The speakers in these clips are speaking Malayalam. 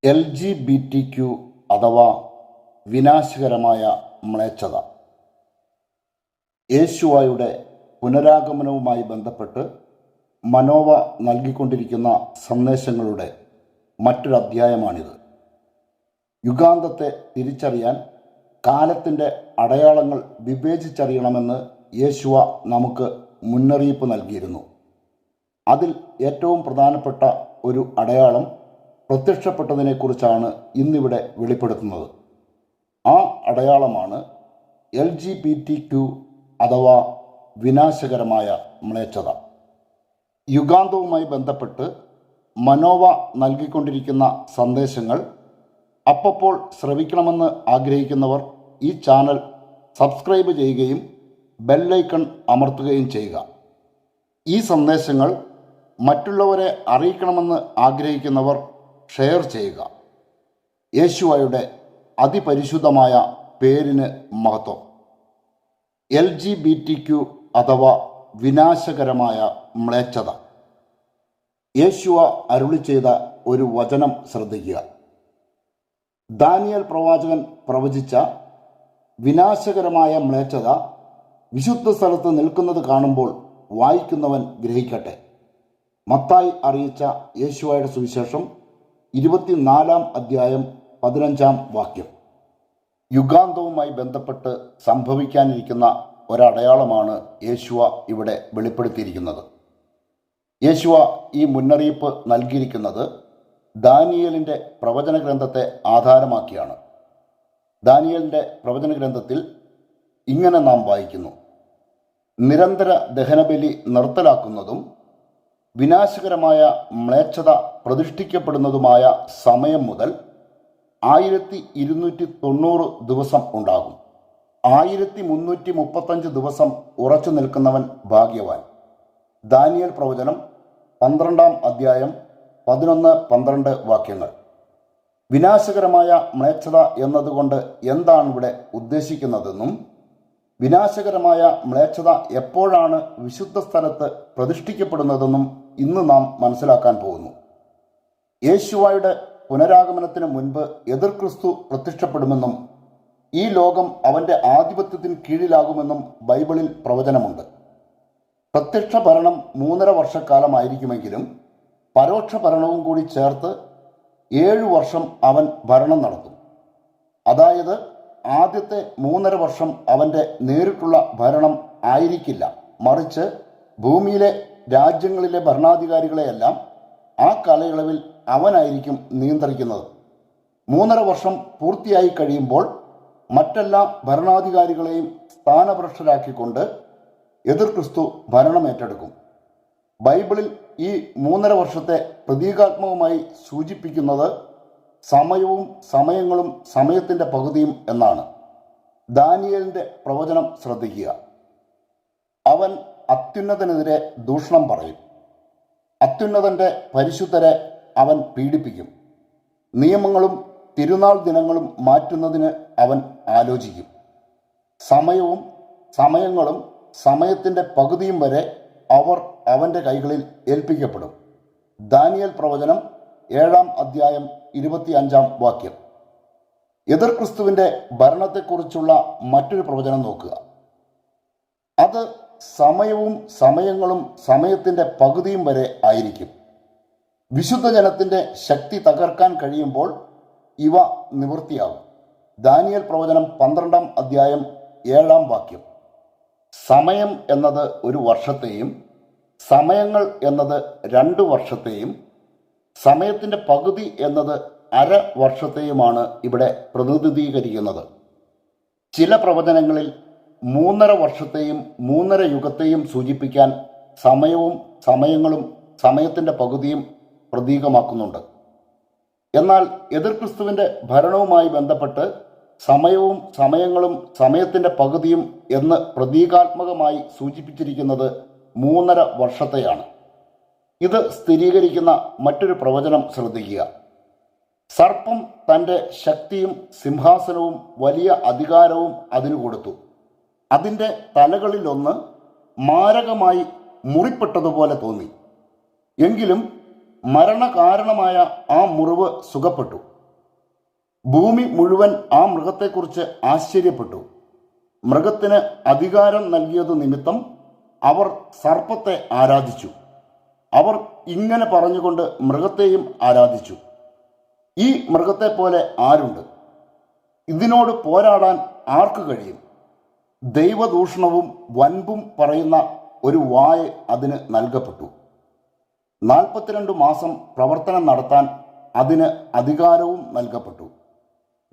LGBTQ അഥവാ വിനാശകരമായ മ്ലേച്ഛത. യേശുവായുടെ പുനരാഗമനവുമായി ബന്ധപ്പെട്ട് മനോവ നൽകിക്കൊണ്ടിരിക്കുന്ന സന്ദേശങ്ങളുടെ മറ്റൊരു അധ്യായമാണിത്. യുഗാന്തത്തെ തിരിച്ചറിയാൻ കാലത്തിൻ്റെ അടയാളങ്ങൾ വിവേചിച്ചറിയണമെന്ന് യേശുവ നമുക്ക് മുന്നറിയിപ്പ് നൽകിയിരുന്നു. അതിൽ ഏറ്റവും പ്രധാനപ്പെട്ട ഒരു അടയാളം പ്രത്യക്ഷപ്പെട്ടതിനെക്കുറിച്ചാണ് ഇന്നിവിടെ വെളിപ്പെടുത്തുന്നത്. ആ അടയാളമാണ് LGBTQ അഥവാ വിനാശകരമായ മ്ലേച്ഛത. യുഗാന്തവുമായി ബന്ധപ്പെട്ട് മനോവ നൽകിക്കൊണ്ടിരിക്കുന്ന സന്ദേശങ്ങൾ അപ്പോൾ ശ്രവിക്കണമെന്ന് ആഗ്രഹിക്കുന്നവർ ഈ ചാനൽ സബ്സ്ക്രൈബ് ചെയ്യുകയും ബെല്ലൈക്കൺ അമർത്തുകയും ചെയ്യുക. ഈ സന്ദേശങ്ങൾ മറ്റുള്ളവരെ അറിയിക്കണമെന്ന് ആഗ്രഹിക്കുന്നവർ ഷെയർ ചെയ്യുക. യേശുവയുടെ അതിപരിശുദ്ധമായ പേരിന് മഹത്വം. LGBTQ അഥവാ വിനാശകരമായ മ്ലേച്ഛത. യേശുവ അരുളി ചെയ്ത ഒരു വചനം ശ്രദ്ധിക്കുക. ദാനിയേൽ പ്രവാചകൻ പ്രവചിച്ച വിനാശകരമായ മ്ലേച്ഛത വിശുദ്ധ സ്ഥലത്ത് നിൽക്കുന്നത് കാണുമ്പോൾ വായിക്കുന്നവൻ ഗ്രഹിക്കട്ടെ. മത്തായി അറിയിച്ച യേശുവയുടെ സുവിശേഷം 24 അധ്യായം 15 വാക്യം. യുഗാന്തവുമായി ബന്ധപ്പെട്ട് സംഭവിക്കാനിരിക്കുന്ന ഒരടയാളമാണ് യേശുവ ഇവിടെ വെളിപ്പെടുത്തിയിരിക്കുന്നത്. യേശുവ ഈ മുന്നറിയിപ്പ് നൽകിയിരിക്കുന്നത് ദാനിയേലിൻ്റെ പ്രവചന ഗ്രന്ഥത്തെ ആധാരമാക്കിയാണ്. ദാനിയേലിൻ്റെ പ്രവചന ഗ്രന്ഥത്തിൽ ഇങ്ങനെ നാം വായിക്കുന്നു: നിരന്തര ദഹനബലി നിർത്തലാക്കുന്നതും വിനാശകരമായ മ്ലേച്ഛത പ്രതിഷ്ഠിക്കപ്പെടുന്നതുമായ സമയം മുതൽ 1290 ദിവസം ഉണ്ടാകും. 1335 ദിവസം ഉറച്ചു നിൽക്കുന്നവൻ ഭാഗ്യവാൻ. ദാനിയേൽ പ്രവചനം 12 അധ്യായം 11-12 വാക്യങ്ങൾ. വിനാശകരമായ മ്ലേച്ഛത എന്നതുകൊണ്ട് എന്താണ് ഇവിടെ ഉദ്ദേശിക്കുന്നതെന്നും വിനാശകരമായ മ്ലേച്ഛത എപ്പോഴാണ് വിശുദ്ധ സ്ഥലത്ത് പ്രതിഷ്ഠിക്കപ്പെടുന്നതെന്നും ഇന്ന് നാം മനസ്സിലാക്കാൻ പോകുന്നു. യേശുവായുടെ പുനരാഗമനത്തിന് മുൻപ് എതിർ ക്രിസ്തു പ്രത്യക്ഷപ്പെടുമെന്നും ഈ ലോകം അവൻ്റെ ആധിപത്യത്തിന് കീഴിലാകുമെന്നും ബൈബിളിൽ പ്രവചനമുണ്ട്. പ്രത്യക്ഷ ഭരണം 3.5 വർഷക്കാലമായിരിക്കുമെങ്കിലും പരോക്ഷ ഭരണവും കൂടി ചേർത്ത് 7 വർഷം അവൻ ഭരണം നടത്തും. അതായത് ആദ്യത്തെ 3.5 വർഷം അവൻ്റെ നേരിട്ടുള്ള ഭരണം ആയിരിക്കില്ല, മറിച്ച് ഭൂമിയിലെ രാജ്യങ്ങളിലെ ഭരണാധികാരികളെയെല്ലാം ആ കാലയളവിൽ അവനായിരിക്കും നിയന്ത്രിക്കുന്നത്. 3.5 വർഷം പൂർത്തിയായി കഴിയുമ്പോൾ മറ്റെല്ലാ ഭരണാധികാരികളെയും സ്ഥാനഭ്രഷ്ടരാക്കിക്കൊണ്ട് എതിർ ക്രിസ്തു ഭരണം ഏറ്റെടുക്കും. ബൈബിളിൽ ഈ 3.5 വർഷത്തെ പ്രതീകാത്മകമായി സൂചിപ്പിക്കുന്നത് സമയവും സമയങ്ങളും സമയത്തിൻ്റെ പകുതിയും എന്നാണ്. ദാനിയേലിൻ്റെ പ്രവചനം ശ്രദ്ധിക്കുക. അവൻ അത്യുന്നതനെതിരെ ദൂഷണം പറയും. അത്യുന്നതൻ്റെ പരിശുദ്ധരെ അവൻ പീഡിപ്പിക്കും. നിയമങ്ങളും തിരുനാൾ ദിനങ്ങളും മാറ്റുന്നതിന് അവൻ ആലോചിക്കും. സമയവും സമയങ്ങളും സമയത്തിൻ്റെ പകുതിയും വരെ അവർ അവൻ്റെ കൈകളിൽ ഏൽപ്പിക്കപ്പെടും. ദാനിയേൽ പ്രവചനം 7 അധ്യായം 25 വാക്യം. എതിർ ക്രിസ്തുവിൻ്റെ ഭരണത്തെക്കുറിച്ചുള്ള മറ്റൊരു പ്രവചനം നോക്കുക. അത് സമയവും സമയങ്ങളും സമയത്തിൻ്റെ പകുതിയും വരെ ആയിരിക്കും. വിശുദ്ധ ജനത്തിൻ്റെ ശക്തി തകർക്കാൻ കഴിയുമ്പോൾ ഇവ നിവൃത്തിയാകും. ദാനിയേൽ പ്രവചനം 12 അധ്യായം 7 വാക്യം. സമയം എന്നത് 1 വർഷത്തെയും സമയങ്ങൾ എന്നത് 2 വർഷത്തെയും സമയത്തിൻ്റെ പകുതി എന്നത് 1/2 വർഷത്തെയുമാണ് ഇവിടെ പ്രതിനിധീകരിക്കുന്നത്. ചില പ്രവചനങ്ങളിൽ 3.5 വർഷത്തെയും 3.5 യുഗത്തെയും സൂചിപ്പിക്കാൻ സമയവും സമയങ്ങളും സമയത്തിൻ്റെ പകുതിയും പ്രതീകമാക്കുന്നുണ്ട്. എന്നാൽ എതിർ ക്രിസ്തുവിൻ്റെ ഭരണവുമായി ബന്ധപ്പെട്ട് സമയവും സമയങ്ങളും സമയത്തിൻ്റെ പകുതിയും എന്ന് പ്രതീകാത്മകമായി സൂചിപ്പിച്ചിരിക്കുന്നത് 3.5 വർഷത്തെയാണ്. ഇത് സ്ഥിരീകരിക്കുന്ന മറ്റൊരു പ്രവചനം ശ്രദ്ധിക്കുക. സർപ്പം തൻ്റെ ശക്തിയും സിംഹാസനവും വലിയ അധികാരവും അതിനു കൊടുത്തു. അതിൻ്റെ തലകളിലൊന്ന് മാരകമായി മുറിപ്പെട്ടതുപോലെ തോന്നി. എങ്കിലും മരണകാരണമായ ആ മുറിവ് സുഖപ്പെട്ടു. ഭൂമി മുഴുവൻ ആ മൃഗത്തെക്കുറിച്ച് ആശ്ചര്യപ്പെട്ടു. മൃഗത്തിന് അധികാരം നൽകിയത് നിമിത്തം അവർ സർപ്പത്തെ ആരാധിച്ചു. അവർ ഇങ്ങനെ പറഞ്ഞുകൊണ്ട് മൃഗത്തെയും ആരാധിച്ചു, ഈ മൃഗത്തെ പോലെ ആരുണ്ട്? ഇതിനോട് പോരാടാൻ ആർക്ക് കഴിയും? ദൈവദൂഷണവും വൻപും പറയുന്ന ഒരു വായ് അതിന് നൽകപ്പെട്ടു. 42 മാസം പ്രവർത്തനം നടത്താൻ അതിന് അധികാരവും നൽകപ്പെട്ടു.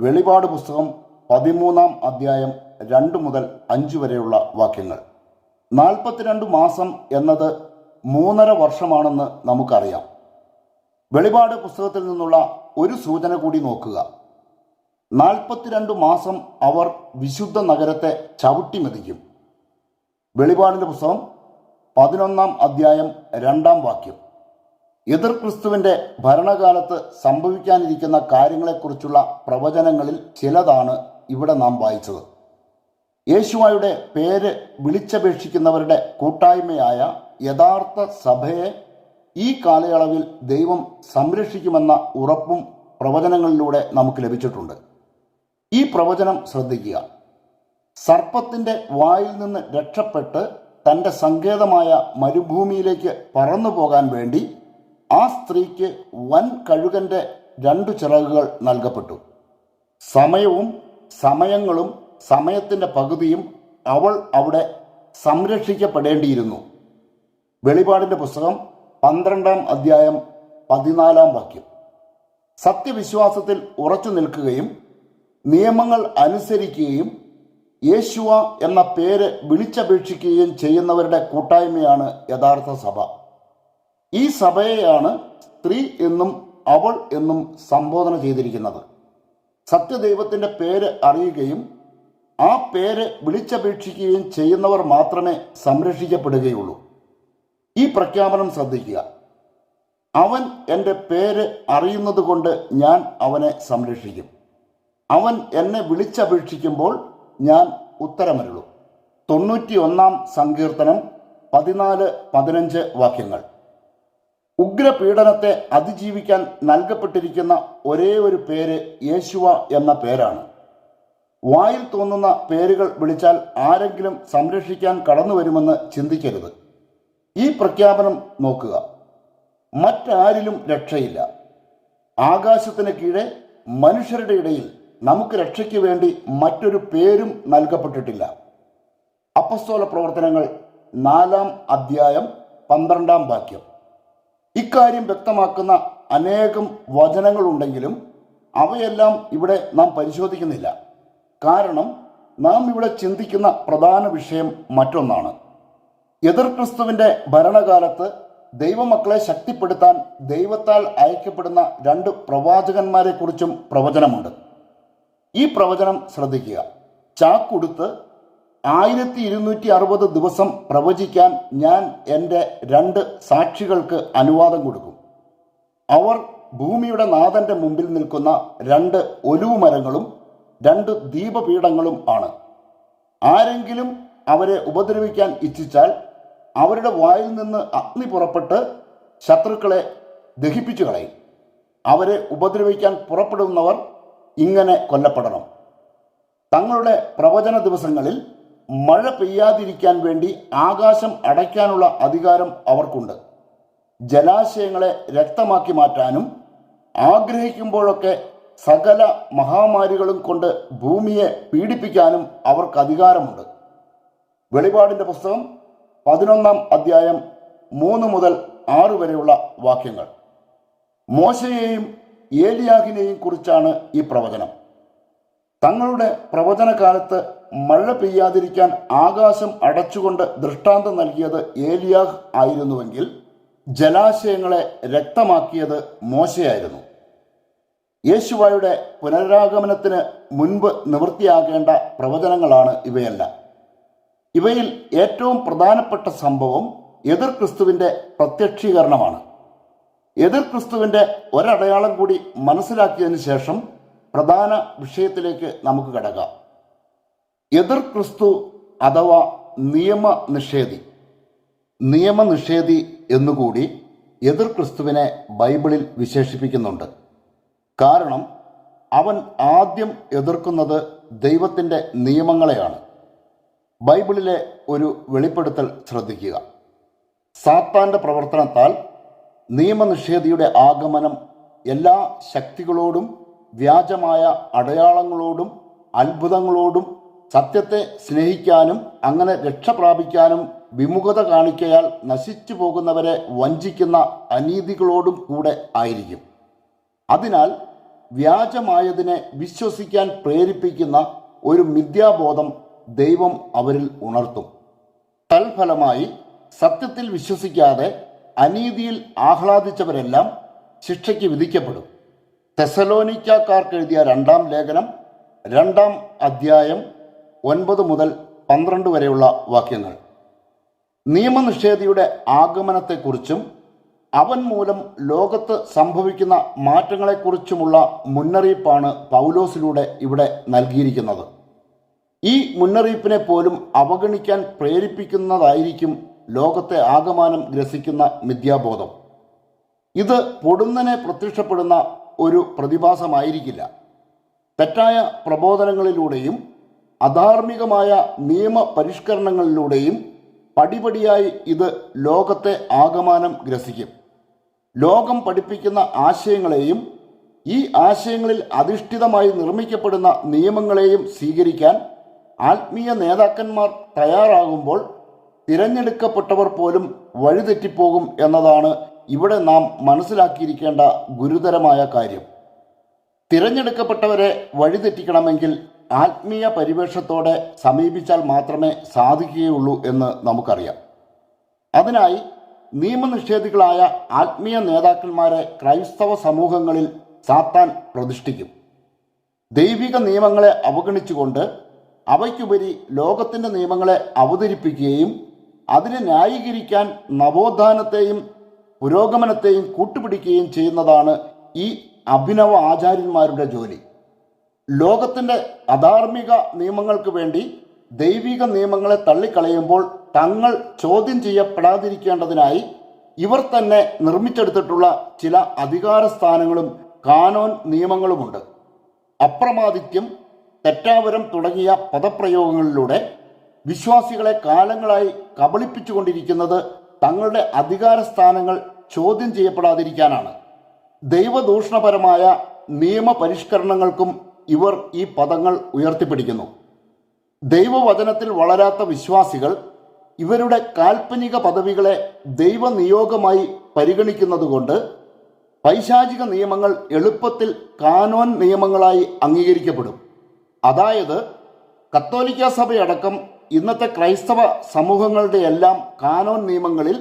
വെളിപാട് പുസ്തകം 13-ാം അധ്യായം 2 മുതൽ 5 വരെയുള്ള വാക്യങ്ങൾ. 42 മാസം എന്നത് 3.5 വർഷമാണെന്ന് നമുക്കറിയാം. വെളിപാട് പുസ്തകത്തിൽ നിന്നുള്ള ഒരു സൂചന കൂടി നോക്കുക. 42 മാസം അവർ വിശുദ്ധ നഗരത്തെ ചവിട്ടിമെതിക്കും. വെളിപാടിൻ്റെ പുസ്തകം 11-ാം അധ്യായം 2-ാം വാക്യം. എതിർ ക്രിസ്തുവിൻ്റെ ഭരണകാലത്ത് സംഭവിക്കാനിരിക്കുന്ന കാര്യങ്ങളെക്കുറിച്ചുള്ള പ്രവചനങ്ങളിൽ ചിലതാണ് ഇവിടെ നാം വായിച്ചത്. യേശുവായുടെ പേര് വിളിച്ചപേക്ഷിക്കുന്നവരുടെ കൂട്ടായ്മയായ യഥാർത്ഥ സഭയെ ഈ കാലയളവിൽ ദൈവം സംരക്ഷിക്കുമെന്ന ഉറപ്പും പ്രവചനങ്ങളിലൂടെ നമുക്ക് ലഭിച്ചിട്ടുണ്ട്. ഈ പ്രവചനം ശ്രദ്ധിക്കുക. സർപ്പത്തിൻ്റെ വായിൽ നിന്ന് രക്ഷപ്പെട്ട് തൻ്റെ സങ്കേതമായ മരുഭൂമിയിലേക്ക് പറന്നു പോകാൻ വേണ്ടി ആ സ്ത്രീക്ക് വൻ കഴുകൻ്റെ 2 ചിറകുകൾ നൽകപ്പെട്ടു. സമയവും സമയങ്ങളും സമയത്തിൻ്റെ പകുതിയും അവൾ അവിടെ സംരക്ഷിക്കപ്പെടേണ്ടിയിരുന്നു. വെളിപാടിൻ്റെ പുസ്തകം 12-ാം അധ്യായം 14-ാം വാക്യം. സത്യവിശ്വാസത്തിൽ ഉറച്ചു നിൽക്കുകയും നിയമങ്ങൾ അനുസരിക്കുകയും യേശുവ എന്ന പേര് വിളിച്ചപേക്ഷിക്കുകയും ചെയ്യുന്നവരുടെ കൂട്ടായ്മയാണ് യഥാർത്ഥ സഭ. ഈ സഭയെയാണ് സ്ത്രീ എന്നും അവൾ എന്നും സംബോധന ചെയ്തിരിക്കുന്നത്. സത്യദൈവത്തിൻ്റെ പേര് അറിയുകയും ആ പേര് വിളിച്ചപേക്ഷിക്കുകയും ചെയ്യുന്നവർ മാത്രമേ സംരക്ഷിക്കപ്പെടുകയുള്ളൂ. ഈ പ്രഖ്യാപനം ശ്രദ്ധിക്കുക. അവൻ എൻ്റെ പേര് അറിയുന്നത് കൊണ്ട് ഞാൻ അവനെ സംരക്ഷിക്കും. അവൻ എന്നെ വിളിച്ചപേക്ഷിക്കുമ്പോൾ ഞാൻ ഉത്തരമരുളും. 91-ാം സങ്കീർത്തനം 14-15 വാക്യങ്ങൾ. ഉഗ്രപീഡനത്തെ അതിജീവിക്കാൻ നൽകപ്പെട്ടിരിക്കുന്ന ഒരേ ഒരു പേര് യേശുവ എന്ന പേരാണ്. വായിൽ തോന്നുന്ന പേരുകൾ വിളിച്ചാൽ ആരെങ്കിലും സംരക്ഷിക്കാൻ കടന്നു വരുമെന്ന് ചിന്തിക്കരുത്. ഈ പ്രഖ്യാപനം നോക്കുക. മറ്റാരിലും രക്ഷയില്ല. ആകാശത്തിന് കീഴെ മനുഷ്യരുടെ ഇടയിൽ നമുക്ക് രക്ഷയ്ക്ക് വേണ്ടി മറ്റൊരു പേരും നൽകപ്പെട്ടിട്ടില്ല. അപ്പസ്തോല പ്രവർത്തനങ്ങൾ 4-ാം അധ്യായം 12-ാം വാക്യം. ഇക്കാര്യം വ്യക്തമാക്കുന്ന അനേകം വചനങ്ങളുണ്ടെങ്കിലും അവയെല്ലാം ഇവിടെ നാം പരിശോധിക്കുന്നില്ല. കാരണം നാം ഇവിടെ ചിന്തിക്കുന്ന പ്രധാന വിഷയം മറ്റൊന്നാണ്. എതിർ ക്രിസ്തുവിൻ്റെ ഭരണകാലത്ത് ദൈവമക്കളെ ശക്തിപ്പെടുത്താൻ ദൈവത്താൽ അയക്കപ്പെടുന്ന 2 പ്രവാചകന്മാരെക്കുറിച്ചും പ്രവചനമുണ്ട്. ഈ പ്രവചനം ശ്രദ്ധിക്കുക. ചാക്കുടുത്ത് 1260 ദിവസം പ്രവചിക്കാൻ ഞാൻ എൻ്റെ 2 സാക്ഷികൾക്ക് അനുവാദം കൊടുക്കും. അവർ ഭൂമിയുടെ നാഥൻ്റെ മുമ്പിൽ നിൽക്കുന്ന 2 ഒലിവുമരങ്ങളും 2 ദീപപീഠങ്ങളും ആണ്. ആരെങ്കിലും അവരെ ഉപദ്രവിക്കാൻ ഇച്ഛിച്ചാൽ അവരുടെ വായിൽ നിന്ന് അഗ്നി പുറപ്പെട്ട് ശത്രുക്കളെ ദഹിപ്പിച്ചു കളയും. അവരെ ഉപദ്രവിക്കാൻ പുറപ്പെടുന്നവർ ഇങ്ങനെ കൊല്ലപ്പെടണം. തങ്ങളുടെ പ്രവചന ദിവസങ്ങളിൽ മഴ പെയ്യാതിരിക്കാൻ വേണ്ടി ആകാശം അടയ്ക്കാനുള്ള അധികാരം അവർക്കുണ്ട്. ജലാശയങ്ങളെ രക്തമാക്കി മാറ്റാനും ആഗ്രഹിക്കുമ്പോഴൊക്കെ സകല മഹാമാരികളും കൊണ്ട് ഭൂമിയെ പീഡിപ്പിക്കാനും അവർക്ക് അധികാരമുണ്ട്. വെളിപാടിൻ്റെ പുസ്തകം 11-ാം അധ്യായം 3 മുതൽ 6 വരെയുള്ള വാക്യങ്ങൾ. മോശയെയും ഏലിയാഹിനെയും കുറിച്ചാണ് ഈ പ്രവചനം. തങ്ങളുടെ പ്രവചനകാലത്ത് മഴ പെയ്യാതിരിക്കാൻ ആകാശം അടച്ചുകൊണ്ട് ദൃഷ്ടാന്തം നൽകിയത് ഏലിയാഹ് ആയിരുന്നുവെങ്കിൽ ജലാശയങ്ങളെ രക്തമാക്കിയത് മോശയായിരുന്നു. യേശുവായുടെ പുനരാഗമനത്തിന് മുൻപ് നിവൃത്തിയാകേണ്ട പ്രവചനങ്ങളാണ് ഇവയെല്ലാം. ഇവയിൽ ഏറ്റവും പ്രധാനപ്പെട്ട സംഭവം എതിർ ക്രിസ്തുവിൻ്റെ പ്രത്യക്ഷീകരണമാണ്. എതിർ ക്രിസ്തുവിൻ്റെ ഒരടയാളം കൂടി മനസ്സിലാക്കിയതിന് ശേഷം പ്രധാന വിഷയത്തിലേക്ക് നമുക്ക് കടക്കാം. എതിർ ക്രിസ്തു അഥവാ നിയമനിഷേധി എന്നുകൂടി എതിർ ക്രിസ്തുവിനെ ബൈബിളിൽ വിശേഷിപ്പിക്കുന്നുണ്ട്. കാരണം അവൻ ആദ്യം എതിർക്കുന്നത് ദൈവത്തിൻ്റെ നിയമങ്ങളെയാണ്. ബൈബിളിലെ ഒരു വെളിപ്പെടുത്തൽ ശ്രദ്ധിക്കുക. സാത്താൻ്റെ പ്രവർത്തനത്താൽ നിയമനിഷേധിയുടെ ആഗമനം എല്ലാ ശക്തികളോടും വ്യാജമായ അടയാളങ്ങളോടും അത്ഭുതങ്ങളോടും സത്യത്തെ സ്നേഹിക്കാനും അങ്ങനെ രക്ഷ പ്രാപിക്കാനും വിമുഖത കാണിക്കയാൽ നശിച്ചു പോകുന്നവരെ വഞ്ചിക്കുന്ന അനീതികളോടും കൂടെ ആയിരിക്കും. അതിനാൽ വ്യാജമായതിനെ വിശ്വസിക്കാൻ പ്രേരിപ്പിക്കുന്ന ഒരു മിഥ്യാബോധം ദൈവം അവരിൽ ഉണർത്തും. തൽഫലമായി സത്യത്തിൽ വിശ്വസിക്കാതെ അനീതിയിൽ ആഹ്ലാദിച്ചവരെല്ലാം ശിക്ഷയ്ക്ക് വിധിക്കപ്പെടും. തെസലോനിക്കാർക്ക് എഴുതിയ 2-ാം ലേഖനം 2-ാം അധ്യായം 9 മുതൽ 12 വരെയുള്ള വാക്യങ്ങൾ. നിയമനിഷേധിയുടെ ആഗമനത്തെക്കുറിച്ചും അവൻ മൂലം ലോകത്ത് സംഭവിക്കുന്ന മാറ്റങ്ങളെക്കുറിച്ചുമുള്ള മുന്നറിയിപ്പാണ് പൗലോസിലൂടെ ഇവിടെ നൽകിയിരിക്കുന്നത്. ഈ മുന്നറിയിപ്പിനെ പോലും അവഗണിക്കാൻ പ്രേരിപ്പിക്കുന്നതായിരിക്കും ലോകത്തെ ആകമാനം ഗ്രസിക്കുന്ന മിഥ്യാബോധം. ഇത് പൊടുന്നനെ പ്രത്യക്ഷപ്പെടുന്ന ഒരു പ്രതിഭാസമായിരിക്കില്ല. തെറ്റായ പ്രബോധനങ്ങളിലൂടെയും അധാർമികമായ നിയമപരിഷ്കരണങ്ങളിലൂടെയും പടിപടിയായി ഇത് ലോകത്തെ ആകമാനം ഗ്രസിക്കും. ലോകം പഠിപ്പിക്കുന്ന ആശയങ്ങളെയും ഈ ആശയങ്ങളിൽ അധിഷ്ഠിതമായി നിർമ്മിക്കപ്പെടുന്ന നിയമങ്ങളെയും സ്വീകരിക്കാൻ ആത്മീയ നേതാക്കന്മാർ തയ്യാറാകുമ്പോൾ തിരഞ്ഞെടുക്കപ്പെട്ടവർ പോലും വഴിതെറ്റിപ്പോകും എന്നതാണ് ഇവിടെ നാം മനസ്സിലാക്കിയിരിക്കേണ്ട ഗുരുതരമായ കാര്യം. തിരഞ്ഞെടുക്കപ്പെട്ടവരെ വഴിതെറ്റിക്കണമെങ്കിൽ ആത്മീയ പരിവേഷത്തോടെ സമീപിച്ചാൽ മാത്രമേ സാധിക്കുകയുള്ളൂ എന്ന് നമുക്കറിയാം. അതിനായി നിയമനിഷേധികളായ ആത്മീയ നേതാക്കന്മാരെ ക്രൈസ്തവ സമൂഹങ്ങളിൽ സാത്താൻ പ്രതിഷ്ഠിക്കും. ദൈവിക നിയമങ്ങളെ അവഗണിച്ചുകൊണ്ട് അവയ്ക്കുപരി ലോകത്തിൻ്റെ നിയമങ്ങളെ അവതരിപ്പിക്കുകയും അതിനെ ന്യായീകരിക്കാൻ നവോത്ഥാനത്തെയും പുരോഗമനത്തെയും കൂട്ടുപിടിക്കുകയും ചെയ്യുന്നതാണ് ഈ അഭിനവ ആചാര്യന്മാരുടെ ജോലി. ലോകത്തിൻ്റെ അധാർമിക നിയമങ്ങൾക്ക് വേണ്ടി ദൈവിക നിയമങ്ങളെ തള്ളിക്കളയുമ്പോൾ തങ്ങൾ ചോദ്യം ചെയ്യപ്പെടാതിരിക്കേണ്ടതിനായി ഇവർ തന്നെ നിർമ്മിച്ചെടുത്തിട്ടുള്ള ചില അധികാര സ്ഥാനങ്ങളും കാനോൻ നിയമങ്ങളുമുണ്ട്. അപ്രമാദിത്യം, തെറ്റാവരം തുടങ്ങിയ പദപ്രയോഗങ്ങളിലൂടെ വിശ്വാസികളെ കാലങ്ങളായി കബളിപ്പിച്ചുകൊണ്ടിരിക്കുന്നത് തങ്ങളുടെ അധികാര സ്ഥാനങ്ങൾ ചോദ്യം ചെയ്യപ്പെടാതിരിക്കാനാണ്. ദൈവദൂഷണപരമായ നിയമപരിഷ്കരണങ്ങൾക്കും ഇവർ ഈ പദങ്ങൾ ഉയർത്തിപ്പിടിക്കുന്നു. ദൈവവചനത്തിൽ വളരാത്ത വിശ്വാസികൾ ഇവരുടെ കാൽപ്പനിക പദവികളെ ദൈവനിയോഗമായി പരിഗണിക്കുന്നതുകൊണ്ട് പൈശാചിക നിയമങ്ങൾ എളുപ്പത്തിൽ കാനോൻ നിയമങ്ങളായി അംഗീകരിക്കപ്പെടും. അതായത് കത്തോലിക്ക സഭയടക്കം ഇന്നത്തെ ക്രൈസ്തവ സമൂഹങ്ങളുടെ എല്ലാം കാനോൻ നിയമങ്ങളിൽ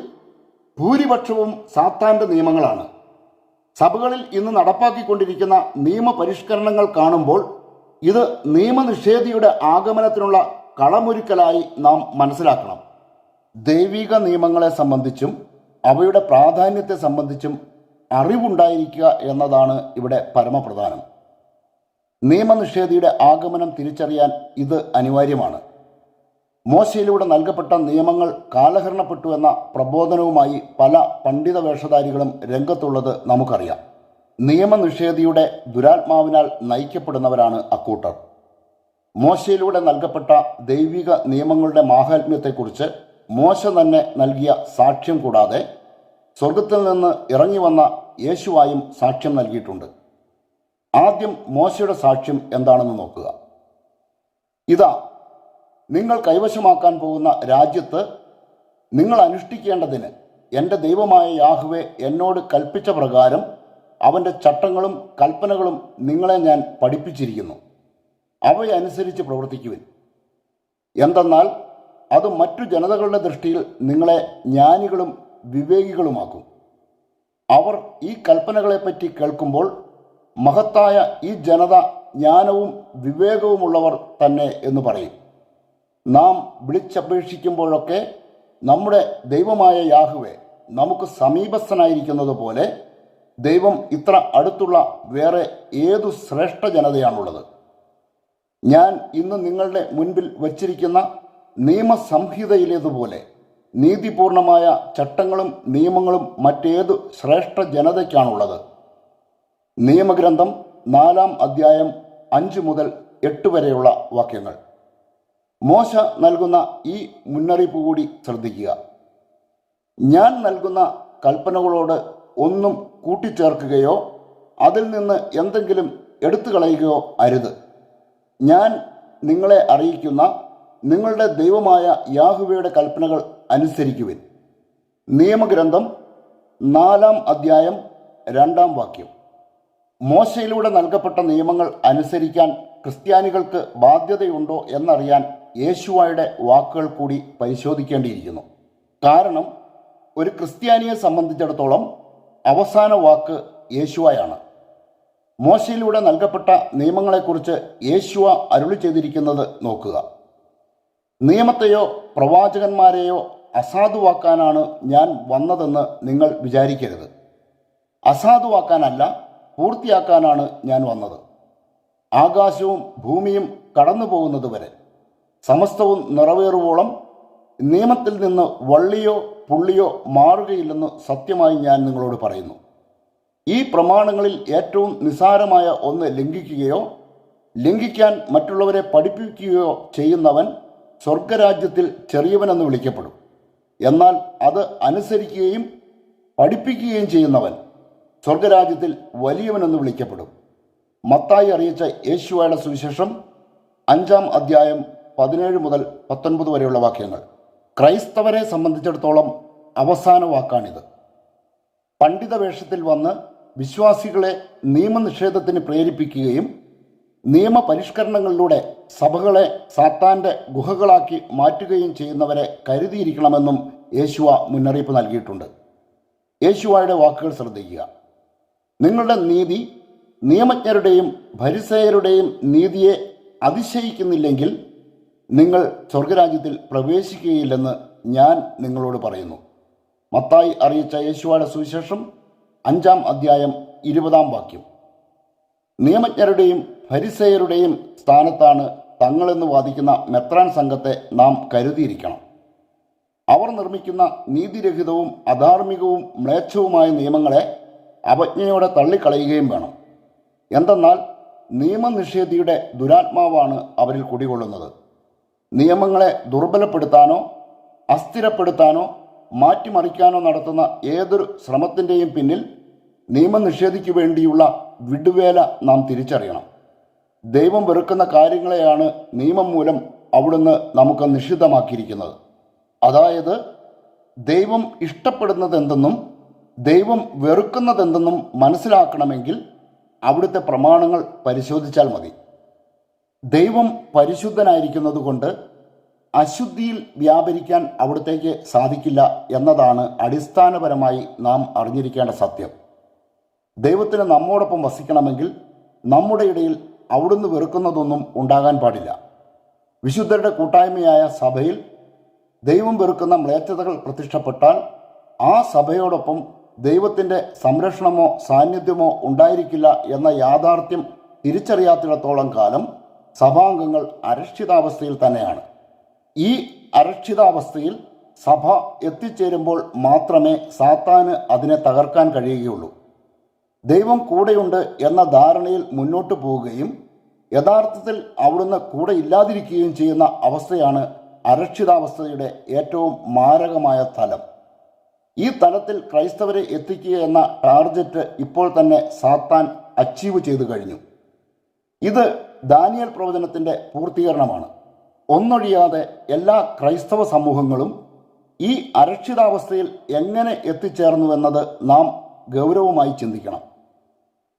ഭൂരിപക്ഷവും സാത്താൻ്റെ നിയമങ്ങളാണ്. സഭകളിൽ ഇന്ന് നടപ്പാക്കിക്കൊണ്ടിരിക്കുന്ന നിയമപരിഷ്കരണങ്ങൾ കാണുമ്പോൾ ഇത് നിയമനിഷേധിയുടെ ആഗമനത്തിനുള്ള കളമൊരുക്കലായി നാം മനസ്സിലാക്കണം. ദൈവിക നിയമങ്ങളെ സംബന്ധിച്ചും അവയുടെ പ്രാധാന്യത്തെ സംബന്ധിച്ചും അറിവുണ്ടായിരിക്കുക എന്നതാണ് ഇവിടെ പരമപ്രധാനം. നിയമനിഷേധിയുടെ ആഗമനം തിരിച്ചറിയാൻ ഇത് അനിവാര്യമാണ്. മോശയിലൂടെ നൽകപ്പെട്ട നിയമങ്ങൾ കാലഹരണപ്പെട്ടു എന്ന പ്രബോധനവുമായി പല പണ്ഡിത വേഷധാരികളും രംഗത്തുള്ളത് നമുക്കറിയാം. നിയമനിഷേധിയുടെ ദുരാത്മാവിനാൽ നയിക്കപ്പെടുന്നവരാണ് അക്കൂട്ടർ. മോശയിലൂടെ നൽകപ്പെട്ട ദൈവിക നിയമങ്ങളുടെ മാഹാത്മ്യത്തെക്കുറിച്ച് മോശ തന്നെ നൽകിയ സാക്ഷ്യം കൂടാതെ സ്വർഗത്തിൽ നിന്ന് ഇറങ്ങി വന്ന യേശുവായും സാക്ഷ്യം നൽകിയിട്ടുണ്ട്. ആദ്യം മോശയുടെ സാക്ഷ്യം എന്താണെന്ന് നോക്കുക. ഇതാ, നിങ്ങൾ കൈവശമാക്കാൻ പോകുന്ന രാജ്യത്ത് നിങ്ങൾ അനുഷ്ഠിക്കേണ്ടതിന് എൻ്റെ ദൈവമായ യാഹ്വേ എന്നോട് കൽപ്പിച്ച പ്രകാരം അവൻ്റെ ചട്ടങ്ങളും കൽപ്പനകളും നിങ്ങളെ ഞാൻ പഠിപ്പിച്ചിരിക്കുന്നു. അവയനുസരിച്ച് പ്രവർത്തിക്കുവിൻ. എന്തെന്നാൽ അത് മറ്റു ജനതകളുടെ ദൃഷ്ടിയിൽ നിങ്ങളെ ജ്ഞാനികളും വിവേകികളുമാക്കും. അവർ ഈ കൽപ്പനകളെപ്പറ്റി കേൾക്കുമ്പോൾ മഹത്തായ ഈ ജനത ജ്ഞാനവും വിവേകവുമുള്ളവർ തന്നെ എന്ന് പറയും. നാം വിളിച്ചപേക്ഷിക്കുമ്പോഴൊക്കെ നമ്മുടെ ദൈവമായ യാഹ്വേ നമുക്ക് സമീപസ്ഥനായിരിക്കുന്നത് പോലെ ദൈവം ഇത്ര അടുത്തുള്ള വേറെ ഏതു ശ്രേഷ്ഠ ജനതയാണുള്ളത്? ഞാൻ ഇന്ന് നിങ്ങളുടെ മുൻപിൽ വച്ചിരിക്കുന്ന നിയമസംഹിതയിലേതുപോലെ നീതിപൂർണമായ ചട്ടങ്ങളും നിയമങ്ങളും മറ്റേതു ശ്രേഷ്ഠ ജനതയ്ക്കാണുള്ളത്? നിയമഗ്രന്ഥം 4 അധ്യായം 5 മുതൽ 8 വരെയുള്ള വാക്യങ്ങൾ. മോശ നൽകുന്ന ഈ മുന്നറിയിപ്പ് കൂടി ശ്രദ്ധിക്കുക. ഞാൻ നൽകുന്ന കൽപ്പനകളോട് ഒന്നും കൂട്ടിച്ചേർക്കുകയോ അതിൽ നിന്ന് എന്തെങ്കിലും എടുത്തു കളയുകയോ അരുത്. ഞാൻ നിങ്ങളെ അറിയിക്കുന്ന നിങ്ങളുടെ ദൈവമായ യാഹ്വയുടെ കൽപ്പനകൾ അനുസരിക്കുവിൻ. നിയമഗ്രന്ഥം 4 അധ്യായം 2 വാക്യം. മോശയിലൂടെ നൽകപ്പെട്ട നിയമങ്ങൾ അനുസരിക്കാൻ ക്രിസ്ത്യാനികൾക്ക് ബാധ്യതയുണ്ടോ എന്നറിയാൻ യേശുവയുടെ വാക്കുകൾ കൂടി പരിശോധിക്കേണ്ടിയിരിക്കുന്നു. കാരണം ഒരു ക്രിസ്ത്യാനിയെ സംബന്ധിച്ചിടത്തോളം അവസാന വാക്ക് യേശുവയാണ്. മോശയിലൂടെ നൽകപ്പെട്ട നിയമങ്ങളെക്കുറിച്ച് യേശുവ അരുളി ചെയ്തിരിക്കുന്നത് നോക്കുക. നിയമത്തെയോ പ്രവാചകന്മാരെയോ അസാധുവാക്കാനാണ് ഞാൻ വന്നതെന്ന് നിങ്ങൾ വിചാരിക്കരുത്. അസാധുവാക്കാനല്ല, പൂർത്തിയാക്കാനാണ് ഞാൻ വന്നത്. ആകാശവും ഭൂമിയും കടന്നു പോകുന്നത് വരെ സമസ്തവും നിറവേറുവോളം നിയമത്തിൽ നിന്ന് വള്ളിയോ പുള്ളിയോ മാറുകയില്ലെന്ന് സത്യമായി ഞാൻ നിങ്ങളോട് പറയുന്നു. ഈ പ്രമാണങ്ങളിൽ ഏറ്റവും നിസ്സാരമായ ഒന്ന് ലംഘിക്കുകയോ ലംഘിക്കാൻ മറ്റുള്ളവരെ പഠിപ്പിക്കുകയോ ചെയ്യുന്നവൻ സ്വർഗരാജ്യത്തിൽ ചെറിയവനെന്ന് വിളിക്കപ്പെടും. എന്നാൽ അത് അനുസരിക്കുകയും പഠിപ്പിക്കുകയും ചെയ്യുന്നവൻ സ്വർഗരാജ്യത്തിൽ വലിയവനെന്ന് വിളിക്കപ്പെടും. മത്തായി അറിയിച്ച യേശുവയുടെ സുവിശേഷം 5 അധ്യായം 17 മുതൽ 19 വരെയുള്ള വാക്യങ്ങൾ. ക്രൈസ്തവരെ സംബന്ധിച്ചിടത്തോളം അവസാന വാക്കാണിത്. പണ്ഡിത വേഷത്തിൽ വന്ന് വിശ്വാസികളെ നിയമനിഷേധത്തിന് പ്രേരിപ്പിക്കുകയും നിയമപരിഷ്കരണങ്ങളിലൂടെ സഭകളെ സാത്താൻ്റെ ഗുഹകളാക്കി മാറ്റുകയും ചെയ്യുന്നവരെ കരുതിയിരിക്കണമെന്നും യേശുവ മുന്നറിയിപ്പ് നൽകിയിട്ടുണ്ട്. യേശുവയുടെ വാക്കുകൾ ശ്രദ്ധിക്കുക. നിങ്ങളുടെ നീതി നിയമജ്ഞരുടെയും ഫരിസേയരുടെയും നീതിയെ അതിശയിക്കുന്നില്ലെങ്കിൽ നിങ്ങൾ സ്വർഗരാജ്യത്തിൽ പ്രവേശിക്കുകയില്ലെന്ന് ഞാൻ നിങ്ങളോട് പറയുന്നു. മത്തായി അറിയിച്ച യേശുവയുടെ സുവിശേഷം 5 അധ്യായം 20 വാക്യം. നിയമജ്ഞരുടെയും ഫരിസേയരുടെയും സ്ഥാനത്താണ് തങ്ങളെന്ന് വാദിക്കുന്ന മെത്രാൻ സംഘത്തെ നാം കരുതിയിരിക്കണം. അവർ നിർമ്മിക്കുന്ന നീതിരഹിതവും അധാർമികവും മ്ലേച്ഛവുമായ നിയമങ്ങളെ അവജ്ഞയോടെ തള്ളിക്കളയുകയും വേണം. എന്തെന്നാൽ നിയമനിഷേധിയുടെ ദുരാത്മാവാണ് അവരിൽ കുടികൊള്ളുന്നത്. നിയമങ്ങളെ ദുർബലപ്പെടുത്താനോ അസ്ഥിരപ്പെടുത്താനോ മാറ്റിമറിക്കാനോ നടത്തുന്ന ഏതൊരു ശ്രമത്തിൻ്റെയും പിന്നിൽ നിയമനിഷേധിക്കു വേണ്ടിയുള്ള വിടുവേല നാം തിരിച്ചറിയണം. ദൈവം വെറുക്കുന്ന കാര്യങ്ങളെയാണ് നിയമം മൂലം അവിടുന്ന് നമുക്ക് നിഷിദ്ധമാക്കിയിരിക്കുന്നത്. അതായത് ദൈവം ഇഷ്ടപ്പെടുന്നതെന്തെന്നും ദൈവം വെറുക്കുന്നതെന്തെന്നും മനസ്സിലാക്കണമെങ്കിൽ അവിടുത്തെ പ്രമാണങ്ങൾ പരിശോധിച്ചാൽ മതി. ദൈവം പരിശുദ്ധനായിരിക്കുന്നത് കൊണ്ട് അശുദ്ധിയിൽ വ്യാപരിക്കാൻ അവിടുത്തേക്ക് സാധിക്കില്ല എന്നതാണ് അടിസ്ഥാനപരമായി നാം അറിഞ്ഞിരിക്കേണ്ട സത്യം. ദൈവത്തിന് നമ്മോടൊപ്പം വസിക്കണമെങ്കിൽ നമ്മുടെ ഇടയിൽ അവിടുന്ന് വെറുക്കുന്നതൊന്നും ഉണ്ടാകാൻ പാടില്ല. വിശുദ്ധരുടെ കൂട്ടായ്മയായ സഭയിൽ ദൈവം വെറുക്കുന്ന മ്ലേച്ഛതകൾ പ്രത്യക്ഷപ്പെട്ടാൽ ആ സഭയോടൊപ്പം ദൈവത്തിൻ്റെ സംരക്ഷണമോ സാന്നിധ്യമോ ഉണ്ടായിരിക്കില്ല എന്ന യാഥാർത്ഥ്യം തിരിച്ചറിയാത്തിടത്തോളം കാലം സഭാംഗങ്ങൾ അരക്ഷിതാവസ്ഥയിൽ തന്നെയാണ്. ഈ അരക്ഷിതാവസ്ഥയിൽ സഭ എത്തിച്ചേരുമ്പോൾ മാത്രമേ സാത്താന് അതിനെ തകർക്കാൻ കഴിയുകയുള്ളൂ. ദൈവം കൂടെയുണ്ട് എന്ന ധാരണയിൽ മുന്നോട്ട് പോവുകയും യഥാർത്ഥത്തിൽ അവിടുന്ന് കൂടെ ഇല്ലാതിരിക്കുകയും ചെയ്യുന്ന അവസ്ഥയാണ് അരക്ഷിതാവസ്ഥയുടെ ഏറ്റവും മാരകമായ തലം. ഈ തലത്തിൽ ക്രൈസ്തവരെ എത്തിക്കുക എന്ന ടാർഗറ്റ് ഇപ്പോൾ തന്നെ സാത്താൻ അച്ചീവ് ചെയ്തു കഴിഞ്ഞു. ഇത് ദാനിയേൽ പ്രവചനത്തിൻ്റെ പൂർത്തീകരണമാണ്. ഒന്നൊഴിയാതെ എല്ലാ ക്രൈസ്തവ സമൂഹങ്ങളും ഈ അരക്ഷിതാവസ്ഥയിൽ എങ്ങനെ എത്തിച്ചേർന്നുവെന്നത് നാം ഗൗരവമായി ചിന്തിക്കണം.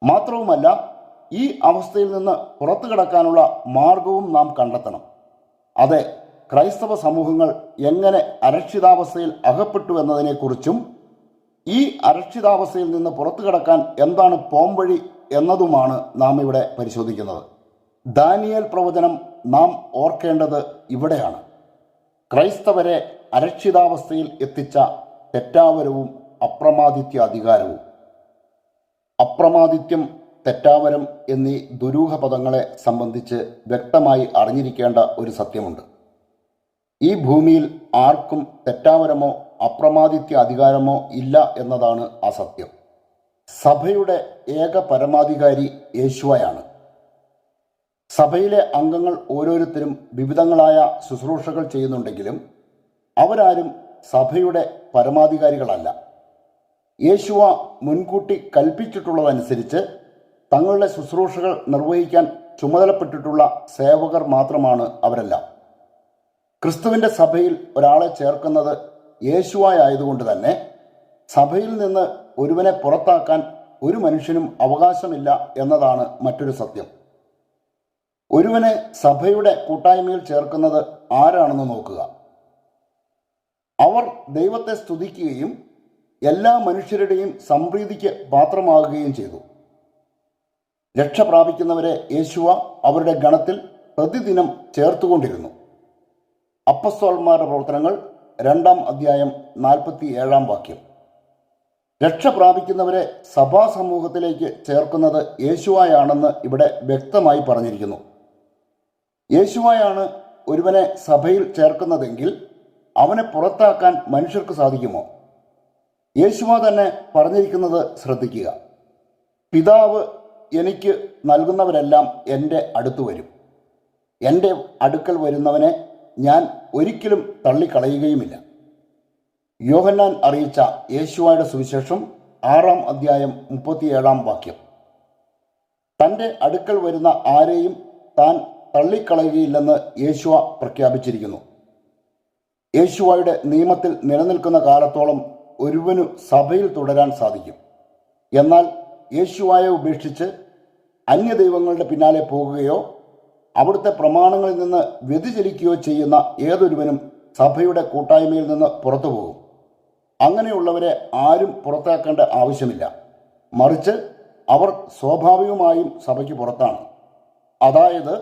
മാത്രവുമല്ല, ഈ അവസ്ഥയിൽ നിന്ന് പുറത്തു കടക്കാനുള്ള മാർഗവും നാം കണ്ടെത്തണം. അതെ, ക്രൈസ്തവ സമൂഹങ്ങൾ എങ്ങനെ അരക്ഷിതാവസ്ഥയിൽ അകപ്പെട്ടു എന്നതിനെക്കുറിച്ചും ഈ അരക്ഷിതാവസ്ഥയിൽ നിന്ന് പുറത്തു കടക്കാൻ എന്താണ് പോംവഴി എന്നതുമാണ് നാം ഇവിടെ പരിശോധിക്കുന്നത്. ദാനിയേൽ പ്രവചനം നാം ഓർക്കേണ്ടത് ഇവിടെയാണ്. ക്രൈസ്തവരെ അരക്ഷിതാവസ്ഥയിൽ എത്തിച്ച തെറ്റാവരവും അപ്രമാദിത്യ അധികാരവും. അപ്രമാദിത്യം, തെറ്റാവരം എന്നീ ദുരൂഹ പദങ്ങളെ സംബന്ധിച്ച് വ്യക്തമായി അറിഞ്ഞിരിക്കേണ്ട ഒരു സത്യമുണ്ട്. ഈ ഭൂമിയിൽ ആർക്കും തെറ്റാവരമോ അപ്രമാദിത്യ അധികാരമോ ഇല്ല എന്നതാണ് ആ സത്യം. സഭയുടെ ഏക പരമാധികാരി യേശുവയാണ്. സഭയിലെ അംഗങ്ങൾ ഓരോരുത്തരും വിവിധങ്ങളായ ശുശ്രൂഷകൾ ചെയ്യുന്നുണ്ടെങ്കിലും അവരാരും സഭയുടെ പരമാധികാരികളല്ല. യേശുവ മുൻകൂട്ടി കൽപ്പിച്ചിട്ടുള്ളതനുസരിച്ച് തങ്ങളുടെ ശുശ്രൂഷകൾ നിർവഹിക്കാൻ ചുമതലപ്പെട്ടിട്ടുള്ള സേവകർ മാത്രമാണ് അവരെല്ലാം. ക്രിസ്തുവിൻ്റെ സഭയിൽ ഒരാളെ ചേർക്കുന്നത് യേശുവായതുകൊണ്ട് തന്നെ സഭയിൽ നിന്ന് ഒരുവനെ പുറത്താക്കാൻ ഒരു മനുഷ്യനും അവകാശമില്ല എന്നതാണ് മറ്റൊരു സത്യം. ഒരുവനെ സഭയുടെ കൂട്ടായ്മയിൽ ചേർക്കുന്നത് ആരാണെന്ന് നോക്കുക. അവർ ദൈവത്തെ സ്തുതിക്കുകയും എല്ലാ മനുഷ്യരുടെയും സംപ്രീതിക്ക് പാത്രമാകുകയും ചെയ്തു. രക്ഷ പ്രാപിക്കുന്നവരെ യേശുവ അവരുടെ ഗണത്തിൽ പ്രതിദിനം ചേർത്തുകൊണ്ടിരുന്നു. അപ്പസ്തോലന്മാരുടെ പ്രവർത്തനങ്ങൾ 2-ാം അധ്യായം 47-ാം വാക്യം. രക്ഷ പ്രാപിക്കുന്നവരെ സഭാസമൂഹത്തിലേക്ക് ചേർക്കുന്നത് യേശുവായാണെന്ന് ഇവിടെ വ്യക്തമായി പറഞ്ഞിരിക്കുന്നു. യേശുവായാണ് ഒരുവനെ സഭയിൽ ചേർക്കുന്നതെങ്കിൽ അവനെ പുറത്താക്കാൻ മനുഷ്യർക്ക് സാധിക്കുമോ? യേശുവ തന്നെ പറഞ്ഞിരിക്കുന്നത് ശ്രദ്ധിക്കുക. പിതാവ് എനിക്ക് നൽകുന്നവരെല്ലാം എൻ്റെ അടുത്ത് വരും. എൻ്റെ അടുക്കൽ വരുന്നവനെ ഞാൻ ഒരിക്കലും തള്ളിക്കളയുകയുമില്ല. യോഹന്നാൻ അറിയിച്ച യേശുവയുടെ സുവിശേഷം 6-ാം അധ്യായം 37-ാം വാക്യം. തൻ്റെ അടുക്കൽ വരുന്ന ആരെയും താൻ തള്ളിക്കളയുകയില്ലെന്ന് യേശുവ പ്രഖ്യാപിച്ചിരിക്കുന്നു. യേശുവയുടെ നിയമത്തിൽ നിലനിൽക്കുന്ന കാലത്തോളം ഒരുവനു സഭയിൽ തുടരാൻ സാധിക്കും. എന്നാൽ യേശുവയെ ഉപേക്ഷിച്ച് അന്യദൈവങ്ങളുടെ പിന്നാലെ പോകുകയോ അവിടുത്തെ പ്രമാണങ്ങളിൽ നിന്ന് വ്യതിചലിക്കുകയോ ചെയ്യുന്ന ഏതൊരുവനും സഭയുടെ കൂട്ടായ്മയിൽ നിന്ന് പുറത്തു പോകും. അങ്ങനെയുള്ളവരെ ആരും പുറത്താക്കേണ്ട ആവശ്യമില്ല. മറിച്ച് അവർ സ്വാഭാവികമായും സഭയ്ക്ക് പുറത്താണ്. അതായത്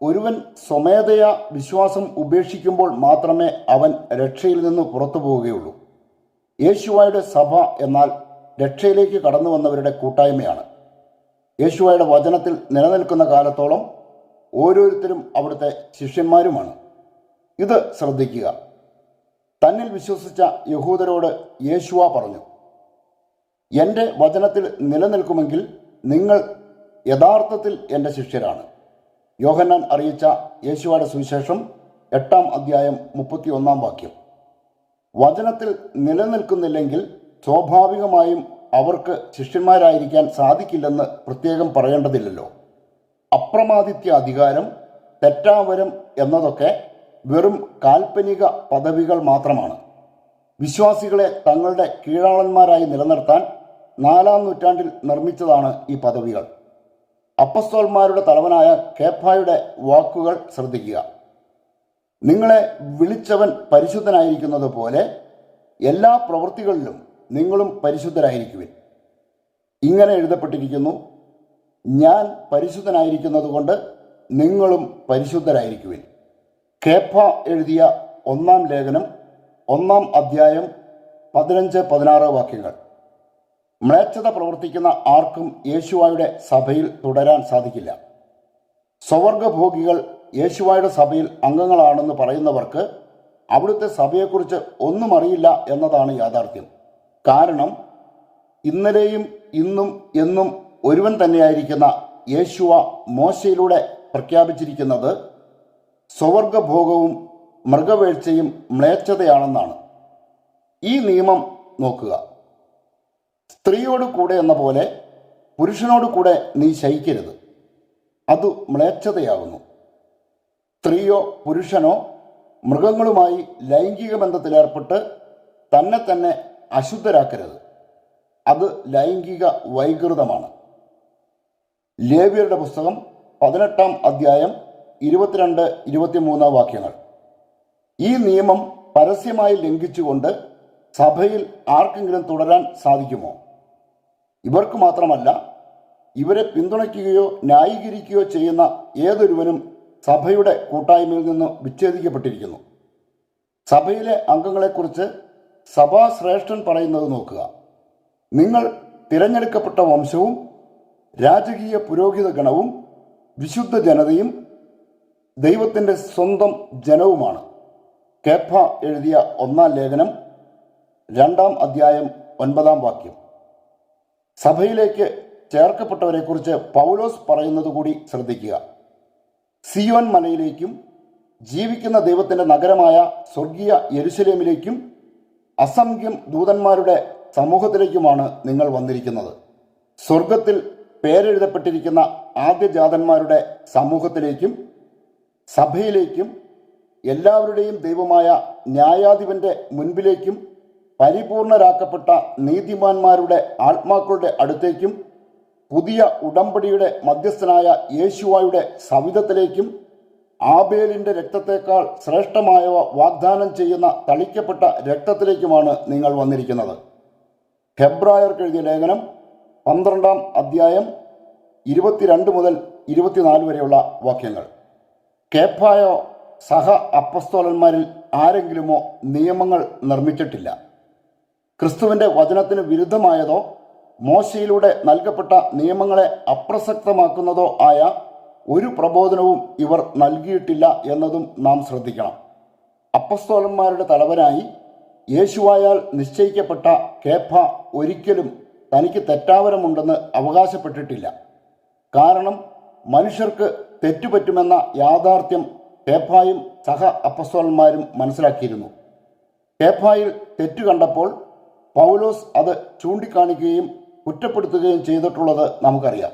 ഒരുവൻ സ്വമേധയാ വിശ്വാസം ഉപേക്ഷിക്കുമ്പോൾ മാത്രമേ അവൻ രക്ഷയിൽ നിന്ന് പുറത്തു പോവുകയുള്ളൂ. യേശുവയുടെ സഭ എന്നാൽ രക്ഷയിലേക്ക് കടന്നു വന്നവരുടെ കൂട്ടായ്മയാണ്. യേശുവയുടെ വചനത്തിൽ നിലനിൽക്കുന്ന കാലത്തോളം ഓരോരുത്തരും അവിടുത്തെ ശിഷ്യന്മാരുമാണ്. ഇത് ശ്രദ്ധിക്കുക. തന്നിൽ വിശ്വസിച്ച യഹൂദരോട് യേശുവ പറഞ്ഞു, എൻ്റെ വചനത്തിൽ നിലനിൽക്കുമെങ്കിൽ നിങ്ങൾ യഥാർത്ഥത്തിൽ എൻ്റെ ശിഷ്യരാണ്. യോഹന്നാൻ അറിയിച്ച യേശുവയുടെ സുവിശേഷം 8-ാം അധ്യായം 31-ാം വാക്യം. വചനത്തിൽ നിലനിൽക്കുന്നില്ലെങ്കിൽ സ്വാഭാവികമായും അവർക്ക് ശിഷ്യന്മാരായിരിക്കാൻ സാധിക്കില്ലെന്ന് പ്രത്യേകം പറയേണ്ടതില്ലല്ലോ. അപ്രമാദിത്യ അധികാരം, തെറ്റാവരം എന്നതൊക്കെ വെറും കാൽപ്പനിക പദവികൾ മാത്രമാണ്. വിശ്വാസികളെ തങ്ങളുടെ കീഴാളന്മാരായി നിലനിർത്താൻ 4-ാം നൂറ്റാണ്ടിൽ നിർമ്മിച്ചതാണ് ഈ പദവികൾ. അപ്പസ്തോലന്മാരുടെ തലവനായ കേഫായുടെ വാക്കുകൾ ശ്രദ്ധിക്കുക. നിങ്ങളെ വിളിച്ചവൻ പരിശുദ്ധനായിരിക്കുന്നത് പോലെ എല്ലാ പ്രവൃത്തികളിലും നിങ്ങളും പരിശുദ്ധരായിരിക്കുവിൻ. ഇങ്ങനെ എഴുതപ്പെട്ടിരിക്കുന്നു, ഞാൻ പരിശുദ്ധനായിരിക്കുന്നത് കൊണ്ട് നിങ്ങളും പരിശുദ്ധരായിരിക്കുവിൻ. കേഫ എഴുതിയ 1-ാം ലേഖനം 1-ാം അധ്യായം 15-16 വാക്യങ്ങൾ. മ്ലേച്ഛത പ്രവർത്തിക്കുന്ന ആർക്കും യേശുവയുടെ സഭയിൽ തുടരാൻ സാധിക്കില്ല. സ്വവർഗഭോഗികൾ യേശുവയുടെ സഭയിൽ അംഗങ്ങളാണെന്ന് പറയുന്നവർക്ക് അവിടുത്തെ സഭയെക്കുറിച്ച് ഒന്നും അറിയില്ല എന്നതാണ് യാഥാർത്ഥ്യം. കാരണം ഇന്നലെയും ഇന്നും എന്നും ഒരുവൻ തന്നെയായിരിക്കുന്ന യേശുവ മോശയിലൂടെ പ്രഖ്യാപിച്ചിരിക്കുന്നത് സ്വവർഗഭോഗവും മൃഗവേഴ്ചയും മ്ലേച്ഛതയാണെന്നാണ്. ഈ നിയമം നോക്കുക. സ്ത്രീയോട് കൂടെ എന്ന പോലെ പുരുഷനോട് കൂടെ നീ ശയിക്കരുത്, അത് മ്ലേച്ഛതയാകുന്നു. സ്ത്രീയോ പുരുഷനോ മൃഗങ്ങളുമായി ലൈംഗിക ബന്ധത്തിലേർപ്പെട്ട് തന്നെ അശുദ്ധരാക്കരുത്, അത് ലൈംഗിക വൈകൃതമാണ്. ലേവ്യരുടെ പുസ്തകം 18-ാം അധ്യായം 22-23 വാക്യങ്ങൾ. ഈ നിയമം പരസ്യമായി ലംഘിച്ചുകൊണ്ട് സഭയിൽ ആർക്കെങ്കിലും തുടരാൻ സാധിക്കുമോ? ഇവർക്ക് മാത്രമല്ല, ഇവരെ പിന്തുണയ്ക്കുകയോ ന്യായീകരിക്കുകയോ ചെയ്യുന്ന ഏതൊരുവനും സഭയുടെ കൂട്ടായ്മയിൽ നിന്ന് വിച്ഛേദിക്കപ്പെട്ടിരിക്കുന്നു. സഭയിലെ അംഗങ്ങളെക്കുറിച്ച് സഭാശ്രേഷ്ഠൻ പറയുന്നത് നോക്കുക. നിങ്ങൾ തിരഞ്ഞെടുക്കപ്പെട്ട വംശവും രാജകീയ പുരോഹിത ഗണവും വിശുദ്ധ ജനതയും ദൈവത്തിൻ്റെ സ്വന്തം ജനവുമാണ്. കേഫ എഴുതിയ 1-ാം ലേഖനം 2-ാം അധ്യായം 9-ാം വാക്യം. സഭയിലേക്ക് ചേർക്കപ്പെട്ടവരെക്കുറിച്ച് പൗലോസ് പറയുന്നത് കൂടി ശ്രദ്ധിക്കുക. സിയോൻ മലയിലേക്കും ജീവിക്കുന്ന ദൈവത്തിൻ്റെ നഗരമായ സ്വർഗീയ യെരുശലേമിലേക്കും അസംഖ്യം ദൂതന്മാരുടെ സമൂഹത്തിലേക്കുമാണ് നിങ്ങൾ വന്നിരിക്കുന്നത്. സ്വർഗത്തിൽ പേരെഴുതപ്പെട്ടിരിക്കുന്ന ആദ്യജാതന്മാരുടെ സമൂഹത്തിലേക്കും സഭയിലേക്കും എല്ലാവരുടെയും ദൈവമായ ന്യായാധിപന്റെ മുൻപിലേക്കും പരിപൂർണരാക്കപ്പെട്ട നീതിമാന്മാരുടെ ആത്മാക്കളുടെ അടുത്തേക്കും പുതിയ ഉടമ്പടിയുടെ മധ്യസ്ഥനായ യേശുവായുടെ സവിധത്തിലേക്കും ആബേലിന്റെ രക്തത്തേക്കാൾ ശ്രേഷ്ഠമായവ വാഗ്ദാനം ചെയ്യുന്ന തളിക്കപ്പെട്ട രക്തത്തിലേക്കുമാണ് നിങ്ങൾ വന്നിരിക്കുന്നത്. ഹെബ്രായർക്ക് എഴുതിയ ലേഖനം 12-ാം അധ്യായം 22 മുതൽ 24 വരെയുള്ള വാക്യങ്ങൾ. കേഫായോ സഹ അപ്പസ്തോലന്മാരിൽ ആരെങ്കിലുമോ നിയമങ്ങൾ നിർമ്മിച്ചിട്ടില്ല. ക്രിസ്തുവിൻ്റെ വചനത്തിന് വിരുദ്ധമായതോ മോശയിലൂടെ നൽകപ്പെട്ട നിയമങ്ങളെ അപ്രസക്തമാക്കുന്നതോ ആയ ഒരു പ്രബോധനവും ഇവർ നൽകിയിട്ടില്ല എന്നതും നാം ശ്രദ്ധിക്കണം. അപ്പസ്തോലന്മാരുടെ തലവനായി യേശുവായാൽ നിശ്ചയിക്കപ്പെട്ട കേഫ ഒരിക്കലും തനിക്ക് തെറ്റാവരമുണ്ടെന്ന് അവകാശപ്പെട്ടിട്ടില്ല. കാരണം മനുഷ്യർക്ക് തെറ്റുപറ്റുമെന്ന യാഥാർത്ഥ്യം കേഫായും സഹ അപ്പസ്തോലന്മാരും മനസ്സിലാക്കിയിരുന്നു. കേഫായിൽ തെറ്റു കണ്ടപ്പോൾ പൗലോസ് അത് ചൂണ്ടിക്കാണിക്കുകയും കുറ്റപ്പെടുത്തുകയും ചെയ്തിട്ടുള്ളത് നമുക്കറിയാം.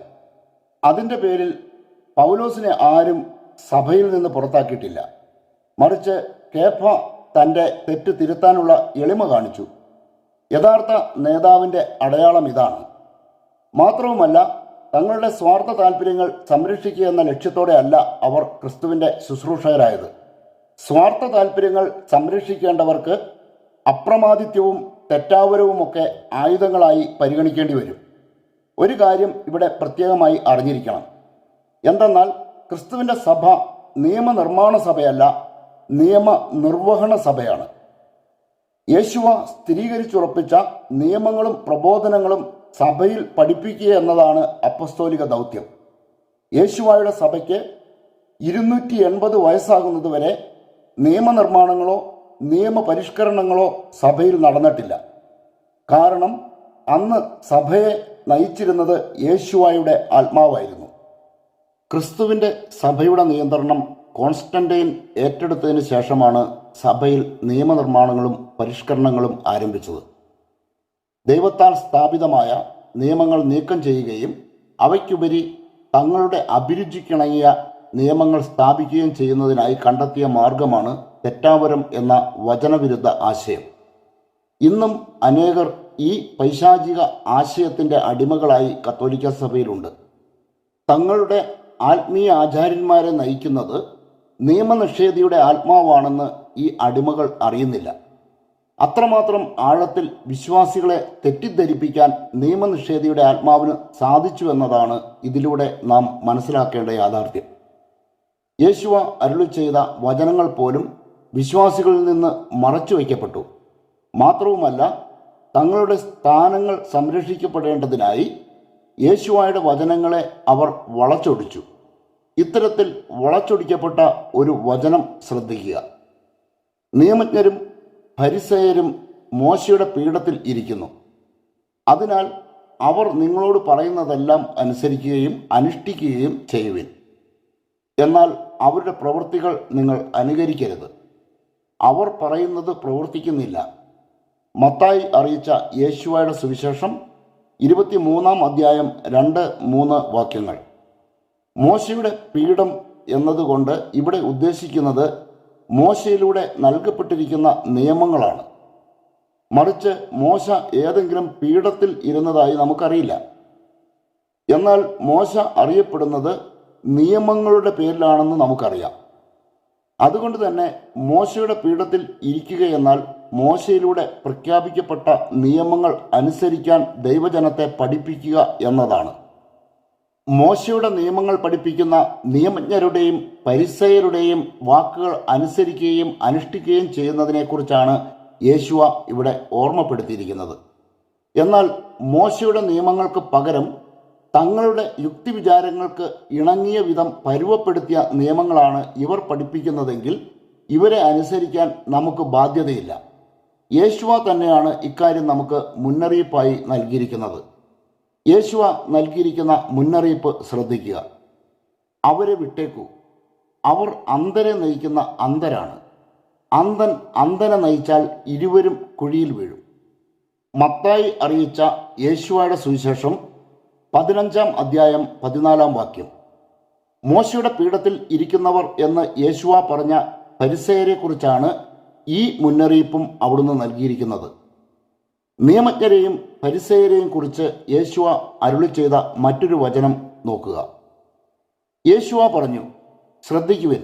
അതിൻ്റെ പേരിൽ പൗലോസിനെ ആരും സഭയിൽ നിന്ന് പുറത്താക്കിയിട്ടില്ല. മറിച്ച് കേഫ തൻ്റെ തെറ്റ് തിരുത്താനുള്ള എളിമ കാണിച്ചു. യഥാർത്ഥ നേതാവിൻ്റെ അടയാളം ഇതാണ്. മാത്രവുമല്ല, തങ്ങളുടെ സ്വാർത്ഥ താല്പര്യങ്ങൾ സംരക്ഷിക്കുക എന്ന ലക്ഷ്യത്തോടെ അല്ല അവർ ക്രിസ്തുവിൻ്റെ ശുശ്രൂഷകരായത്. സ്വാർത്ഥ താല്പര്യങ്ങൾ സംരക്ഷിക്കേണ്ടവർക്ക് അപ്രമാദിത്യവും തെറ്റാവരവുമൊക്കെ ആയുധങ്ങളായി പരിഗണിക്കേണ്ടി വരും. ഒരു കാര്യം ഇവിടെ പ്രത്യേകമായി അറിഞ്ഞിരിക്കണം. എന്തെന്നാൽ ക്രിസ്തുവിൻ്റെ സഭ നിയമനിർമ്മാണ സഭയല്ല, നിയമനിർവഹണ സഭയാണ്. യേശുവ സ്ഥിരീകരിച്ചുറപ്പിച്ച നിയമങ്ങളും പ്രബോധനങ്ങളും സഭയിൽ പഠിപ്പിക്കുക എന്നതാണ് അപ്പസ്തോലിക ദൗത്യം. യേശുവായുടെ സഭയ്ക്ക് 280 വയസ്സാകുന്നത് വരെ നിയമനിർമ്മാണങ്ങളോ നിയമപരിഷ്കരണങ്ങളോ സഭയിൽ നടന്നിട്ടില്ല. കാരണം അന്ന് സഭയെ നയിച്ചിരുന്നത് യേശുവായുടെ ആത്മാവായിരുന്നു. ക്രിസ്തുവിൻ്റെ സഭയുടെ നിയന്ത്രണം കോൺസ്റ്റന്റൈൻ ഏറ്റെടുത്തതിന് ശേഷമാണ് സഭയിൽ നിയമനിർമ്മാണങ്ങളും പരിഷ്കരണങ്ങളും ആരംഭിച്ചത്. ദൈവത്താൽ സ്ഥാപിതമായ നിയമങ്ങൾ നീക്കം ചെയ്യുകയും അവയ്ക്കുപരി തങ്ങളുടെ അഭിരുചിക്കിണങ്ങിയ നിയമങ്ങൾ സ്ഥാപിക്കുകയും ചെയ്യുന്നതിനായി കണ്ടെത്തിയ മാർഗമാണ് തെറ്റാവരം എന്ന വചനവിരുദ്ധ ആശയം. ഇന്നും അനേകർ ഈ പൈശാചിക ആശയത്തിൻ്റെ അടിമകളായി കത്തോലിക്ക സഭയിലുണ്ട്. തങ്ങളുടെ ആത്മീയ ആചാര്യന്മാരെ നയിക്കുന്നത് നിയമനിഷേധിയുടെ ആത്മാവാണെന്ന് ഈ അടിമകൾ അറിയുന്നില്ല. അത്രമാത്രം ആഴത്തിൽ വിശ്വാസികളെ തെറ്റിദ്ധരിപ്പിക്കാൻ നിയമനിഷേധിയുടെ ആത്മാവിന് സാധിച്ചുവെന്നതാണ് ഇതിലൂടെ നാം മനസ്സിലാക്കേണ്ട യാഥാർത്ഥ്യം. യേശുവ അരുളി ചെയ്ത വചനങ്ങൾ പോലും വിശ്വാസികളിൽ നിന്ന് മറച്ചു വയ്ക്കപ്പെട്ടു. മാത്രവുമല്ല, തങ്ങളുടെ സ്ഥാനങ്ങൾ സംരക്ഷിക്കപ്പെടേണ്ടതിനായി യേശുവായുടെ വചനങ്ങളെ അവർ വളച്ചൊടിച്ചു. ഇത്തരത്തിൽ വളച്ചൊടിക്കപ്പെട്ട ഒരു വചനം ശ്രദ്ധിക്കുക. നിയമജ്ഞരും ഫരിസേയരും മോശയുടെ പീഠത്തിൽ ഇരിക്കുന്നു. അതിനാൽ അവർ നിങ്ങളോട് പറയുന്നതെല്ലാം അനുസരിക്കുകയും അനുഷ്ഠിക്കുകയും ചെയ്യുവിൻ. എന്നാൽ അവരുടെ പ്രവൃത്തികൾ നിങ്ങൾ അനുകരിക്കരുത്. അവർ പറയുന്നത് പ്രവർത്തിക്കുന്നില്ല. മത്തായി അറിയിച്ച യേശുവയുടെ സുവിശേഷം 23-ാം അധ്യായം 2-3 വാക്യങ്ങൾ. മോശയുടെ പീഠം എന്നതുകൊണ്ട് ഇവിടെ ഉദ്ദേശിക്കുന്നത് മോശയിലൂടെ നൽകപ്പെട്ടിരിക്കുന്ന നിയമങ്ങളാണ്. മറിച്ച് മോശ ഏതെങ്കിലും പീഠത്തിൽ ഇരുന്നതായി നമുക്കറിയില്ല. എന്നാൽ മോശ അറിയപ്പെടുന്നത് നിയമങ്ങളുടെ പേരിലാണെന്ന് നമുക്കറിയാം. അതുകൊണ്ട് തന്നെ മോശയുടെ പീഠത്തിൽ ഇരിക്കുകയെന്നാൽ മോശയിലൂടെ പ്രഖ്യാപിക്കപ്പെട്ട നിയമങ്ങൾ അനുസരിക്കാൻ ദൈവജനത്തെ പഠിപ്പിക്കുക എന്നതാണ്. മോശയുടെ നിയമങ്ങൾ പഠിപ്പിക്കുന്ന നിയമജ്ഞരുടെയും പരിസയരുടെയും വാക്കുകൾ അനുസരിക്കുകയും അനുഷ്ഠിക്കുകയും ചെയ്യുന്നതിനെക്കുറിച്ചാണ് യേശുവ ഇവിടെ ഓർമ്മപ്പെടുത്തിയിരിക്കുന്നത്. എന്നാൽ മോശയുടെ നിയമങ്ങൾക്ക് പകരം തങ്ങളുടെ യുക്തിവിചാരങ്ങൾക്ക് ഇണങ്ങിയ വിധം പരുവപ്പെടുത്തിയ നിയമങ്ങളാണ് ഇവർ പഠിപ്പിക്കുന്നതെങ്കിൽ ഇവരെ അനുസരിക്കാൻ നമുക്ക് ബാധ്യതയില്ല. യേശുവ തന്നെയാണ് ഇക്കാര്യം നമുക്ക് മുന്നറിയിപ്പായി നൽകിയിരിക്കുന്നത്. യേശുവ നൽകിയിരിക്കുന്ന മുന്നറിയിപ്പ് ശ്രദ്ധിക്കുക. അവരെ വിട്ടേക്കൂ, അവർ അന്ധരെ നയിക്കുന്ന അന്ധരാണ്. അന്ധൻ അന്ധനെ നയിച്ചാൽ ഇരുവരും കുഴിയിൽ വീഴും. മത്തായി അറിയിച്ച യേശുവയുടെ സുവിശേഷം 15-ാം അധ്യായം 14-ാം വാക്യം. മോശയുടെ പീഠത്തിൽ ഇരിക്കുന്നവർ എന്ന് യേശുവ പറഞ്ഞ ഫരിസേയരെക്കുറിച്ചാണ് ഈ മുന്നറിയിപ്പും അവിടുന്ന് നൽകിയിരിക്കുന്നത്. നിയമജ്ഞരെയും ഫരിസേയരെയും കുറിച്ച് യേശുവ അരുളി ചെയ്ത മറ്റൊരു വചനം നോക്കുക. യേശുവ പറഞ്ഞു, ശ്രദ്ധിക്കുവിൻ,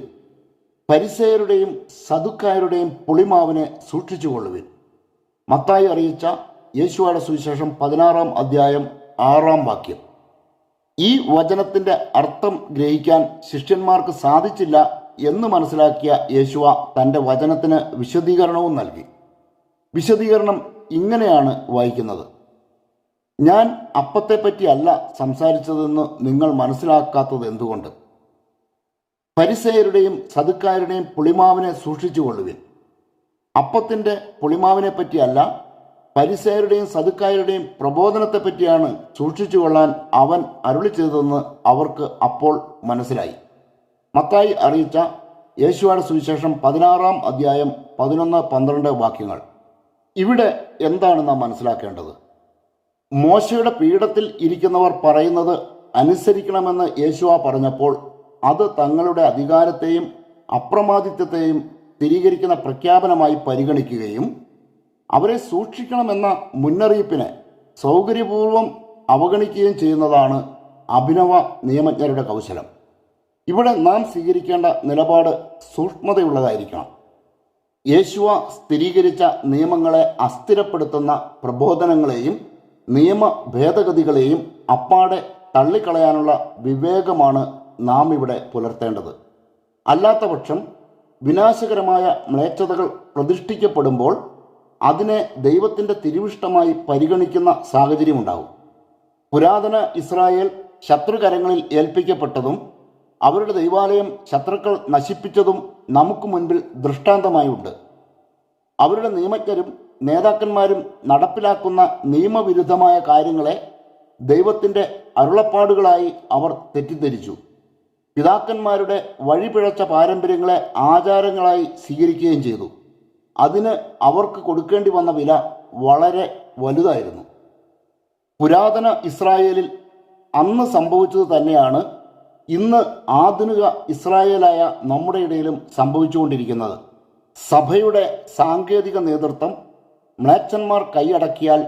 ഫരിസേയരുടെയും സദുക്കായരുടെയും പുളിമാവിനെ സൂക്ഷിച്ചുകൊള്ളുവിൻ. മത്തായി അറിയിച്ച യേശുവയുടെ സുവിശേഷം 16-ാം അധ്യായം 6-ാം വാക്യം. ഈ വചനത്തിൻ്റെ അർത്ഥം ഗ്രഹിക്കാൻ ശിഷ്യന്മാർക്ക് സാധിച്ചില്ല എന്ന് മനസ്സിലാക്കിയ യേശുവ തൻ്റെ വചനത്തിന് വിശദീകരണവും നൽകി. വിശദീകരണം ഇങ്ങനെയാണ് വായിക്കുന്നത്: ഞാൻ അപ്പത്തെപ്പറ്റിയല്ല സംസാരിച്ചതെന്ന് നിങ്ങൾ മനസ്സിലാക്കാത്തത് എന്തുകൊണ്ട്? ഫരിസേയരുടെയും സദുക്കായരുടെയും പുളിമാവിനെ സൂക്ഷിച്ചുകൊള്ളുവിൻ. അപ്പത്തിൻ്റെ പുളിമാവിനെ പറ്റിയല്ല, ഫരിസേയരുടെയും സദുക്കായരുടെയും പ്രബോധനത്തെപ്പറ്റിയാണ് സൂക്ഷിച്ചുകൊള്ളാൻ അവൻ അരുളി ചെയ്തതെന്ന് അവർക്ക് അപ്പോൾ മനസ്സിലായി. മത്തായി അറിയിച്ച യേശുവയുടെ സുവിശേഷം 16-ാം അധ്യായം 11-12 വാക്യങ്ങൾ. ഇവിടെ എന്താണ് നാം മനസ്സിലാക്കേണ്ടത്? മോശയുടെ പീഠത്തിൽ ഇരിക്കുന്നവർ പറയുന്നത് അനുസരിക്കണമെന്ന് യേശുവ പറഞ്ഞപ്പോൾ അത് തങ്ങളുടെ അധികാരത്തെയും അപ്രമാദിത്വത്തെയും സ്ഥിരീകരിക്കുന്ന പ്രഖ്യാപനമായി പരിഗണിക്കുകയും അവരെ സൂക്ഷിക്കണമെന്ന മുന്നറിയിപ്പിനെ സൗകര്യപൂർവ്വം അവഗണിക്കുകയും ചെയ്യുന്നതാണ് അഭിനവ നിയമജ്ഞരുടെ കൗശലം. ഇവിടെ നാം സ്വീകരിക്കേണ്ട നിലപാട് സൂക്ഷ്മതയുള്ളതായിരിക്കണം. യേശുവ സ്ഥിരീകരിച്ച നിയമങ്ങളെ അസ്ഥിരപ്പെടുത്തുന്ന പ്രബോധനങ്ങളെയും നിയമ ഭേദഗതികളെയും അപ്പാടെ തള്ളിക്കളയാനുള്ള വിവേകമാണ് നാം ഇവിടെ പുലർത്തേണ്ടത്. അല്ലാത്തപക്ഷം വിനാശകരമായ മ്ലേച്ഛതകൾ പ്രതിഷ്ഠിക്കപ്പെടുമ്പോൾ അതിനെ ദൈവത്തിൻ്റെ തിരുവിഷ്ടമായി പരിഗണിക്കുന്ന സാഹചര്യമുണ്ടാകും. പുരാതന ഇസ്രായേൽ ശത്രുകരങ്ങളിൽ ഏൽപ്പിക്കപ്പെട്ടതും അവരുടെ ദൈവാലയം ശത്രുക്കൾ നശിപ്പിച്ചതും നമുക്ക് മുൻപിൽ ദൃഷ്ടാന്തമായുണ്ട്. അവരുടെ നിയമജ്ഞരും നേതാക്കന്മാരും നടപ്പിലാക്കുന്ന നിയമവിരുദ്ധമായ കാര്യങ്ങളെ ദൈവത്തിൻ്റെ അരുളപ്പാടുകളായി അവർ തെറ്റിദ്ധരിച്ചു. പിതാക്കന്മാരുടെ വഴിപിഴച്ച പാരമ്പര്യങ്ങളെ ആചാരങ്ങളായി സ്വീകരിക്കുകയും ചെയ്തു. അതിന് അവർക്ക് കൊടുക്കേണ്ടി വന്ന വില വളരെ വലുതായിരുന്നു. പുരാതന ഇസ്രായേലിൽ അന്ന് സംഭവിച്ചത് തന്നെയാണ് ഇന്ന് ആധുനിക ഇസ്രായേലായ നമ്മുടെ ഇടയിലും സംഭവിച്ചുകൊണ്ടിരിക്കുന്നത്. സഭയുടെ സാങ്കേതിക നേതൃത്വം മ്ലേച്ഛന്മാർ കൈയടക്കിയാൽ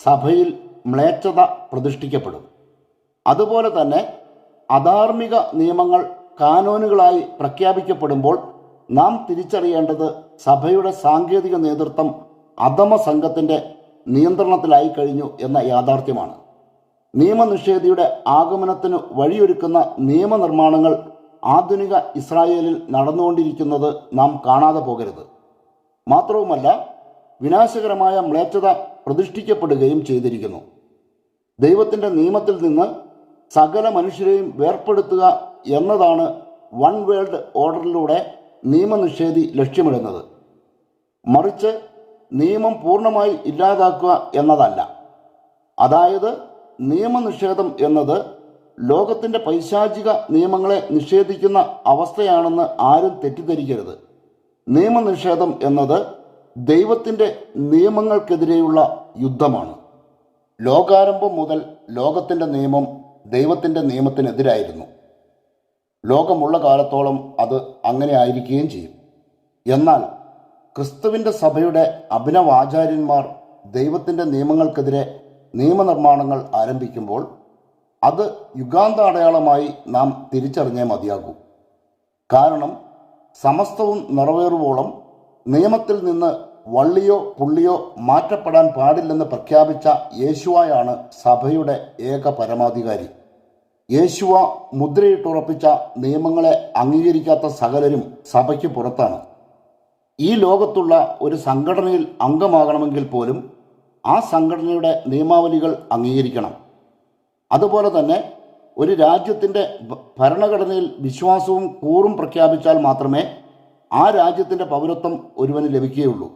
സഭയിൽ മ്ലേച്ഛത പ്രതിഷ്ഠിക്കപ്പെടും. അതുപോലെ തന്നെ അധാർമിക നിയമങ്ങൾ കാനോനുകളായി പ്രഖ്യാപിക്കപ്പെടുമ്പോൾ നാം തിരിച്ചറിയേണ്ടത് സഭയുടെ സാങ്കേതിക നേതൃത്വം അധമ സംഘത്തിൻ്റെ നിയന്ത്രണത്തിലായി കഴിഞ്ഞു എന്ന യാഥാർത്ഥ്യമാണ്. നിയമനിഷേധിയുടെ ആഗമനത്തിന് വഴിയൊരുക്കുന്ന നിയമനിർമ്മാണങ്ങൾ ആധുനിക ഇസ്രായേലിൽ നടന്നുകൊണ്ടിരിക്കുന്നത് നാം കാണാതെ പോകരുത്. മാത്രവുമല്ല, വിനാശകരമായ മ്ലേച്ഛത പ്രതിഷ്ഠിക്കപ്പെടുകയും ചെയ്തിരിക്കുന്നു. ദൈവത്തിൻ്റെ നിയമത്തിൽ നിന്ന് സകല മനുഷ്യരെയും വേർപ്പെടുത്തുക എന്നതാണ് വൺ വേൾഡ് ഓർഡറിലൂടെ നിയമനിഷേധി ലക്ഷ്യമിടുന്നത്. മറിച്ച് നിയമം പൂർണ്ണമായി ഇല്ലാതാക്കുക എന്നതല്ല. അതായത് നിയമനിഷേധം എന്നത് ലോകത്തിൻ്റെ പൈശാചിക നിയമങ്ങളെ നിഷേധിക്കുന്ന അവസ്ഥയാണെന്ന് ആരും തെറ്റിദ്ധരിക്കരുത്. നിയമനിഷേധം എന്നത് ദൈവത്തിൻ്റെ നിയമങ്ങൾക്കെതിരെയുള്ള യുദ്ധമാണ്. ലോകാരംഭം മുതൽ ലോകത്തിൻ്റെ നിയമം ദൈവത്തിൻ്റെ നിയമത്തിനെതിരായിരുന്നു. ലോകമുള്ള കാലത്തോളം അത് അങ്ങനെ ആയിരിക്കുകയും ചെയ്യും. എന്നാൽ ക്രിസ്തുവിൻ്റെ സഭയുടെ അഭിനവാചാര്യന്മാർ ദൈവത്തിൻ്റെ നിയമങ്ങൾക്കെതിരെ നിയമനിർമ്മാണങ്ങൾ ആരംഭിക്കുമ്പോൾ അത് യുഗാന്ത അടയാളമായി നാം തിരിച്ചറിഞ്ഞേ മതിയാകൂ. കാരണം സമസ്തവും നിറവേറുവോളം നിയമത്തിൽ നിന്ന് വള്ളിയോ പുള്ളിയോ മാറ്റപ്പെടാൻ പാടില്ലെന്ന് പ്രഖ്യാപിച്ച യേശുവയാണ് സഭയുടെ ഏക പരമാധികാരി. യേശുവ മുദ്രയിട്ടുറപ്പിച്ച നിയമങ്ങളെ അംഗീകരിക്കാത്ത സകലരും സഭയ്ക്ക് പുറത്താണ്. ഈ ലോകത്തുള്ള ഒരു സംഘടനയിൽ അംഗമാകണമെങ്കിൽ പോലും ആ സംഘടനയുടെ നിയമാവലികൾ അംഗീകരിക്കണം. അതുപോലെ തന്നെ ഒരു രാജ്യത്തിൻ്റെ ഭരണഘടനയിൽ വിശ്വാസവും കൂറും പ്രഖ്യാപിച്ചാൽ മാത്രമേ ആ രാജ്യത്തിൻ്റെ പൗരത്വം ഒരുവന് ലഭിക്കുകയുള്ളൂ.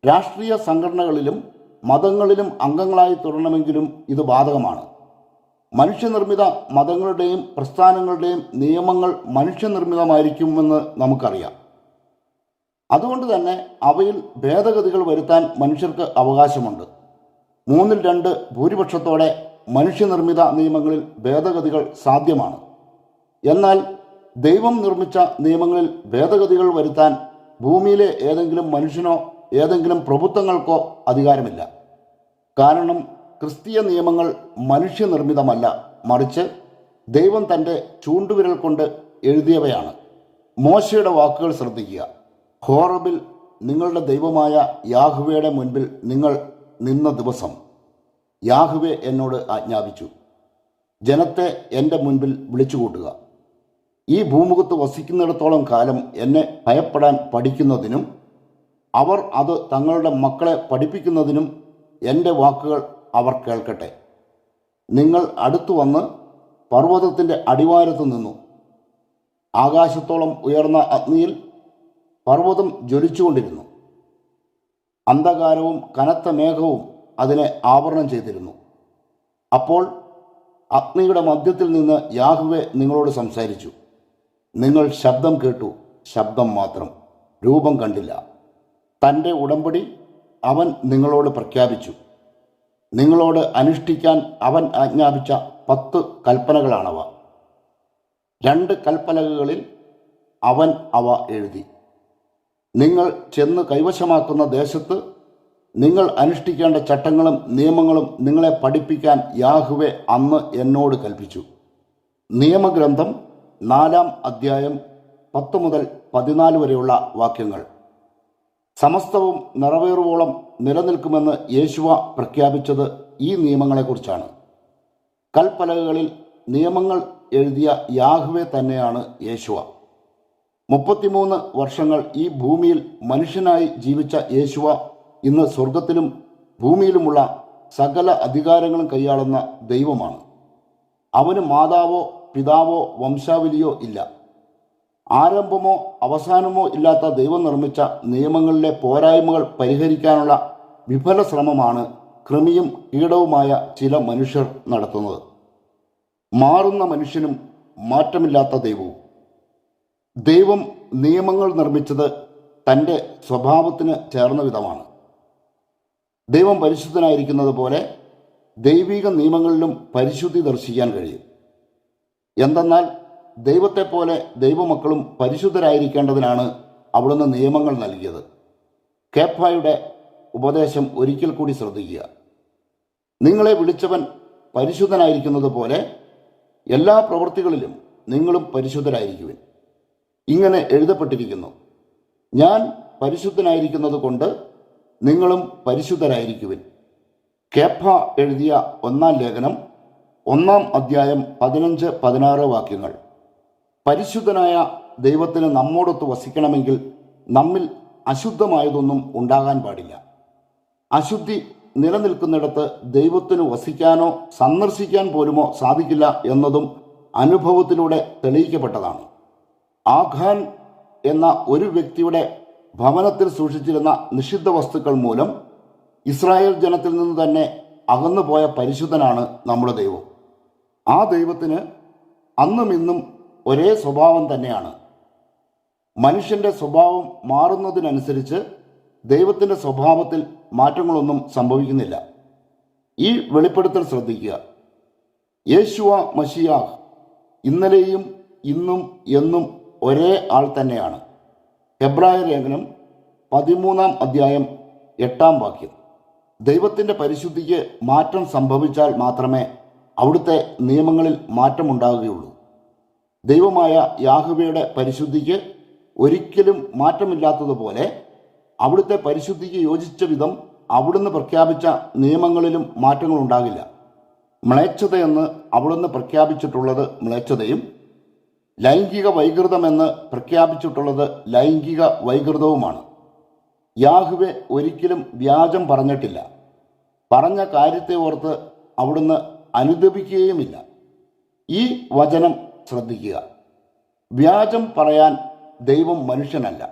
രാഷ്ട്രീയ സംഘടനകളിലും മതങ്ങളിലും അംഗങ്ങളായി തുടരണമെങ്കിലും ഇത് ബാധകമാണ്. മനുഷ്യനിർമ്മിത മതങ്ങളുടെയും പ്രസ്ഥാനങ്ങളുടെയും നിയമങ്ങൾ മനുഷ്യനിർമ്മിതമായിരിക്കുമെന്ന് നമുക്കറിയാം. അതുകൊണ്ട് തന്നെ അവയിൽ ഭേദഗതികൾ വരുത്താൻ മനുഷ്യർക്ക് അവകാശമുണ്ട്. 2/3 ഭൂരിപക്ഷത്തോടെ മനുഷ്യനിർമ്മിത നിയമങ്ങളിൽ ഭേദഗതികൾ സാധ്യമാണ്. എന്നാൽ ദൈവം നിർമ്മിച്ച നിയമങ്ങളിൽ ഭേദഗതികൾ വരുത്താൻ ഭൂമിയിലെ ഏതെങ്കിലും മനുഷ്യനോ ഏതെങ്കിലും പ്രഭുത്വങ്ങൾക്കോ അധികാരമില്ല. കാരണം ക്രിസ്തീയ നിയമങ്ങൾ മനുഷ്യനിർമ്മിതമല്ല, മറിച്ച് ദൈവം തൻ്റെ ചൂണ്ടുവിരൽ കൊണ്ട് എഴുതിയവയാണ്. മോശയുടെ വാക്കുകൾ ശ്രദ്ധിക്കുക. ഹോറബിൽ നിങ്ങളുടെ ദൈവമായ യാഹ്വേയുടെ മുൻപിൽ നിങ്ങൾ നിന്ന ദിവസം യാഹ്വേ എന്നോട് ആജ്ഞാപിച്ചു, ജനത്തെ എൻ്റെ മുൻപിൽ വിളിച്ചുകൂട്ടുക. ഈ ഭൂമുഖത്ത് വസിക്കുന്നിടത്തോളം കാലം എന്നെ ഭയപ്പെടാൻ പഠിക്കുന്നതിനും അവർ അത് തങ്ങളുടെ മക്കളെ പഠിപ്പിക്കുന്നതിനും എൻ്റെ വാക്കുകൾ അവർ കേൾക്കട്ടെ. നിങ്ങൾ അടുത്തു വന്ന് പർവ്വതത്തിൻ്റെ അടിവാരത്ത് നിന്നു. ആകാശത്തോളം ഉയർന്ന അഗ്നിയിൽ പർവ്വതം ജ്വലിച്ചുകൊണ്ടിരുന്നു. അന്ധകാരവും കനത്ത മേഘവും അതിനെ ആവരണം ചെയ്തിരുന്നു. അപ്പോൾ അഗ്നിയുടെ മധ്യത്തിൽ നിന്ന് യാഹ്വേ നിങ്ങളോട് സംസാരിച്ചു. നിങ്ങൾ ശബ്ദം കേട്ടു, ശബ്ദം മാത്രം, രൂപം കണ്ടില്ല. തൻ്റെ ഉടമ്പടി അവൻ നിങ്ങളോട് പ്രഖ്യാപിച്ചു. നിങ്ങളോട് അനുഷ്ഠിക്കാൻ അവൻ ആജ്ഞാപിച്ച 10 കൽപ്പനകളാണവ. 2 കൽപ്പലകകളിൽ അവൻ അവ എഴുതി. നിങ്ങൾ ചെന്ന് കൈവശമാക്കുന്ന ദേശത്ത് നിങ്ങൾ അനുഷ്ഠിക്കേണ്ട ചട്ടങ്ങളും നിയമങ്ങളും നിങ്ങളെ പഠിപ്പിക്കാൻ യാഹ്വേ അന്ന് എന്നോട് കൽപ്പിച്ചു. നിയമഗ്രന്ഥം 4-ാം അധ്യായം 10 മുതൽ 14 വരെയുള്ള വാക്യങ്ങൾ. സമസ്തവും നിറവേറുവോളം നിലനിൽക്കുമെന്ന് യേശുവ പ്രഖ്യാപിച്ചത് ഈ നിയമങ്ങളെക്കുറിച്ചാണ്. കൽപ്പലകകളിൽ നിയമങ്ങൾ എഴുതിയ യാഹ്വേ തന്നെയാണ് യേശുവ. 33 വർഷങ്ങൾ ഈ ഭൂമിയിൽ മനുഷ്യനായി ജീവിച്ച യേശുവ ഇന്ന് സ്വർഗത്തിലും ഭൂമിയിലുമുള്ള സകല അധികാരങ്ങളും കൈയാളുന്ന ദൈവമാണ്. അവന് മാതാവോ പിതാവോ വംശാവലിയോ ഇല്ല. ആരംഭമോ അവസാനമോ ഇല്ലാത്ത ദൈവം നിർമ്മിച്ച നിയമങ്ങളിലെ പോരായ്മകൾ പരിഹരിക്കാനുള്ള വിഫല ശ്രമമാണ് കൃമിയും കീടവുമായ ചില മനുഷ്യർ നടത്തുന്നത്. മാറുന്ന മനുഷ്യനും മാറ്റമില്ലാത്ത ദൈവവും. ദൈവം നിയമങ്ങൾ നിർമ്മിച്ചത് തൻ്റെ സ്വഭാവത്തിന് ചേർന്ന വിധമാണ്. ദൈവം പരിശുദ്ധനായിരിക്കുന്നത് പോലെ ദൈവിക നിയമങ്ങളിലും പരിശുദ്ധി ദർശിക്കാൻ കഴിയും. എന്തെന്നാൽ ദൈവത്തെപ്പോലെ ദൈവമക്കളും പരിശുദ്ധരായിരിക്കേണ്ടതിനാണ് അവിടുന്ന് നിയമങ്ങൾ നൽകിയത്. കേഫായുടെ ഉപദേശം ഒരിക്കൽ കൂടി ശ്രദ്ധിക്കുക. നിങ്ങളെ വിളിച്ചവൻ പരിശുദ്ധനായിരിക്കുന്നത് പോലെ എല്ലാ പ്രവൃത്തികളിലും നിങ്ങളും പരിശുദ്ധരായിരിക്കുവിൻ. ഇങ്ങനെ എഴുതപ്പെട്ടിരിക്കുന്നു, ഞാൻ പരിശുദ്ധനായിരിക്കുന്നത് കൊണ്ട് നിങ്ങളും പരിശുദ്ധരായിരിക്കുവിൻ. കേഫ എഴുതിയ 1-ാം ലേഖനം 1-ാം അധ്യായം 15-16 വാക്യങ്ങൾ. പരിശുദ്ധനായ ദൈവത്തിന് നമ്മോടൊത്ത് വസിക്കണമെങ്കിൽ നമ്മിൽ അശുദ്ധമായതൊന്നും ഉണ്ടാകാൻ പാടില്ല. അശുദ്ധി നിലനിൽക്കുന്നിടത്ത് ദൈവത്തിന് വസിക്കാനോ സന്ദർശിക്കാൻ പോലുമോ സാധിക്കില്ല എന്നതും അനുഭവത്തിലൂടെ തെളിയിക്കപ്പെട്ടതാണ്. ആഖാൻ എന്ന ഒരു വ്യക്തിയുടെ ഭവനത്തിൽ സൂക്ഷിച്ചിരുന്ന നിഷിദ്ധ വസ്തുക്കൾ മൂലം ഇസ്രായേൽ ജനത്തിൽ നിന്ന് തന്നെ അകന്നുപോയ പരിശുദ്ധനാണ് നമ്മുടെ ദൈവം. ആ ദൈവത്തിന് അന്നും ഇന്നും ഒരേ സ്വഭാവം തന്നെയാണ്. മനുഷ്യൻ്റെ സ്വഭാവം മാറുന്നതിനനുസരിച്ച് ദൈവത്തിൻ്റെ സ്വഭാവത്തിൽ മാറ്റങ്ങളൊന്നും സംഭവിക്കുന്നില്ല. ഈ വെളിപ്പെടുത്തൽ ശ്രദ്ധിക്കുക. യേശുവ മശിയാഹ് ഇന്നലെയും ഇന്നും എന്നും ഒരേ ആൾ തന്നെയാണ്. ഹെബ്രായ ലേഖനം 13-ാം അധ്യായം 8-ാം വാക്യം. ദൈവത്തിൻ്റെ പരിശുദ്ധിക്ക് മാറ്റം സംഭവിച്ചാൽ മാത്രമേ അവിടുത്തെ നിയമങ്ങളിൽ മാറ്റമുണ്ടാകുകയുള്ളൂ. ദൈവമായ യാഹ്വയുടെ പരിശുദ്ധിക്ക് ഒരിക്കലും മാറ്റമില്ലാത്തതുപോലെ അവിടുത്തെ പരിശുദ്ധിക്ക് യോജിച്ച വിധം അവിടുന്ന് പ്രഖ്യാപിച്ച നിയമങ്ങളിലും മാറ്റങ്ങളുണ്ടാകില്ല. മ്ലേച്ഛതയെന്ന് അവിടുന്ന് പ്രഖ്യാപിച്ചിട്ടുള്ളത് മ്ലേച്ഛതയും ലൈംഗിക വൈകൃതമെന്ന് പ്രഖ്യാപിച്ചിട്ടുള്ളത് ലൈംഗിക വൈകൃതവുമാണ്. യാഹ്വേ ഒരിക്കലും വ്യാജം പറഞ്ഞിട്ടില്ല. പറഞ്ഞ കാര്യത്തെ ഓർത്ത് അവിടുന്ന് അനുദപിക്കുകയുമില്ല. ഈ വചനം ശ്രദ്ധിക്കുക. വ്യാജം പറയാൻ ദൈവം മനുഷ്യനല്ല,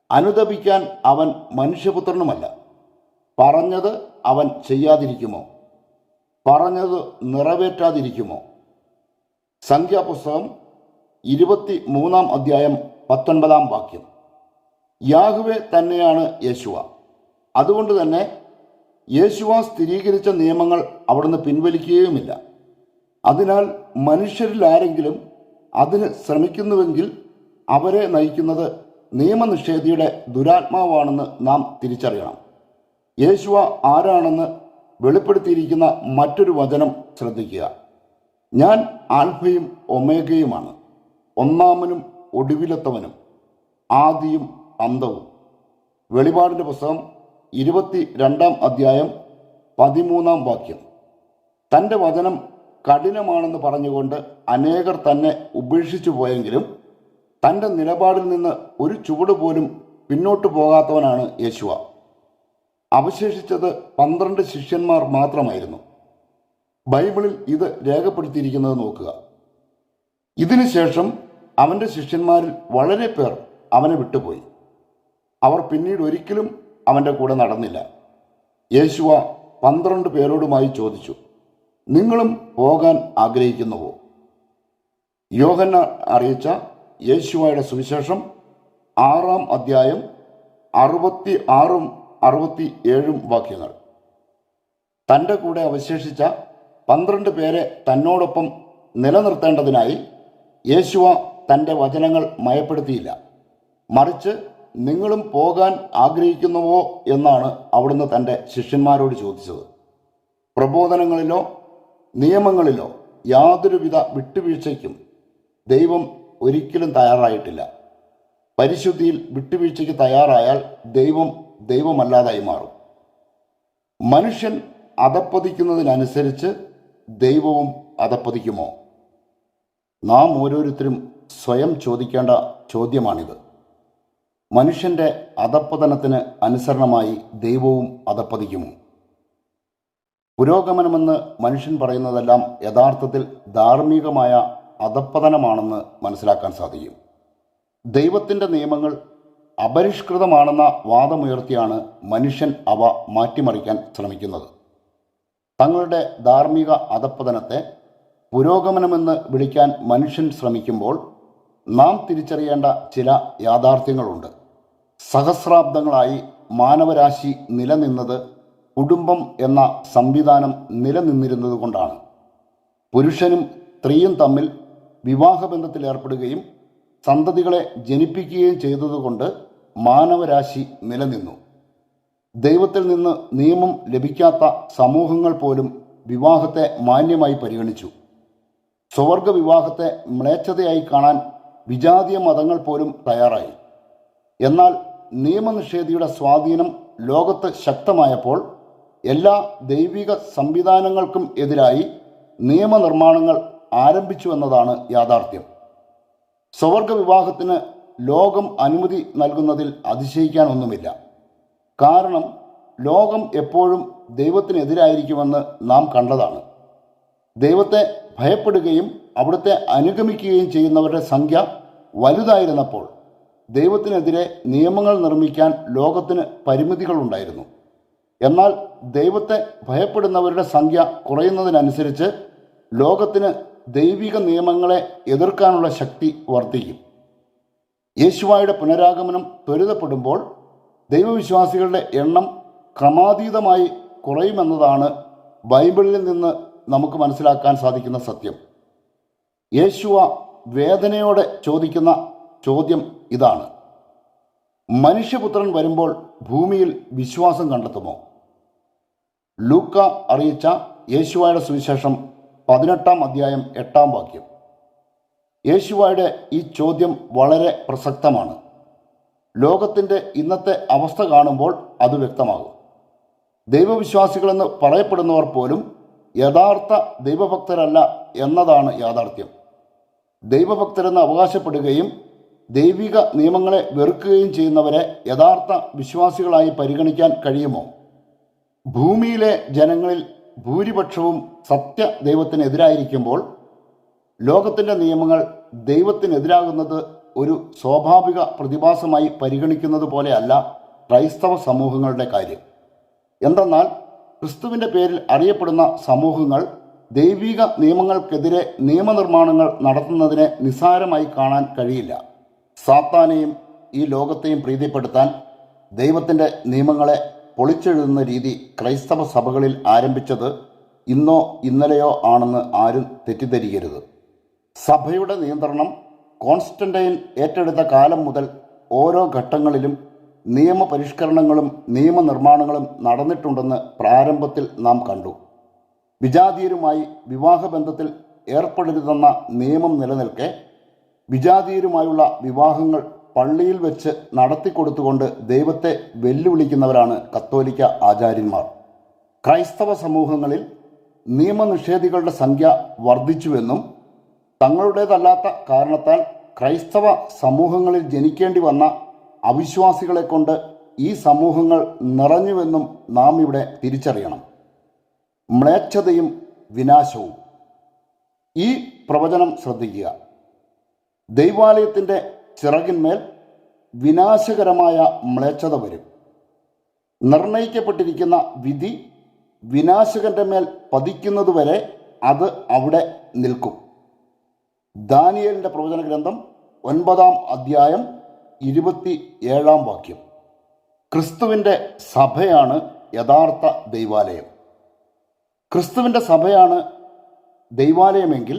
അനുദപിക്കാൻ അവൻ മനുഷ്യപുത്രനുമല്ല. പറഞ്ഞത് അവൻ ചെയ്യാതിരിക്കുമോ? പറഞ്ഞത് നിറവേറ്റാതിരിക്കുമോ? സംഖ്യാപുസ്തകം 23 അധ്യായം 19 വാക്യം. യാഹ്വേ തന്നെയാണ് യേശുവ. അതുകൊണ്ട് തന്നെ യേശുവ സ്ഥിരീകരിച്ച നിയമങ്ങൾ അവിടുന്ന് പിൻവലിക്കുകയുമില്ല. അതിനാൽ മനുഷ്യരിൽ ആരെങ്കിലും അതിന് ശ്രമിക്കുന്നുവെങ്കിൽ അവരെ നയിക്കുന്നത് നിയമനിഷേധിയുടെ ദുരാത്മാവാണെന്ന് നാം തിരിച്ചറിയണം. യേശുവ ആരാണെന്ന് വെളിപ്പെടുത്തിയിരിക്കുന്ന മറ്റൊരു വചനം ശ്രദ്ധിക്കുക. ഞാൻ ആൽഫയും ഒമേഗയുമാണ്, ഒന്നാമനും ഒടുവിലത്തവനും, ആദിയും അന്തവും. വെളിപാടിൻ്റെ പുസ്തകം 22 അധ്യായം 13 വാക്യം. തൻ്റെ വചനം കഠിനമാണെന്ന് പറഞ്ഞുകൊണ്ട് അനേകർ തന്നെ ഉപേക്ഷിച്ചു പോയെങ്കിലും തൻ്റെ നിലപാടിൽ നിന്ന് ഒരു ചുവട് പോലും പിന്നോട്ട് പോകാത്തവനാണ് യേശുവ. അവശേഷിച്ചത് 12 ശിഷ്യന്മാർ മാത്രമായിരുന്നു. ബൈബിളിൽ ഇത് രേഖപ്പെടുത്തിയിരിക്കുന്നത് നോക്കുക. ഇതിനുശേഷം അവൻ്റെ ശിഷ്യന്മാരിൽ വളരെ പേർ അവനെ വിട്ടുപോയി. അവർ പിന്നീട് ഒരിക്കലും അവൻ്റെ കൂടെ നടന്നില്ല. യേശുവ 12 പേരോടുമായി ചോദിച്ചു, നിങ്ങളും പോകാൻ ആഗ്രഹിക്കുന്നുവോ? യോഹന്നാൻ അറിയിച്ച യേശുവയുടെ സുവിശേഷം 6 അധ്യായം 66 67 വാക്യങ്ങൾ. തൻ്റെ കൂടെ അവശേഷിച്ച 12 പേരെ തന്നോടൊപ്പം നിലനിർത്തേണ്ടതിനായി യേശുവ തൻ്റെ വചനങ്ങൾ മയപ്പെടുത്തിയില്ല. മറിച്ച് നിങ്ങളും പോകാൻ ആഗ്രഹിക്കുന്നുവോ എന്നാണ് അവിടുന്ന് തൻ്റെ ശിഷ്യന്മാരോട് ചോദിച്ചത്. പ്രബോധനങ്ങളിലോ നിയമങ്ങളിലോ യാതൊരുവിധ വിട്ടുവീഴ്ചയ്ക്കും ദൈവം ഒരിക്കലും തയ്യാറായിട്ടില്ല. പരിശുദ്ധിയിൽ വിട്ടുവീഴ്ചയ്ക്ക് തയ്യാറായാൽ ദൈവം ദൈവമല്ലാതായി മാറും. മനുഷ്യൻ അധപ്പതിക്കുന്നതിനനുസരിച്ച് ദൈവവും അധപ്പതിക്കുമോ? നാം ഓരോരുത്തരും സ്വയം ചോദിക്കേണ്ട ചോദ്യമാണിത്. മനുഷ്യൻ്റെ അധപ്പതനത്തിന് അനുസരണമായി ദൈവവും അധപ്പതിക്കുമോ? പുരോഗമനമെന്ന് മനുഷ്യൻ പറയുന്നതെല്ലാം യഥാർത്ഥത്തിൽ ധാർമ്മികമായ അധപ്പതനമാണെന്ന് മനസ്സിലാക്കാൻ സാധിക്കും. ദൈവത്തിൻ്റെ നിയമങ്ങൾ അപരിഷ്കൃതമാണെന്ന വാദമുയർത്തിയാണ് മനുഷ്യൻ അവ മാറ്റിമറിക്കാൻ ശ്രമിക്കുന്നത്. തങ്ങളുടെ ധാർമ്മിക അധപ്പതനത്തെ പുരോഗമനമെന്ന് വിളിക്കാൻ മനുഷ്യൻ ശ്രമിക്കുമ്പോൾ നാം തിരിച്ചറിയേണ്ട ചില യാഥാർത്ഥ്യങ്ങളുണ്ട്. സഹസ്രാബ്ദങ്ങളായി മാനവരാശി നിലനിന്നത് കുടുംബം എന്ന സംവിധാനം നിലനിന്നിരുന്നത് കൊണ്ടാണ്. പുരുഷനും സ്ത്രീയും തമ്മിൽ വിവാഹബന്ധത്തിൽ ഏർപ്പെടുകയും സന്തതികളെ ജനിപ്പിക്കുകയും ചെയ്തതുകൊണ്ട് മാനവരാശി നിലനിന്നു. ദൈവത്തിൽ നിന്ന് നിയമം ലഭിക്കാത്ത സമൂഹങ്ങൾ പോലും വിവാഹത്തെ മാന്യമായി പരിഗണിച്ചു. സ്വവർഗ വിവാഹത്തെ മ്ലേച്ഛതയായി കാണാൻ വിജാതീയ മതങ്ങൾ പോലും തയ്യാറായി. എന്നാൽ നിയമനിഷേധിയുടെ സ്വാധീനം ലോകത്ത് ശക്തമായപ്പോൾ എല്ലാ ദൈവിക സംവിധാനങ്ങൾക്കും എതിരായി നിയമനിർമ്മാണങ്ങൾ ആരംഭിച്ചു എന്നതാണ് യാഥാർത്ഥ്യം. സ്വവർഗ വിവാഹത്തിന് ലോകം അനുമതി നൽകുന്നതിൽ അതിശയിക്കാനൊന്നുമില്ല. കാരണം ലോകം എപ്പോഴും ദൈവത്തിനെതിരായിരിക്കുമെന്ന് നാം കണ്ടതാണ്. ദൈവത്തെ ഭയപ്പെടുകയും അവിടുത്തെ അനുഗമിക്കുകയും ചെയ്യുന്നവരുടെ സംഖ്യ വലുതായിരുന്നപ്പോൾ ദൈവത്തിനെതിരെ നിയമങ്ങൾ നിർമ്മിക്കാൻ ലോകത്തിന് പരിമിതികളുണ്ടായിരുന്നു. എന്നാൽ ദൈവത്തെ ഭയപ്പെടുന്നവരുടെ സംഖ്യ കുറയുന്നതിനനുസരിച്ച് ലോകത്തിന് ദൈവിക നിയമങ്ങളെ എതിർക്കാനുള്ള ശക്തി വർദ്ധിക്കും. യേശുവായുടെ പുനരാഗമനം ത്വരിതപ്പെടുമ്പോൾ ദൈവവിശ്വാസികളുടെ എണ്ണം ക്രമാതീതമായി കുറയുമെന്നതാണ് ബൈബിളിൽ നിന്ന് നമുക്ക് മനസ്സിലാക്കാൻ സാധിക്കുന്ന സത്യം. യേശുവ വേദനയോടെ ചോദിക്കുന്ന ചോദ്യം ഇതാണ്: മനുഷ്യപുത്രൻ വരുമ്പോൾ ഭൂമിയിൽ വിശ്വാസം കണ്ടെത്തുമോ? ലൂക്ക അറിയിച്ച യേശുവയുടെ സുവിശേഷം 18 അധ്യായം 8 വാക്യം. യേശുവയുടെ ഈ ചോദ്യം വളരെ പ്രസക്തമാണ്. ലോകത്തിൻ്റെ ഇന്നത്തെ അവസ്ഥ കാണുമ്പോൾ അത് വ്യക്തമാകും. ദൈവവിശ്വാസികളെന്ന് പറയപ്പെടുന്നവർ പോലും യഥാർത്ഥ ദൈവഭക്തരല്ല എന്നതാണ് യാഥാർത്ഥ്യം. ദൈവഭക്തരെന്ന് അവകാശപ്പെടുകയും ദൈവിക നിയമങ്ങളെ വെറുക്കുകയും ചെയ്യുന്നവരെ യഥാർത്ഥ വിശ്വാസികളായി പരിഗണിക്കാൻ കഴിയുമോ? ഭൂമിയിലെ ജനങ്ങളിൽ ഭൂരിപക്ഷവും സത്യ ദൈവത്തിനെതിരായിരിക്കുമ്പോൾ ലോകത്തിൻ്റെ നിയമങ്ങൾ ദൈവത്തിനെതിരാകുന്നത് ഒരു സ്വാഭാവിക പ്രതിഭാസമായി പരിഗണിക്കുന്നത് പോലെയല്ല ക്രൈസ്തവ സമൂഹങ്ങളുടെ കാര്യം. എന്തെന്നാൽ ക്രിസ്തുവിൻ്റെ പേരിൽ അറിയപ്പെടുന്ന സമൂഹങ്ങൾ ദൈവിക നിയമങ്ങൾക്കെതിരെ നിയമനിർമ്മാണങ്ങൾ നടത്തുന്നതിനെ നിസ്സാരമായി കാണാൻ കഴിയില്ല. സാത്താനെയും ഈ ലോകത്തെയും പ്രീതിപ്പെടുത്താൻ ദൈവത്തിൻ്റെ നിയമങ്ങളെ പൊളിച്ചെഴുതുന്ന രീതി ക്രൈസ്തവ സഭകളിൽ ആരംഭിച്ചത് ഇന്നോ ഇന്നലെയോ ആണെന്ന് ആരും തെറ്റിദ്ധരിക്കരുത്. സഭയുടെ നിയന്ത്രണം കോൺസ്റ്റന്റൈൻ ഏറ്റെടുത്ത കാലം മുതൽ ഓരോ ഘട്ടങ്ങളിലും നിയമപരിഷ്കരണങ്ങളും നിയമനിർമ്മാണങ്ങളും നടന്നിട്ടുണ്ടെന്ന് പ്രാരംഭത്തിൽ നാം കണ്ടു. വിജാതീയരുമായി വിവാഹബന്ധത്തിൽ ഏർപ്പെടരുതെന്ന നിയമം നിലനിൽക്കെ വിജാതീയരുമായുള്ള വിവാഹങ്ങൾ പള്ളിയിൽ വെച്ച് നടത്തിക്കൊടുത്തുകൊണ്ട് ദൈവത്തെ വെല്ലുവിളിക്കുന്നവരാണ് കത്തോലിക്ക ആചാര്യന്മാർ. ക്രൈസ്തവ സമൂഹങ്ങളിൽ നിയമനിഷേധികളുടെ സംഖ്യ വർദ്ധിച്ചുവെന്നും തങ്ങളുടേതല്ലാത്ത കാരണത്താൽ ക്രൈസ്തവ സമൂഹങ്ങളിൽ ജനിക്കേണ്ടി വന്ന അവിശ്വാസികളെ കൊണ്ട് ഈ സമൂഹങ്ങൾ നിറഞ്ഞുവെന്നും നാം ഇവിടെ തിരിച്ചറിയണം. മ്ലേച്ഛതയും വിനാശവും. ഈ പ്രവചനം ശ്രദ്ധിക്കുക. ദൈവാലയത്തിൻ്റെ ചിറകിന്മേൽ വിനാശകരമായ മ്ലേച്ഛത വരും. നിർണയിക്കപ്പെട്ടിരിക്കുന്ന വിധി വിനാശകന്റെ മേൽ പതിക്കുന്നതുവരെ അത് അവിടെ നിൽക്കും. ദാനിയേലിൻ്റെ പ്രവചന ഗ്രന്ഥം 9-ാം അധ്യായം 27-ാം വാക്യം. ക്രിസ്തുവിൻ്റെ സഭയാണ് യഥാർത്ഥ ദൈവാലയം. ക്രിസ്തുവിൻ്റെ സഭയാണ് ദൈവാലയമെങ്കിൽ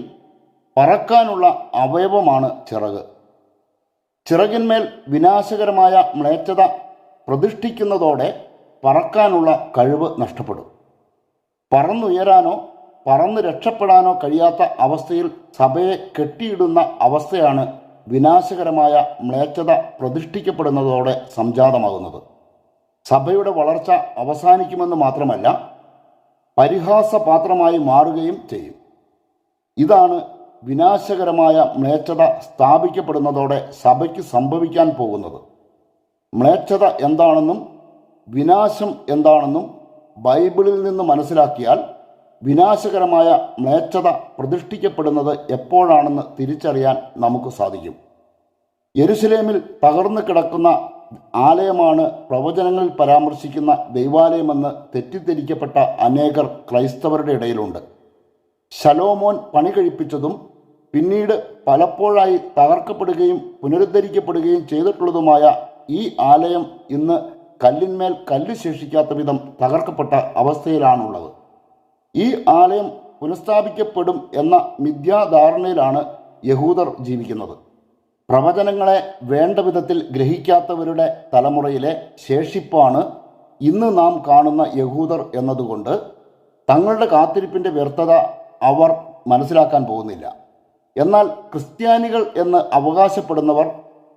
പറക്കാനുള്ള അവയവമാണ് ചിറക്. ചിറകിന്മേൽ വിനാശകരമായ മ്ലേച്ഛത പ്രതിഷ്ഠിക്കുന്നതോടെ പറക്കാനുള്ള കഴിവ് നഷ്ടപ്പെടും. പറന്നുയരാനോ പറന്ന് രക്ഷപ്പെടാനോ കഴിയാത്ത അവസ്ഥയിൽ സഭയെ കെട്ടിയിടുന്ന അവസ്ഥയാണ് വിനാശകരമായ മ്ലേച്ഛത പ്രതിഷ്ഠിക്കപ്പെടുന്നതോടെ സംജാതമാകുന്നത്. സഭയുടെ വളർച്ച അവസാനിക്കുമെന്ന് മാത്രമല്ല, പരിഹാസപാത്രമായി മാറുകയും ചെയ്യും. ഇതാണ് വിനാശകരമായ മ്ലേച്ഛത സ്ഥാപിക്കപ്പെടുന്നതോടെ സഭയ്ക്ക് സംഭവിക്കാൻ പോകുന്നത്. മ്ലേച്ഛത എന്താണെന്നും വിനാശം എന്താണെന്നും ബൈബിളിൽ നിന്ന് മനസ്സിലാക്കിയാൽ വിനാശകരമായ മ്ലേച്ഛത പ്രതിഷ്ഠിക്കപ്പെടുന്നത് എപ്പോഴാണെന്ന് തിരിച്ചറിയാൻ നമുക്ക് സാധിക്കും. യെരുശലേമിൽ തകർന്നു കിടക്കുന്ന ആലയമാണ് പ്രവചനങ്ങളിൽ പരാമർശിക്കുന്ന ദൈവാലയമെന്ന് തെറ്റിദ്ധരിക്കപ്പെട്ട അനേകർ ക്രൈസ്തവരുടെ ഇടയിലുണ്ട്. ശലോമോൻ പണി കഴിപ്പിച്ചതും പിന്നീട് പലപ്പോഴായി തകർക്കപ്പെടുകയും പുനരുദ്ധരിക്കപ്പെടുകയും ചെയ്തിട്ടുള്ളതുമായ ഈ ആലയം ഇന്ന് കല്ലിന്മേൽ കല്ല് ശേഷിക്കാത്ത വിധം തകർക്കപ്പെട്ട അവസ്ഥയിലാണുള്ളത്. ഈ ആലയം പുനഃസ്ഥാപിക്കപ്പെടും എന്ന മിഥ്യാധാരണയിലാണ് യഹൂദർ ജീവിക്കുന്നത്. പ്രവചനങ്ങളെ വേണ്ട വിധത്തിൽ ഗ്രഹിക്കാത്തവരുടെ തലമുറയിലെ ശേഷിപ്പാണ് ഇന്ന് നാം കാണുന്ന യഹൂദർ എന്നതുകൊണ്ട് തങ്ങളുടെ കാത്തിരിപ്പിൻ്റെ വ്യർത്ഥത അവർ മനസ്സിലാക്കാൻ പോകുന്നില്ല. എന്നാൽ ക്രിസ്ത്യാനികൾ എന്ന് അവകാശപ്പെടുന്നവർ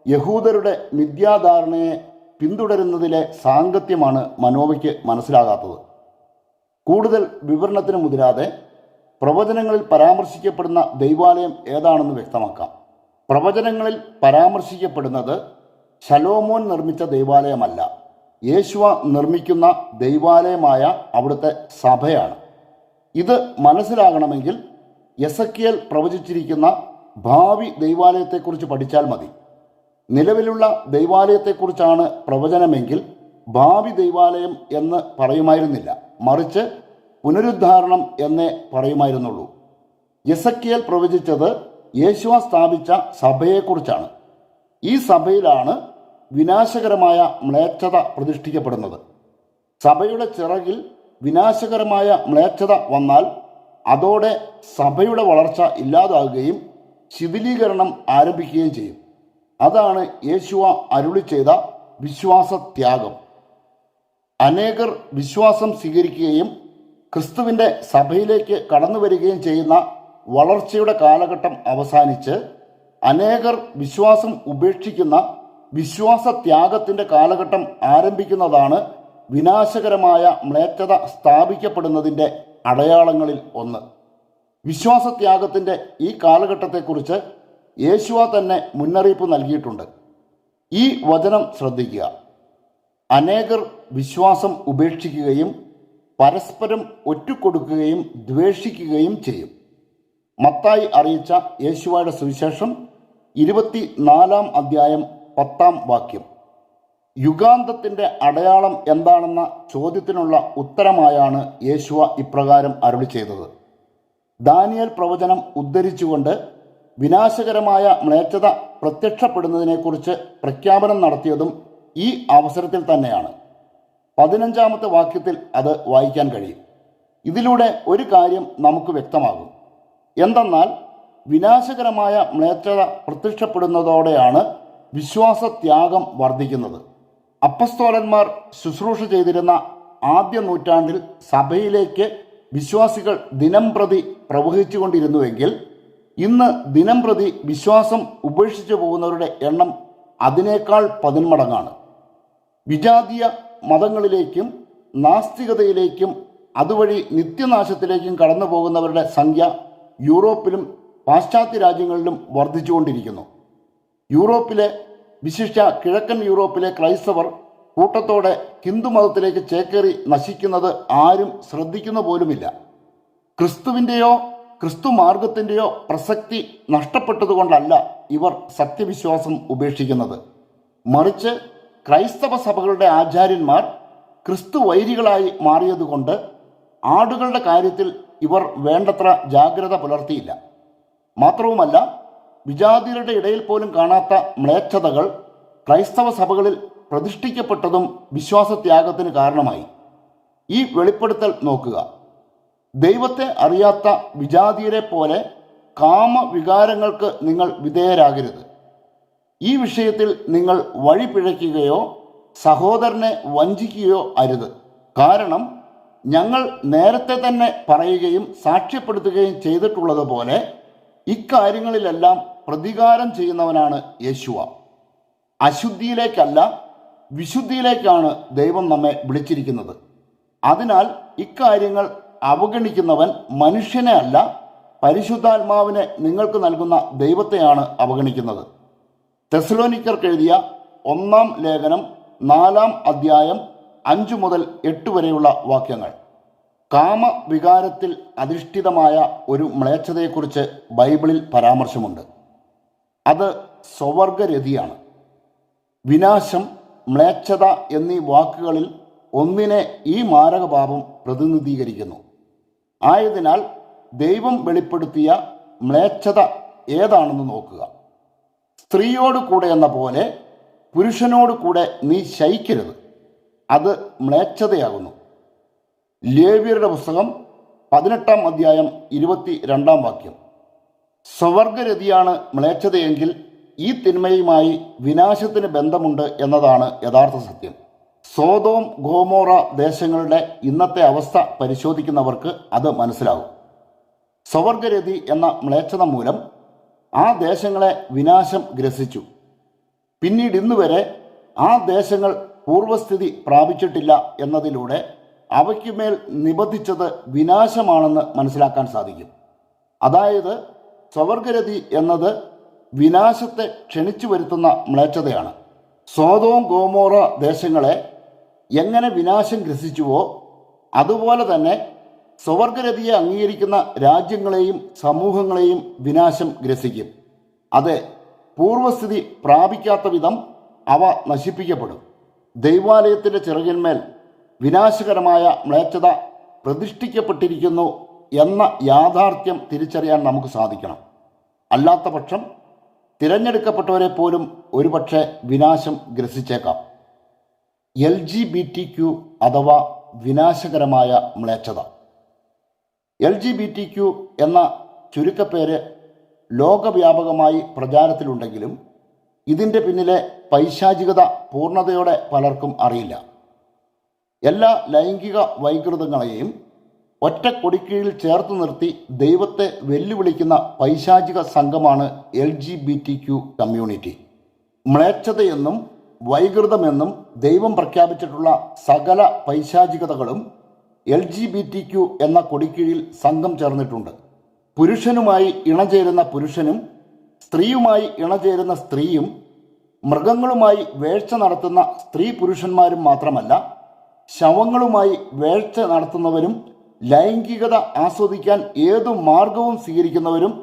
യഹൂദരുടെ മിഥ്യാധാരണയെ പിന്തുടരുന്നതിലെ സാങ്കത്യമാണ് മനോവയ്ക്ക് മനസ്സിലാകാത്തത്. കൂടുതൽ വിവരണത്തിന് മുതിരാതെ പ്രവചനങ്ങളിൽ പരാമർശിക്കപ്പെടുന്ന ദൈവാലയം ഏതാണെന്ന് വ്യക്തമാക്കാം. പ്രവചനങ്ങളിൽ പരാമർശിക്കപ്പെടുന്നത് ശലോമോൻ നിർമ്മിച്ച ദൈവാലയമല്ല, യേശുവ നിർമ്മിക്കുന്ന ദൈവാലയമായ അവിടുത്തെ സഭയാണ്. ഇത് മനസ്സിലാകണമെങ്കിൽ യെസക്കിയേൽ പ്രവചിച്ചിരിക്കുന്ന ഭാവി ദൈവാലയത്തെക്കുറിച്ച് പഠിച്ചാൽ മതി. നിലവിലുള്ള ദൈവാലയത്തെക്കുറിച്ചാണ് പ്രവചനമെങ്കിൽ ഭാവി ദൈവാലയം എന്ന് പറയുമായിരുന്നില്ല, മറിച്ച് പുനരുദ്ധാരണം എന്നേ പറയുമായിരുന്നുള്ളൂ. യെസക്കിയേൽ പ്രവചിച്ചത് യേശുവ സ്ഥാപിച്ച സഭയെക്കുറിച്ചാണ്. ഈ സഭയിലാണ് വിനാശകരമായ മ്ലേച്ഛത പ്രതിഷ്ഠിക്കപ്പെടുന്നത്. സഭയുടെ ചിറകിൽ വിനാശകരമായ മ്ലേച്ഛത വന്നാൽ അതോടെ സഭയുടെ വളർച്ച ഇല്ലാതാകുകയും ശിഥിലീകരണം ആരംഭിക്കുകയും ചെയ്യും. അതാണ് യേശുവ അരുളി ചെയ്ത വിശ്വാസത്യാഗം. അനേകർ വിശ്വാസം സ്വീകരിക്കുകയും ക്രിസ്തുവിൻ്റെ സഭയിലേക്ക് കടന്നു വരികയും ചെയ്യുന്ന വളർച്ചയുടെ കാലഘട്ടം അവസാനിച്ച് അനേകർ വിശ്വാസം ഉപേക്ഷിക്കുന്ന വിശ്വാസത്യാഗത്തിൻ്റെ കാലഘട്ടം ആരംഭിക്കുന്നതാണ് വിനാശകരമായ മ്ലേച്ഛത സ്ഥാപിക്കപ്പെടുന്നതിൻ്റെ അടയാളങ്ങളിൽ ഒന്ന്. വിശ്വാസത്യാഗത്തിൻ്റെ ഈ കാലഘട്ടത്തെക്കുറിച്ച് യേശുവ തന്നെ മുന്നറിയിപ്പ് നൽകിയിട്ടുണ്ട്. ഈ വചനം ശ്രദ്ധിക്കുക. അനേകർ വിശ്വാസം ഉപേക്ഷിക്കുകയും പരസ്പരം ഒറ്റുകൊടുക്കുകയും ദ്വേഷിക്കുകയും ചെയ്യും. മത്തായി അറിയിച്ച യേശുവയുടെ സുവിശേഷം 24-ാം അധ്യായം 10-ാം വാക്യം. യുഗാന്തത്തിൻ്റെ അടയാളം എന്താണെന്ന ചോദ്യത്തിനുള്ള ഉത്തരമായാണ് യേശുവ ഇപ്രകാരം അരുളി ചെയ്തത്. ദാനിയേൽ പ്രവചനം ഉദ്ധരിച്ചുകൊണ്ട് വിനാശകരമായ മ്ലേച്ഛത പ്രത്യക്ഷപ്പെടുന്നതിനെക്കുറിച്ച് പ്രഖ്യാപനം നടത്തിയതും ഈ അവസരത്തിൽ തന്നെയാണ്. 15-ാമത്തെ വാക്യത്തിൽ അത് വായിക്കാൻ കഴിയും. ഇതിലൂടെ ഒരു കാര്യം നമുക്ക് വ്യക്തമാകും. എന്തെന്നാൽ വിനാശകരമായ മ്ലേച്ഛത പ്രത്യക്ഷപ്പെടുന്നതോടെയാണ് വിശ്വാസത്യാഗം വർദ്ധിക്കുന്നത്. അപ്പസ്തോലന്മാർ ശുശ്രൂഷ ചെയ്തിരുന്ന ആദ്യ നൂറ്റാണ്ടിൽ സഭയിലേക്ക് വിശ്വാസികൾ ദിനംപ്രതി പ്രവഹിച്ചുകൊണ്ടിരുന്നുവെങ്കിൽ ഇന്ന് ദിനംപ്രതി വിശ്വാസം ഉപേക്ഷിച്ചു പോകുന്നവരുടെ എണ്ണം അതിനേക്കാൾ 10 മടങ്ങാണ്. വിജാതീയ മതങ്ങളിലേക്കും നാസ്തികതയിലേക്കും അതുവഴി നിത്യനാശത്തിലേക്കും കടന്നു പോകുന്നവരുടെ സംഖ്യ യൂറോപ്പിലും പാശ്ചാത്യ രാജ്യങ്ങളിലും വർദ്ധിച്ചുകൊണ്ടിരിക്കുന്നു. യൂറോപ്പിലെ, വിശിഷ്യ കിഴക്കൻ യൂറോപ്പിലെ ക്രൈസ്തവർ കൂട്ടത്തോടെ ഹിന്ദുമതത്തിലേക്ക് ചേക്കേറി നശിക്കുന്നത് ആരും ശ്രദ്ധിക്കുന്ന പോലുമില്ല. ക്രിസ്തുവിൻ്റെയോ ക്രിസ്തു മാർഗത്തിൻ്റെയോ പ്രസക്തി നഷ്ടപ്പെട്ടതുകൊണ്ടല്ല ഇവർ സത്യവിശ്വാസം ഉപേക്ഷിക്കുന്നത്. മറിച്ച് ക്രൈസ്തവ സഭകളുടെ ആചാര്യന്മാർ ക്രിസ്തു വൈരികളായി മാറിയതുകൊണ്ട് ആടുകളുടെ കാര്യത്തിൽ ഇവർ വേണ്ടത്ര ജാഗ്രത പുലർത്തിയില്ല. മാത്രവുമല്ല, വിജാതിയരുടെ ഇടയിൽ പോലും കാണാത്ത മ്ലേച്ഛതകൾ ക്രൈസ്തവ സഭകളിൽ പ്രതിഷ്ഠിക്കപ്പെട്ടതും വിശ്വാസത്യാഗത്തിന് കാരണമായി. ഈ വെളിപ്പെടുത്തൽ നോക്കുക. ദൈവത്തെ അറിയാത്ത വിജാതിയരെ പോലെ കാമവികാരങ്ങൾക്ക് നിങ്ങൾ വിധേയരാകരുത്. ഈ വിഷയത്തിൽ നിങ്ങൾ വഴി പിഴയ്ക്കുകയോ സഹോദരനെ വഞ്ചിക്കുകയോ അരുത്. കാരണം ഞങ്ങൾ നേരത്തെ തന്നെ പറയുകയും സാക്ഷ്യപ്പെടുത്തുകയും ചെയ്തിട്ടുള്ളതുപോലെ ഇക്കാര്യങ്ങളിലെല്ലാം പ്രതികാരം ചെയ്യുന്നവനാണ് യേശുവ. അശുദ്ധിയിലേക്കല്ല, വിശുദ്ധിയിലേക്കാണ് ദൈവം നമ്മെ വിളിച്ചിരിക്കുന്നത്. അതിനാൽ ഇക്കാര്യങ്ങൾ അവഗണിക്കുന്നവൻ മനുഷ്യനെ അല്ല, പരിശുദ്ധാത്മാവിനെ നിങ്ങൾക്ക് നൽകുന്ന ദൈവത്തെയാണ് അവഗണിക്കുന്നത്. തെസ്സലോനിക്കർക്ക് എഴുതിയ 1-ാം ലേഖനം 4-ാം അധ്യായം 5 മുതൽ 8 വരെയുള്ള വാക്യങ്ങൾ. കാമവികാരത്തിൽ അധിഷ്ഠിതമായ ഒരു മ്ലേച്ഛതയെക്കുറിച്ച് ബൈബിളിൽ പരാമർശമുണ്ട്. അത് സ്വവർഗരതിയാണ്. വിനാശം, മ്ലേച്ഛത എന്നീ വാക്കുകളിൽ ഒന്നിനെ ഈ മാരകപാപം പ്രതിനിധീകരിക്കുന്നു. ആയതിനാൽ ദൈവം വെളിപ്പെടുത്തിയ മ്ലേച്ഛത ഏതാണെന്ന് നോക്കുക. സ്ത്രീയോട് കൂടെ എന്ന പോലെ പുരുഷനോട് കൂടെ നീ ശയിക്കരുത്, അത് മ്ലേച്ഛതയാകുന്നു. ലേവ്യരുടെ പുസ്തകം 18-ാം അധ്യായം 22-ാം വാക്യം. സ്വവർഗരതിയാണ് മ്ലേച്ഛതയെങ്കിൽ ഈ തിന്മയുമായി വിനാശത്തിന് ബന്ധമുണ്ട് എന്നതാണ് യഥാർത്ഥ സത്യം. സോദോം ഗോമോറ ദേശങ്ങളുടെ ഇന്നത്തെ അവസ്ഥ പരിശോധിക്കുന്നവർക്ക് അത് മനസ്സിലാകും. സ്വവർഗരതി എന്ന മ്ലേച്ഛത മൂലം ആ ദേശങ്ങളെ വിനാശം ഗ്രസിച്ചു. പിന്നീട് ഇന്നുവരെ ആ ദേശങ്ങൾ പൂർവസ്ഥിതി പ്രാപിച്ചിട്ടില്ല എന്നതിലൂടെ അവയ്ക്കുമേൽ നിബന്ധിച്ചത് വിനാശമാണെന്ന് മനസ്സിലാക്കാൻ സാധിക്കും. അതായത് സ്വവർഗരതി എന്നത് വിനാശത്തെ ക്ഷണിച്ചു വരുത്തുന്ന മ്ലേച്ഛതയാണ്. സോദോം ഗോമോറ ദേശങ്ങളെ എങ്ങനെ വിനാശം ഗ്രസിച്ചുവോ അതുപോലെ തന്നെ സ്വവർഗരതിയെ അംഗീകരിക്കുന്ന രാജ്യങ്ങളെയും സമൂഹങ്ങളെയും വിനാശം ഗ്രസിക്കും. അതെ, പൂർവസ്ഥിതി പ്രാപിക്കാത്ത വിധം അവ നശിപ്പിക്കപ്പെടും. ദൈവാലയത്തിൻ്റെ ചിറകിന്മേൽ വിനാശകരമായ മ്ലേച്ഛത പ്രതിഷ്ഠിക്കപ്പെട്ടിരിക്കുന്നു എന്ന യാഥാർത്ഥ്യം തിരിച്ചറിയാൻ നമുക്ക് സാധിക്കണം. അല്ലാത്ത പക്ഷം തിരഞ്ഞെടുക്കപ്പെട്ടവരെ പോലും ഒരുപക്ഷെ വിനാശം ഗ്രസിച്ചേക്കാം. LGBTQ അഥവാ വിനാശകരമായ മ്ലേച്ഛത. LGBTQ എന്ന ചുരുക്കപ്പേര് ലോകവ്യാപകമായി പ്രചാരത്തിലുണ്ടെങ്കിലും ഇതിൻ്റെ പിന്നിലെ പൈശാചികത പൂർണ്ണതയോടെ പലർക്കും അറിയില്ല. എല്ലാ ലൈംഗിക വൈകൃതങ്ങളെയും ഒറ്റ കൊടിക്കീഴിൽ ചേർത്ത് നിർത്തി ദൈവത്തെ വെല്ലുവിളിക്കുന്ന പൈശാചിക സംഘമാണ് LGBTQ കമ്മ്യൂണിറ്റി. മ്ലേച്ഛതയെന്നും വൈകൃതമെന്നും ദൈവം പ്രഖ്യാപിച്ചിട്ടുള്ള സകല പൈശാചികതകളും LGBTQ എന്ന കൊടിക്കീഴിൽ സംഘം ചേർന്നിട്ടുണ്ട്. പുരുഷനുമായി ഇണചേരുന്ന പുരുഷനും സ്ത്രീയുമായി ഇണചേരുന്ന സ്ത്രീയും മൃഗങ്ങളുമായി വേഴ്ച നടത്തുന്ന സ്ത്രീ പുരുഷന്മാരും മാത്രമല്ല, ശവങ്ങളുമായി വേഴ്ച നടത്തുന്നവരും ലൈംഗികത ആസ്വദിക്കാൻ ഏതു മാർഗവും സ്വീകരിക്കുന്നവരും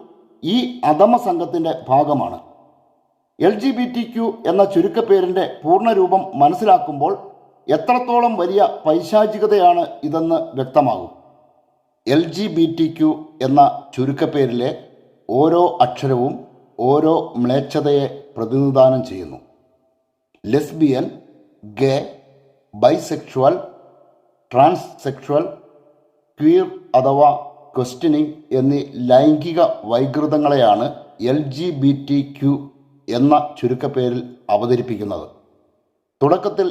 ഈ അധമ സംഘത്തിൻ്റെ ഭാഗമാണ്. LGBTQ എന്ന ചുരുക്കപ്പേരിൻ്റെ പൂർണ്ണരൂപം മനസ്സിലാക്കുമ്പോൾ എത്രത്തോളം വലിയ പൈശാചികതയാണ് ഇതെന്ന് വ്യക്തമാകും. LGBTQ എന്ന ചുരുക്കപ്പേരിലെ ഓരോ അക്ഷരവും ഓരോ മ്ലേച്ഛതയെ പ്രതിനിധാനം ചെയ്യുന്നു. ലെസ്ബിയൻ, ഗേ, ബൈസെക്ഷുവൽ, ട്രാൻസ്സെക്ഷുവൽ, ക്വീർ അഥവാ ക്വസ്റ്റ്യനിങ് എന്നീ ലൈംഗിക വൈകൃതങ്ങളെയാണ് LGBTQ എന്ന ചുരുക്കപ്പേരിൽ അവതരിപ്പിക്കുന്നത്. തുടക്കത്തിൽ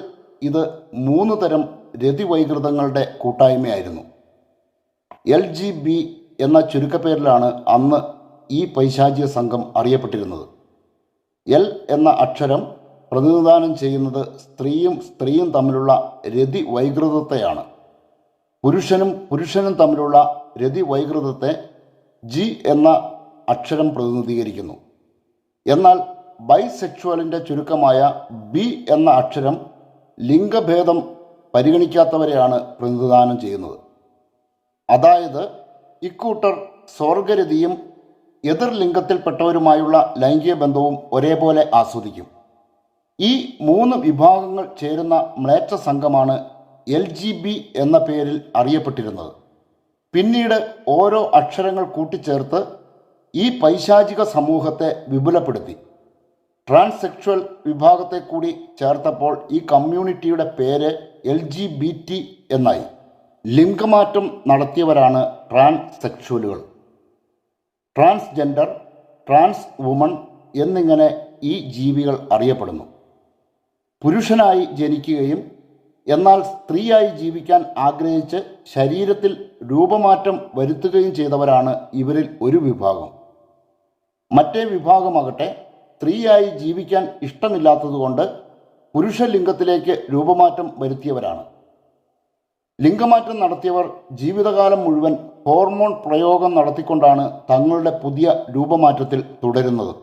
ഇത് 3 തരം രതിവൈകൃതങ്ങളുടെ കൂട്ടായ്മയായിരുന്നു. LGB എന്ന ചുരുക്കപ്പേരിലാണ് അന്ന് ഈ പൈശാചിക സംഘം അറിയപ്പെട്ടിരുന്നത്. L എന്ന അക്ഷരം പ്രതിനിധാനം ചെയ്യുന്നത് സ്ത്രീയും തമ്മിലുള്ള രതിവൈകൃതത്തെയാണ്. പുരുഷനും തമ്മിലുള്ള രതിവൈകൃതത്തെ G എന്ന അക്ഷരം പ്രതിനിധീകരിക്കുന്നു. എന്നാൽ ബൈസെക്ഷുവലിൻ്റെ ചുരുക്കമായ B എന്ന അക്ഷരം ലിംഗഭേദം പരിഗണിക്കാത്തവരെയാണ് പ്രതിനിധാനം ചെയ്യുന്നത്. അതായത് ഇക്കൂട്ടർ സ്വർഗരതിയും എതിർ ലിംഗത്തിൽപ്പെട്ടവരുമായുള്ള ലൈംഗിക ബന്ധവും ഒരേപോലെ ആസ്വദിക്കും. ഈ 3 വിഭാഗങ്ങൾ ചേരുന്ന മ്ലേച്ഛ സംഘമാണ് LGB എന്ന പേരിൽ അറിയപ്പെട്ടിരുന്നത്. പിന്നീട് ഓരോ അക്ഷരങ്ങൾ കൂട്ടിച്ചേർത്ത് ഈ പൈശാചിക സമൂഹത്തെ വിപുലപ്പെടുത്തി. ട്രാൻസ്സെക്ഷുവൽ വിഭാഗത്തെ കൂടി ചേർത്തപ്പോൾ ഈ കമ്മ്യൂണിറ്റിയുടെ പേര് LGBT എന്നായി. ലിംഗമാറ്റം നടത്തിയവരാണ് ട്രാൻസ്സെക്ഷുവലുകൾ. ട്രാൻസ്ജെൻഡർ, ട്രാൻസ് വുമൺ എന്നിങ്ങനെ ഈ ജീവികൾ അറിയപ്പെടുന്നു. പുരുഷനായി ജനിക്കുകയും എന്നാൽ സ്ത്രീയായി ജീവിക്കാൻ ആഗ്രഹിച്ച് ശരീരത്തിൽ രൂപമാറ്റം വരുത്തുകയും ചെയ്തവരാണ് ഇവരിൽ ഒരു വിഭാഗം. മറ്റേ വിഭാഗമാകട്ടെ സ്ത്രീയായി ജീവിക്കാൻ ഇഷ്ടമില്ലാത്തതുകൊണ്ട് പുരുഷലിംഗത്തിലേക്ക് രൂപമാറ്റം വരുത്തിയവരാണ്. ലിംഗമാറ്റം നടത്തിയവർ ജീവിതകാലം മുഴുവൻ ഹോർമോൺ പ്രയോഗം നടത്തിക്കൊണ്ടാണ് തങ്ങളുടെ പുതിയ രൂപമാറ്റത്തിൽ തുടരുന്നത്.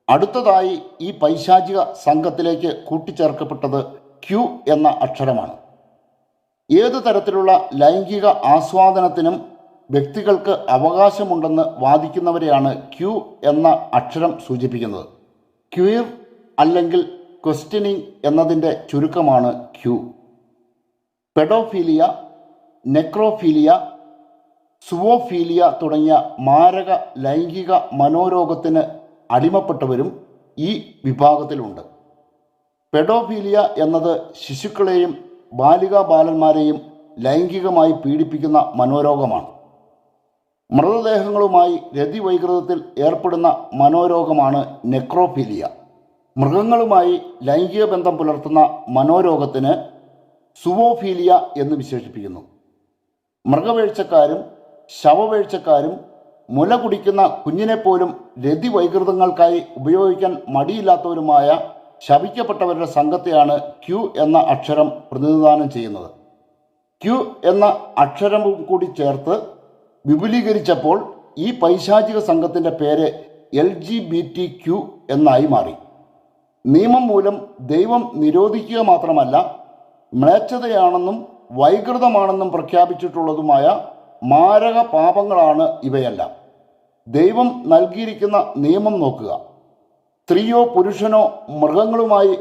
അടുത്തതായി ഈ പൈശാചിക സംഘത്തിലേക്ക് കൂട്ടിച്ചേർക്കപ്പെട്ടത് Q എന്ന അക്ഷരമാണ്. ഏതു തരത്തിലുള്ള ലൈംഗിക ആസ്വാദനത്തിനും വ്യക്തികൾക്ക് അവകാശമുണ്ടെന്ന് വാദിക്കുന്നവരെയാണ് Q എന്ന അക്ഷരം സൂചിപ്പിക്കുന്നത്. ക്വീർ അല്ലെങ്കിൽ ക്വസ്റ്റ്യനിങ് എന്നതിൻ്റെ ചുരുക്കമാണ് Q. പെഡോഫീലിയ, നെക്രോഫീലിയ, സുവോഫീലിയ തുടങ്ങിയ മാരക ലൈംഗിക മനോരോഗത്തിന് അടിമപ്പെട്ടവരും ഈ വിഭാഗത്തിലുണ്ട്. പെഡോഫീലിയ എന്നത് ശിശുക്കളെയും ബാലികാബാലന്മാരെയും ലൈംഗികമായി പീഡിപ്പിക്കുന്ന മനോരോഗമാണ്. മൃതദേഹങ്ങളുമായി രതിവൈകൃതത്തിൽ ഏർപ്പെടുന്ന മനോരോഗമാണ് നെക്രോഫീലിയ. മൃഗങ്ങളുമായി ലൈംഗിക ബന്ധം പുലർത്തുന്ന മനോരോഗത്തിന് സുവോഫീലിയ എന്ന് വിശേഷിപ്പിക്കുന്നു. മൃഗവേഴ്ചക്കാരും ശവവേഴ്ചക്കാരും മുല കുടിക്കുന്ന കുഞ്ഞിനെപ്പോലും രതിവൈകൃതങ്ങൾക്കായി ഉപയോഗിക്കാൻ മടിയില്ലാത്തവരുമായ ശപിക്കപ്പെട്ടവരുടെ സംഘത്തെയാണ് Q എന്ന അക്ഷരം പ്രതിനിധാനം ചെയ്യുന്നത്. Q എന്ന അക്ഷരവും കൂടി ചേർത്ത് വിപുലീകരിച്ചപ്പോൾ ഈ പൈശാചിക സംഘത്തിൻ്റെ പേര് LGBTQ എന്നായി മാറി. നിയമം മൂലം ദൈവം നിരോധിക്കുക മാത്രമല്ല, മ്ലേച്ഛതയാണെന്നും വൈകൃതമാണെന്നും പ്രഖ്യാപിച്ചിട്ടുള്ളതുമായ മാരക പാപങ്ങളാണ് ഇവയെല്ലാം. ദൈവം നൽകിയിരിക്കുന്ന നിയമം നോക്കുക. സ്ത്രീയോ പുരുഷനോ മൃഗങ്ങളുമായി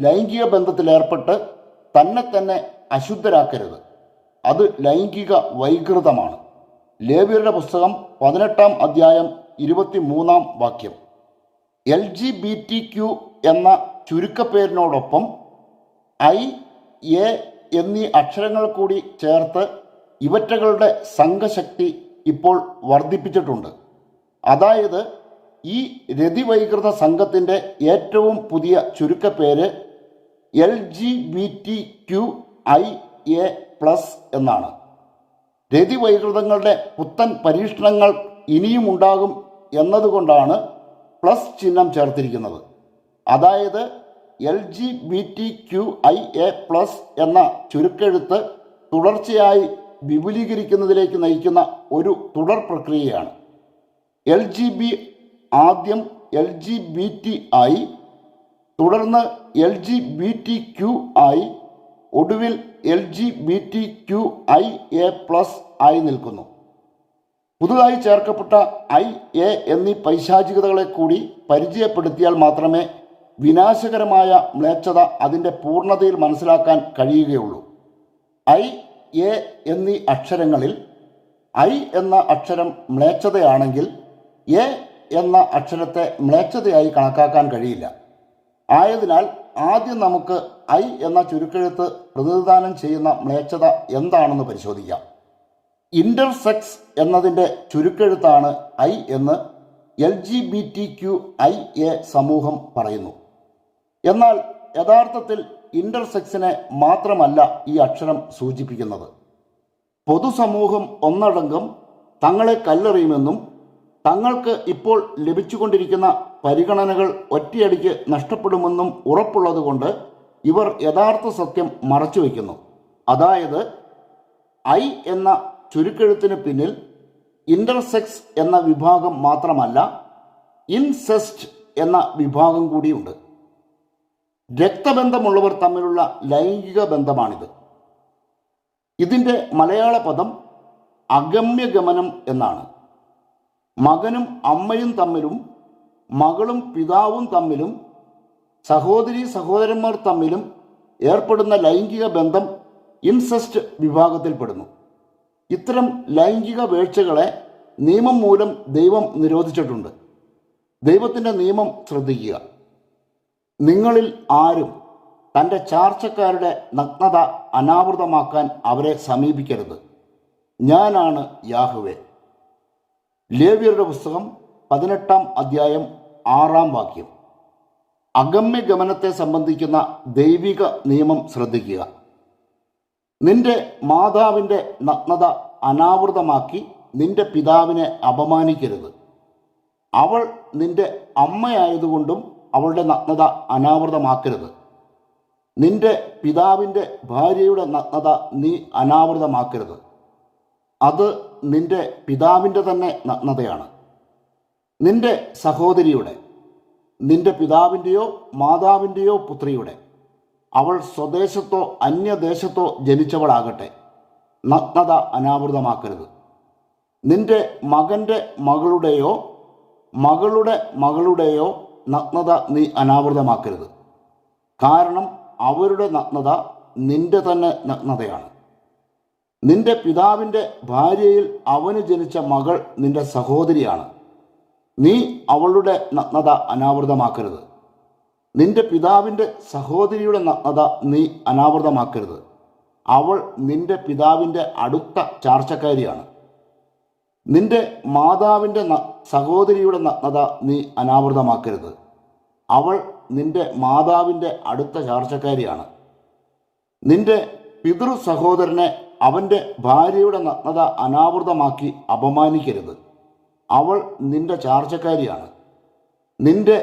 ലൈംഗിക ബന്ധത്തിലേർപ്പെട്ട് തന്നെ അശുദ്ധരാക്കരുത്. അത് ലൈംഗിക വൈകൃതമാണ്. ലേവ്യരുടെ പുസ്തകം 18-ാം അധ്യായം 23-ാം വാക്യം. LGBTQ എന്ന ചുരുക്കപ്പേരിനോടൊപ്പം I, A എന്നീ അക്ഷരങ്ങൾ കൂടി ചേർത്ത് ഇവറ്റകളുടെ സംഘശക്തി ഇപ്പോൾ വർദ്ധിപ്പിച്ചിട്ടുണ്ട്. അതായത് ഈ രതിവൈകൃത സംഘത്തിൻ്റെ ഏറ്റവും പുതിയ ചുരുക്കപ്പേര് LGBTQIA+ എന്നാണ്. രതിവൈകൃതങ്ങളുടെ പുത്തൻ പരീക്ഷണങ്ങൾ ഇനിയും ഉണ്ടാകും എന്നതുകൊണ്ടാണ് പ്ലസ് ചിഹ്നം ചേർത്തിരിക്കുന്നത്. അതായത് LGBTQIA+ എന്ന ചുരുക്കെഴുത്ത് തുടർച്ചയായി വിപുലീകരിക്കുന്നതിലേക്ക് നയിക്കുന്ന ഒരു തുടർ പ്രക്രിയയാണ്. LGB ആദ്യം LGBT ആയി, തുടർന്ന് LGBTQ ഒടുവിൽ LGBTQIA+ ആയി നിൽക്കുന്നു. പുതുതായി ചേർക്കപ്പെട്ട ഐ, എ എന്നീ പൈശാചികതകളെ കൂടി പരിചയപ്പെടുത്തിയാൽ മാത്രമേ വിനാശകരമായ മ്ലേച്ഛത അതിൻ്റെ പൂർണ്ണതയിൽ മനസ്സിലാക്കാൻ കഴിയുകയുള്ളൂ. ഐ, എ എന്നീ അക്ഷരങ്ങളിൽ ഐ എന്ന അക്ഷരം മ്ലേച്ഛതയാണെങ്കിൽ എ എന്ന അക്ഷരത്തെ മ്ലേച്ഛതയായി കണക്കാക്കാൻ കഴിയില്ല. ആയതിനാൽ ആദ്യം നമുക്ക് ഐ എന്ന ചുരുക്കെഴുത്ത് പ്രതിനിധാനം ചെയ്യുന്ന മ്ലേച്ഛത എന്താണെന്ന് പരിശോധിക്കാം. ഇന്റർസെക്സ് എന്നതിൻ്റെ ചുരുക്കെഴുത്താണ് ഐ എന്ന് LGBTQIA സമൂഹം പറയുന്നു. എന്നാൽ യഥാർത്ഥത്തിൽ ഇന്റർസെക്സിനെ മാത്രമല്ല ഈ അക്ഷരം സൂചിപ്പിക്കുന്നത്. പൊതുസമൂഹം ഒന്നടങ്കം തങ്ങളെ കല്ലെറിയുമെന്നും തങ്ങൾക്ക് ഇപ്പോൾ ലഭിച്ചുകൊണ്ടിരിക്കുന്ന പരിഗണനകൾ ഒറ്റയടിക്ക് നഷ്ടപ്പെടുമെന്നും ഉറപ്പുള്ളതുകൊണ്ട് ഇവർ യഥാർത്ഥ സത്യം മറച്ചുവെക്കുന്നു. അതായത് ഐ എന്ന ചുരുക്കെഴുത്തിന് പിന്നിൽ ഇന്റർസെക്സ് എന്ന വിഭാഗം മാത്രമല്ല, ഇൻസെസ്റ്റ് എന്ന വിഭാഗം കൂടിയുണ്ട്. രക്തബന്ധമുള്ളവർ തമ്മിലുള്ള ലൈംഗിക ബന്ധമാണിത്. ഇതിൻ്റെ മലയാള പദം അഗമ്യഗമനം എന്നാണ്. മകനും അമ്മയും തമ്മിലും മകളും പിതാവും തമ്മിലും സഹോദരീ സഹോദരന്മാർ തമ്മിലും ഏർപ്പെടുന്ന ലൈംഗിക ബന്ധം ഇൻസെസ്റ്റ് വിഭാഗത്തിൽപ്പെടുന്നു. ഇത്തരം ലൈംഗിക വീഴ്ചകളെ നിയമം മൂലം ദൈവം നിരോധിച്ചിട്ടുണ്ട്. ദൈവത്തിൻ്റെ നിയമം ശ്രദ്ധിക്കുക. നിങ്ങളിൽ ആരും തൻ്റെ ചാർച്ചക്കാരുടെ നഗ്നത അനാവൃതമാക്കാൻ അവരെ സമീപിക്കരുത്. ഞാനാണ് യാഹ്വേ. ലേവ്യരുടെ പുസ്തകം 18-ാം അധ്യായം 6-ാം വാക്യം. അഗമ്യഗമനത്തെ സംബന്ധിക്കുന്ന ദൈവിക നിയമം ശ്രദ്ധിക്കുക. നിന്റെ മാതാവിൻ്റെ നഗ്നത അനാവൃതമാക്കി നിന്റെ പിതാവിനെ അപമാനിക്കരുത്. അവൾ നിന്റെ അമ്മയായതുകൊണ്ടും അവളുടെ നഗ്നത അനാവൃതമാക്കരുത്. നിന്റെ പിതാവിൻ്റെ ഭാര്യയുടെ നഗ്നത നീ അനാവൃതമാക്കരുത്. അത് നിന്റെ പിതാവിൻ്റെ തന്നെ നഗ്നതയാണ്. നിന്റെ സഹോദരിയുടെ, നിന്റെ പിതാവിൻ്റെയോ മാതാവിൻ്റെയോ പുത്രിയുടെ, അവൾ സ്വദേശത്തോ അന്യദേശത്തോ ജനിച്ചവളാകട്ടെ, നഗ്നത അനാവൃതമാക്കരുത്. നിന്റെ മകൻ്റെ മകളുടെയോ മകളുടെ മകളുടെയോ നഗ്നത നീ അനാവൃതമാക്കരുത്. കാരണം അവരുടെ നഗ്നത നിന്റെ തന്നെ നഗ്നതയാണ്. നിന്റെ പിതാവിൻ്റെ ഭാര്യയിൽ അവന് ജനിച്ച മകൾ നിന്റെ സഹോദരിയാണ്. നീ അവളുടെ നഗ്നത അനാവൃതമാക്കരുത്. നിന്റെ പിതാവിൻ്റെ സഹോദരിയുടെ നഗ്നത നീ അനാവൃതമാക്കരുത്. അവൾ നിന്റെ പിതാവിൻ്റെ അടുത്ത ചാർച്ചക്കാരിയാണ്. നിന്റെ മാതാവിൻ്റെ സഹോദരിയുടെ നഗ്നത നീ അനാവൃതമാക്കരുത്. അവൾ നിന്റെ മാതാവിൻ്റെ അടുത്ത ചാർച്ചക്കാരിയാണ്. നിന്റെ പിതൃ സഹോദരനെ അവൻ്റെ ഭാര്യയുടെ നഗ്നത അനാവൃതമാക്കി അപമാനിക്കരുത്. അവൾ നിന്റെ ചാർച്ചക്കാരിയാണ്. നിന്റെ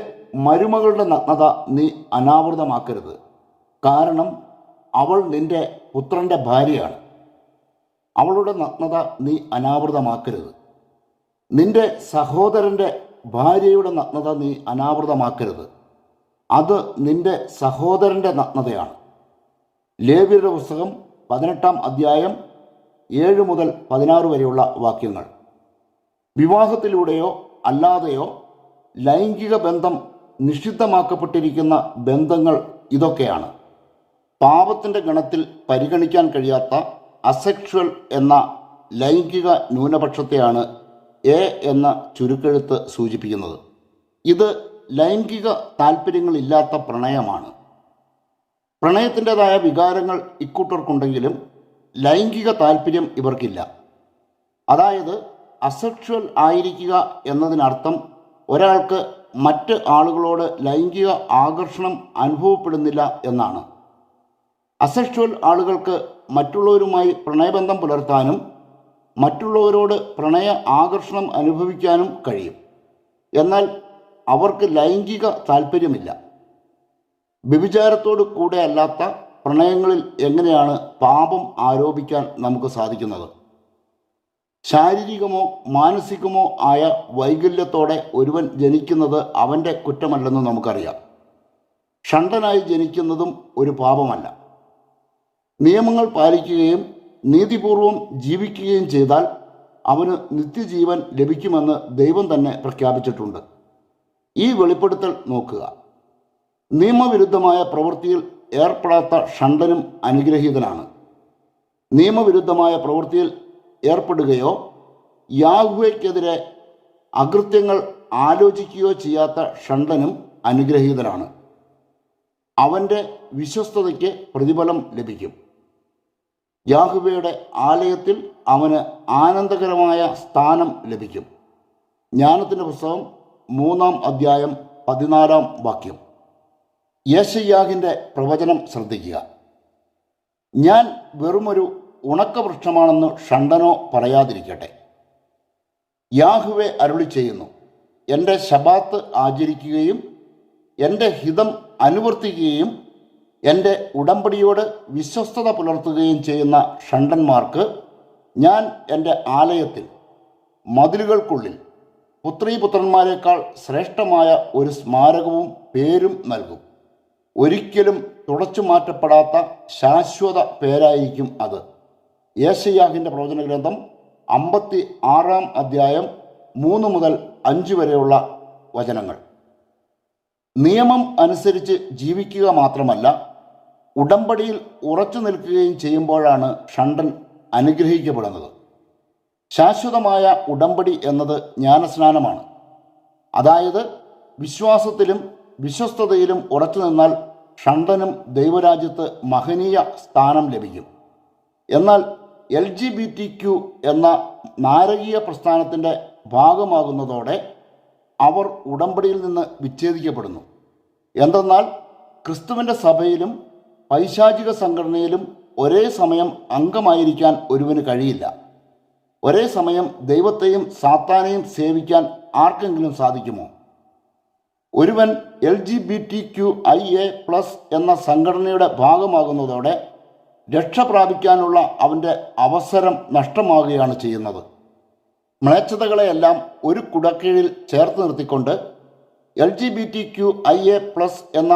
മരുമകളുടെ നഗ്നത നീ അനാവൃതമാക്കരുത്. കാരണം അവൾ നിന്റെ പുത്രൻ്റെ ഭാര്യയാണ്. അവളുടെ നഗ്നത നീ അനാവൃതമാക്കരുത്. നിന്റെ സഹോദരൻ്റെ ഭാര്യയുടെ നഗ്നത നീ അനാവൃതമാക്കരുത്. അത് നിന്റെ സഹോദരൻ്റെ നഗ്നതയാണ്. ലേവ്യരുടെ പുസ്തകം 18-ാം അധ്യായം 7 മുതൽ 16 വരെയുള്ള വാക്യങ്ങൾ. വിവാഹത്തിലൂടെയോ അല്ലാതെയോ ലൈംഗിക ബന്ധം നിഷിദ്ധമാക്കപ്പെട്ടിരിക്കുന്ന ബന്ധങ്ങൾ ഇതൊക്കെയാണ്. പാപത്തിൻ്റെ ഗണത്തിൽ പരിഗണിക്കാൻ കഴിയാത്ത അസെക്ഷൽ എന്ന ലൈംഗിക ന്യൂനപക്ഷത്തെയാണ് എ എന്ന ചുരുക്കെഴുത്ത് സൂചിപ്പിക്കുന്നത്. ഇത് ലൈംഗിക താല്പര്യങ്ങളില്ലാത്ത പ്രണയമാണ്. പ്രണയത്തിൻ്റെതായ വികാരങ്ങൾ ഇക്കൂട്ടർക്കുണ്ടെങ്കിലും ലൈംഗിക താല്പര്യം ഇവർക്കില്ല. അതായത് അസെക്ഷൽ ആയിരിക്കുക എന്നതിനർത്ഥം ഒരാൾക്ക് മറ്റ് ആളുകളോട് ലൈംഗിക ആകർഷണം അനുഭവപ്പെടുന്നില്ല എന്നാണ്. അസെക്ഷൽ ആളുകൾക്ക് മറ്റുള്ളവരുമായി പ്രണയബന്ധം പുലർത്താനും മറ്റുള്ളവരോട് പ്രണയ ആകർഷണം അനുഭവിക്കാനും കഴിയും. എന്നാൽ അവർക്ക് ലൈംഗിക താല്പര്യമില്ല. വ്യഭിചാരത്തോട് കൂടെ അല്ലാത്ത പ്രണയങ്ങളിൽ എങ്ങനെയാണ് പാപം ആരോപിക്കാൻ നമുക്ക് സാധിക്കുന്നത്? ശാരീരികമോ മാനസികമോ ആയ വൈകല്യത്തോടെ ഒരുവൻ ജനിക്കുന്നത് അവൻ്റെ കുറ്റമല്ലെന്ന് നമുക്കറിയാം. ഷണ്ടനായി ജനിക്കുന്നതും ഒരു പാപമല്ല. നിയമങ്ങൾ പാലിക്കുകയും നീതിപൂർവം ജീവിക്കുകയും ചെയ്താൽ അവന് നിത്യജീവൻ ലഭിക്കുമെന്ന് ദൈവം തന്നെ പ്രഖ്യാപിച്ചിട്ടുണ്ട്. ഈ വെളിപ്പെടുത്തൽ നോക്കുക. നിയമവിരുദ്ധമായ പ്രവൃത്തിയിൽ ഏർപ്പെടാത്ത ഷണ്ഡനും അനുഗ്രഹീതനാണ്. നിയമവിരുദ്ധമായ പ്രവൃത്തിയിൽ ഏർപ്പെടുകയോ യാഹ്വയ്ക്കെതിരെ അകൃത്യങ്ങൾ ആലോചിക്കുകയോ ചെയ്യാത്ത ഷണ്ഡനും അനുഗ്രഹീതനാണ്. അവൻ്റെ വിശ്വസ്തതയ്ക്ക് പ്രതിഫലം ലഭിക്കും. യാഹ്വയുടെ ആലയത്തിൽ അവന് ആനന്ദകരമായ സ്ഥാനം ലഭിക്കും. ജ്ഞാനത്തിൻ്റെ പുസ്തകം 3-ാം അധ്യായം 14-ാം വാക്യം. യെശയ്യാഹിൻ്റെ പ്രവചനം ശ്രദ്ധിക്കുക. ഞാൻ വെറുമൊരു ഉണക്കവൃക്ഷമാണെന്ന് ഷണ്ഡനോ പറയാതിരിക്കട്ടെ. യാഹ്വേ അരുളി ചെയ്യുന്നു, എൻ്റെ ശബാത്ത് ആചരിക്കുകയും എൻ്റെ ഹിതം അനുവർത്തിക്കുകയും എൻ്റെ ഉടമ്പടിയോട് വിശ്വസ്തത പുലർത്തുകയും ചെയ്യുന്ന ഷണ്ഡന്മാർക്ക് ഞാൻ എൻ്റെ ആലയത്തിൽ മതിലുകൾക്കുള്ളിൽ പുത്രീപുത്രന്മാരെക്കാൾ ശ്രേഷ്ഠമായ ഒരു സ്മാരകവും പേരും നൽകും. ഒരിക്കലും തുടച്ചു മാറ്റപ്പെടാത്ത ശാശ്വത പേരായിരിക്കും അത്. യെശയ്യാഹിൻ്റെ പ്രവചന ഗ്രന്ഥം 56-ാം അധ്യായം 3 മുതൽ 5 വരെയുള്ള വചനങ്ങൾ. നിയമം അനുസരിച്ച് ജീവിക്കുക മാത്രമല്ല, ഉടമ്പടിയിൽ ഉറച്ചു നിൽക്കുകയും ചെയ്യുമ്പോഴാണ് ഷണ്ഡൻ അനുഗ്രഹിക്കപ്പെടുന്നത്. ശാശ്വതമായ ഉടമ്പടി എന്നത് ജ്ഞാനസ്നാനമാണ്. അതായത് വിശ്വാസത്തിലും വിശ്വസ്തതയിലും ഉറച്ചു നിന്നാൽ ഷണ്ഡനും ദൈവരാജ്യത്ത് മഹനീയ സ്ഥാനം ലഭിക്കും. എന്നാൽ LGBTQ എന്ന നാരകീയ പ്രസ്ഥാനത്തിൻ്റെ ഭാഗമാകുന്നതോടെ അവർ ഉടമ്പടിയിൽ നിന്ന് വിച്ഛേദിക്കപ്പെടുന്നു. എന്തെന്നാൽ ക്രിസ്തുവിൻ്റെ സഭയിലും പൈശാചിക സംഘടനയിലും ഒരേ സമയം അംഗമായിരിക്കാൻ ഒരുവന് കഴിയില്ല. ഒരേ സമയം ദൈവത്തെയും സാത്താനെയും ആർക്കെങ്കിലും സാധിക്കുമോ? ഒരുവൻ LGBTQIA+ എന്ന സംഘടനയുടെ ഭാഗമാകുന്നതോടെ രക്ഷ പ്രാപിക്കാനുള്ള അവൻ്റെ അവസരം നഷ്ടമാകുകയാണ് ചെയ്യുന്നത്. മ്ലേച്ഛതകളെയെല്ലാം ഒരു കുടക്കീഴിൽ ചേർത്ത് നിർത്തിക്കൊണ്ട് LGBTQIA+ എന്ന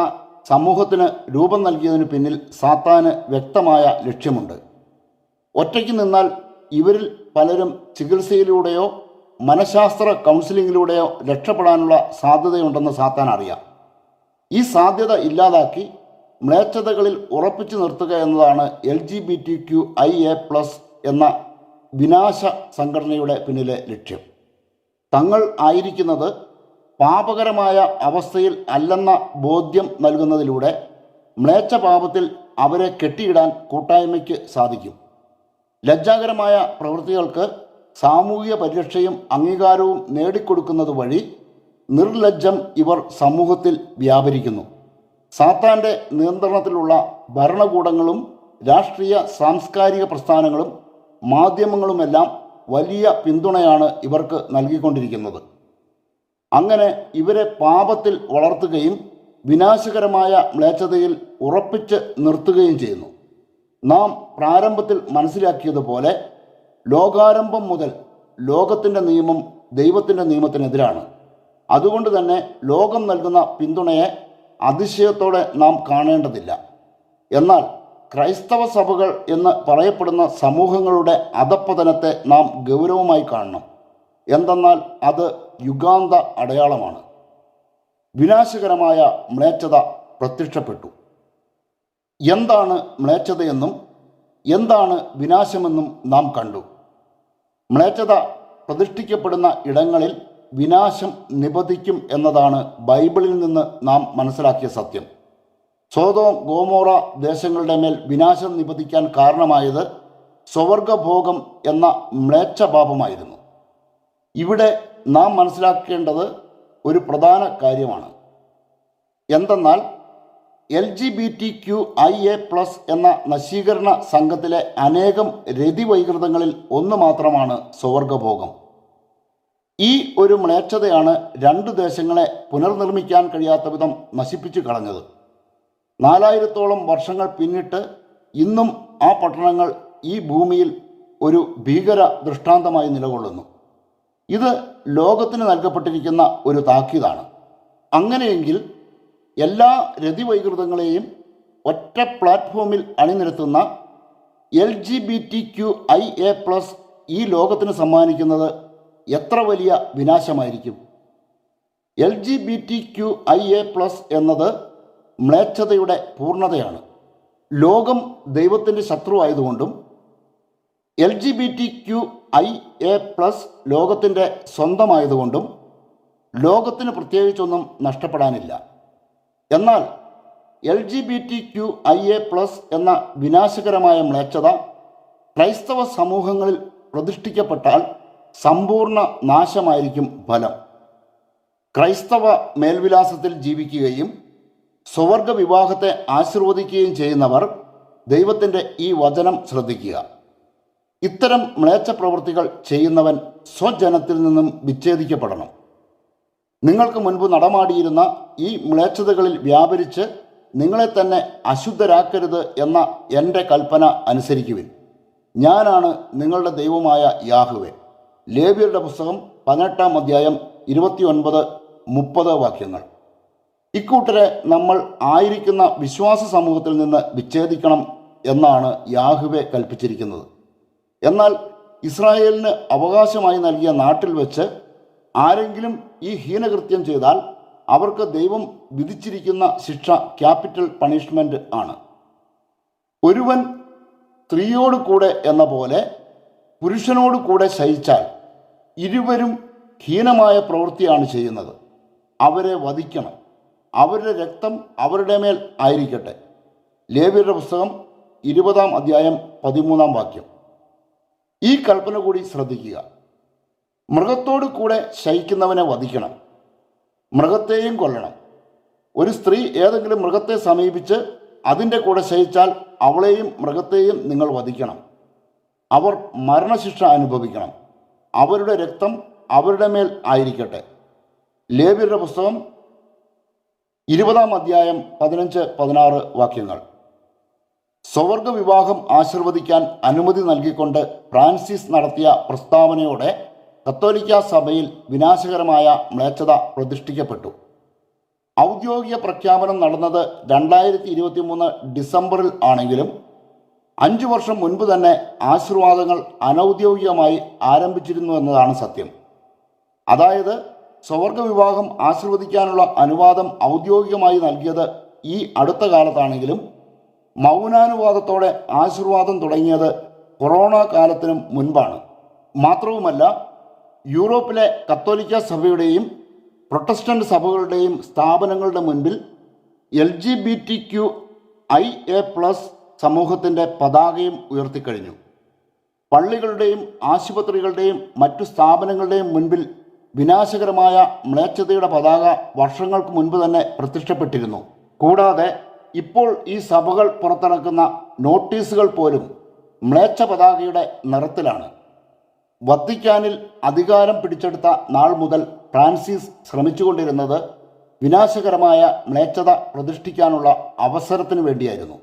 സമൂഹത്തിന് രൂപം നൽകിയതിനു പിന്നിൽ സാത്താന് വ്യക്തമായ ലക്ഷ്യമുണ്ട്. ഒറ്റയ്ക്ക് നിന്നാൽ ഇവരിൽ പലരും ചികിത്സയിലൂടെയോ മനഃശാസ്ത്ര കൗൺസിലിങ്ങിലൂടെയോ രക്ഷപ്പെടാനുള്ള സാധ്യതയുണ്ടെന്ന് സാത്താൻ അറിയാം. ഈ സാധ്യത ഇല്ലാതാക്കി മ്ലേച്ഛതകളിൽ ഉറപ്പിച്ചു നിർത്തുക എന്നതാണ് LGBTQIA+ എന്ന വിനാശ സംഘടനയുടെ പിന്നിലെ ലക്ഷ്യം. തങ്ങൾ ആയിരിക്കുന്നത് പാപകരമായ അവസ്ഥയിൽ അല്ലെന്ന ബോധ്യം നൽകുന്നതിലൂടെ മ്ലേച്ഛപാപത്തിൽ അവരെ കെട്ടിയിടാൻ കൂട്ടായ്മയ്ക്ക് സാധിക്കും. ലജ്ജാകരമായ പ്രവൃത്തികൾക്ക് സാമൂഹിക പരിരക്ഷയും അംഗീകാരവും നേടിക്കൊടുക്കുന്നത് വഴി നിർലജ്ജം ഇവർ സമൂഹത്തിൽ വ്യാപരിക്കുന്നു. സാത്താൻ്റെ നിയന്ത്രണത്തിലുള്ള ഭരണകൂടങ്ങളും രാഷ്ട്രീയ സാംസ്കാരിക പ്രസ്ഥാനങ്ങളും മാധ്യമങ്ങളുമെല്ലാം വലിയ പിന്തുണയാണ് ഇവർക്ക് നൽകിക്കൊണ്ടിരിക്കുന്നത്. അങ്ങനെ ഇവരെ പാപത്തിൽ വളർത്തുകയും വിനാശകരമായ മ്ലേച്ഛതയിൽ ഉറപ്പിച്ച് നിർത്തുകയും ചെയ്യുന്നു. നാം പ്രാരംഭത്തിൽ മനസ്സിലാക്കിയതുപോലെ ലോകാരംഭം മുതൽ ലോകത്തിൻ്റെ നിയമം ദൈവത്തിൻ്റെ നിയമത്തിനെതിരാണ്. അതുകൊണ്ട് തന്നെ ലോകം നൽകുന്ന പിന്തുണയെ അതിശയത്തോടെ നാം കാണേണ്ടതില്ല. എന്നാൽ ക്രൈസ്തവ സഭകൾ എന്ന് പറയപ്പെടുന്ന സമൂഹങ്ങളുടെ അധപ്പതനത്തെ നാം ഗൗരവമായി കാണണം. എന്തെന്നാൽ അത് യുഗാന്ത അടയാളമാണ്. വിനാശകരമായ മ്ലേച്ഛത പ്രത്യക്ഷപ്പെട്ടു. എന്താണ് മ്ലേച്ഛതയെന്നും എന്താണ് വിനാശമെന്നും നാം കണ്ടു. മ്ലേച്ഛത പ്രതിഷ്ഠിക്കപ്പെടുന്ന ഇടങ്ങളിൽ വിനാശം നിബന്ധിക്കും എന്നതാണ് ബൈബിളിൽ നിന്ന് നാം മനസ്സിലാക്കിയ സത്യം. സോദോം ഗോമോറ ദേശങ്ങളുടെ മേൽ വിനാശം നിബന്ധിക്കാൻ കാരണമായത് സ്വവർഗഭോഗം എന്ന മ്ലേച്ഛപാപമായിരുന്നു. ഇവിടെ നാം മനസ്സിലാക്കേണ്ടത് ഒരു പ്രധാന കാര്യമാണ്. എന്തെന്നാൽ LGBTQIA+ എന്ന നശീകരണ സംഘത്തിലെ അനേകം രതിവൈകൃതങ്ങളിൽ ഒന്ന് മാത്രമാണ് സ്വവർഗഭോഗം. ഈ ഒരു മ്ലേച്ഛതയാണ് 2 ദേശങ്ങളെ പുനർനിർമ്മിക്കാൻ കഴിയാത്ത വിധം നശിപ്പിച്ചു കളഞ്ഞത്. 4000-ഓളം വർഷങ്ങൾ പിന്നിട്ട് ഇന്നും ആ പട്ടണങ്ങൾ ഈ ഭൂമിയിൽ ഒരു ഭീകര ദൃഷ്ടാന്തമായി നിലകൊള്ളുന്നു. ഇത് ലോകത്തിന് നൽകപ്പെട്ടിരിക്കുന്ന ഒരു താക്കീതാണ്. അങ്ങനെയെങ്കിൽ എല്ലാ രതിവൈകൃതങ്ങളെയും ഒറ്റ പ്ലാറ്റ്ഫോമിൽ അണിനിരത്തുന്ന LGBTQIA+ ഈ ലോകത്തിന് സമ്മാനിക്കുന്നത് എത്ര വലിയ വിനാശമായിരിക്കും? LGBTQIA+ എന്നത് മ്ലേച്ഛതയുടെ പൂർണ്ണതയാണ്. ലോകം ദൈവത്തിൻ്റെ ശത്രു ആയതുകൊണ്ടും LGBTQIA+ ലോകത്തിൻ്റെ സ്വന്തമായതുകൊണ്ടും ലോകത്തിന് പ്രത്യേകിച്ചൊന്നും നഷ്ടപ്പെടാനില്ല. എന്നാൽ LGBTQIA+ എന്ന വിനാശകരമായ മ്ലേച്ഛത ക്രൈസ്തവ സമൂഹങ്ങളിൽ പ്രതിഷ്ഠിക്കപ്പെട്ടാൽ സമ്പൂർണ്ണ നാശമായിരിക്കും ഫലം. ക്രൈസ്തവ മേൽവിലാസത്തിൽ ജീവിക്കുകയും സ്വവർഗ വിവാഹത്തെ ആശീർവദിക്കുകയും ചെയ്യുന്നവർ ദൈവത്തിൻ്റെ ഈ വചനം ശ്രദ്ധിക്കുക. ഇത്തരം മ്ലേച്ഛ പ്രവൃത്തികൾ ചെയ്യുന്നവൻ സ്വജനത്തിൽ നിന്നും വിച്ഛേദിക്കപ്പെടണം. നിങ്ങൾക്ക് മുൻപ് നടമാടിയിരുന്ന ഈ മ്ലേച്ഛതകളിൽ വ്യാപരിച്ച് നിങ്ങളെ തന്നെ അശുദ്ധരാക്കരുത് എന്ന എൻ്റെ കൽപ്പന അനുസരിക്കുവിൻ. ഞാനാണ് നിങ്ങളുടെ ദൈവമായ യാഹ്വേ. ലേവ്യരുടെ പുസ്തകം 18-ാം അധ്യായം 29-30 വാക്യങ്ങൾ. ഇക്കൂട്ടരെ നമ്മൾ ആയിരിക്കുന്ന വിശ്വാസ സമൂഹത്തിൽ നിന്ന് വിച്ഛേദിക്കണം എന്നാണ് യാഹ്വേ കൽപ്പിച്ചിരിക്കുന്നത്. എന്നാൽ ഇസ്രായേലിന് അവകാശമായി നൽകിയ നാട്ടിൽ വെച്ച് ആരെങ്കിലും ഈ ഹീനകൃത്യം ചെയ്താൽ അവർക്ക് ദൈവം വിധിച്ചിരിക്കുന്ന ശിക്ഷ ക്യാപിറ്റൽ പണിഷ്മെൻ്റ് ആണ്. ഒരുവൻ സ്ത്രീയോട് കൂടെ എന്ന പോലെ പുരുഷനോട് കൂടെ ശയിച്ചാൽ ഇരുവരും ഹീനമായ പ്രവൃത്തിയാണ് ചെയ്യുന്നത്. അവരെ വധിക്കണം. അവരുടെ രക്തം അവരുടെ മേൽ ആയിരിക്കട്ടെ. ലേവ്യരുടെ പുസ്തകം 20-ാം അധ്യായം 13-ാം വാക്യം. ഈ കൽപ്പന കൂടി ശ്രദ്ധിക്കുക. മൃഗത്തോട് കൂടെ ശയിക്കുന്നവനെ വധിക്കണം. മൃഗത്തെയും കൊല്ലണം. ഒരു സ്ത്രീ ഏതെങ്കിലും മൃഗത്തെ സമീപിച്ച് അതിൻ്റെ കൂടെ ശയിച്ചാൽ അവളെയും മൃഗത്തെയും നിങ്ങൾ വധിക്കണം. അവർ മരണശിക്ഷ അനുഭവിക്കണം. അവരുടെ രക്തം അവരുടെ മേൽ ആയിരിക്കട്ടെ. ലേവ്യരുടെ പുസ്തകം 20-ാം അധ്യായം 15-16 വാക്യങ്ങൾ. സ്വവർഗ വിവാഹം ആശീർവദിക്കാൻ അനുമതി നൽകിക്കൊണ്ട് ഫ്രാൻസിസ് നടത്തിയ പ്രസ്താവനയോടെ കത്തോലിക്ക സഭയിൽ വിനാശകരമായ മ്ലേച്ഛത പ്രതിഷ്ഠിക്കപ്പെട്ടു. ഔദ്യോഗിക പ്രഖ്യാപനം നടന്നത് 2023 ഡിസംബറിൽ ആണെങ്കിലും 5 വർഷം മുൻപ് തന്നെ ആശീർവാദങ്ങൾ അനൗദ്യോഗികമായി ആരംഭിച്ചിരുന്നു എന്നതാണ് സത്യം. അതായത് സ്വവർഗ വിവാഹം ആശീർവദിക്കാനുള്ള അനുവാദം ഔദ്യോഗികമായി നൽകിയത് ഈ അടുത്ത കാലത്താണെങ്കിലും മൗനാനുവാദത്തോടെ ആശീർവാദം തുടങ്ങിയത് കൊറോണ കാലത്തിനും മുൻപാണ്. മാത്രവുമല്ല, യൂറോപ്പിലെ കത്തോലിക്ക സഭയുടെയും പ്രൊട്ടസ്റ്റന്റ് സഭകളുടെയും സ്ഥാപനങ്ങളുടെ മുൻപിൽ LGBTQIA+ സമൂഹത്തിൻ്റെ പതാകയും ഉയർത്തിക്കഴിഞ്ഞു. പള്ളികളുടെയും ആശുപത്രികളുടെയും മറ്റു സ്ഥാപനങ്ങളുടെയും മുൻപിൽ വിനാശകരമായ മ്ലേച്ഛതയുടെ പതാക വർഷങ്ങൾക്ക് മുൻപ് തന്നെ പ്രത്യക്ഷപ്പെട്ടിരുന്നു. കൂടാതെ ഇപ്പോൾ ഈ സഭകൾ പുറത്തിറക്കുന്ന നോട്ടീസുകൾ പോലും മ്ലേച്ഛ പതാകയുടെ നിറത്തിലാണ്. വത്തിക്കാനിൽ അധികാരം പിടിച്ചെടുത്ത നാൾ മുതൽ ഫ്രാൻസിസ് ശ്രമിച്ചുകൊണ്ടിരുന്നത് വിനാശകരമായ മ്ലേച്ഛത പ്രതിഷ്ഠിക്കാനുള്ള അവസരത്തിനു വേണ്ടിയായിരുന്നു.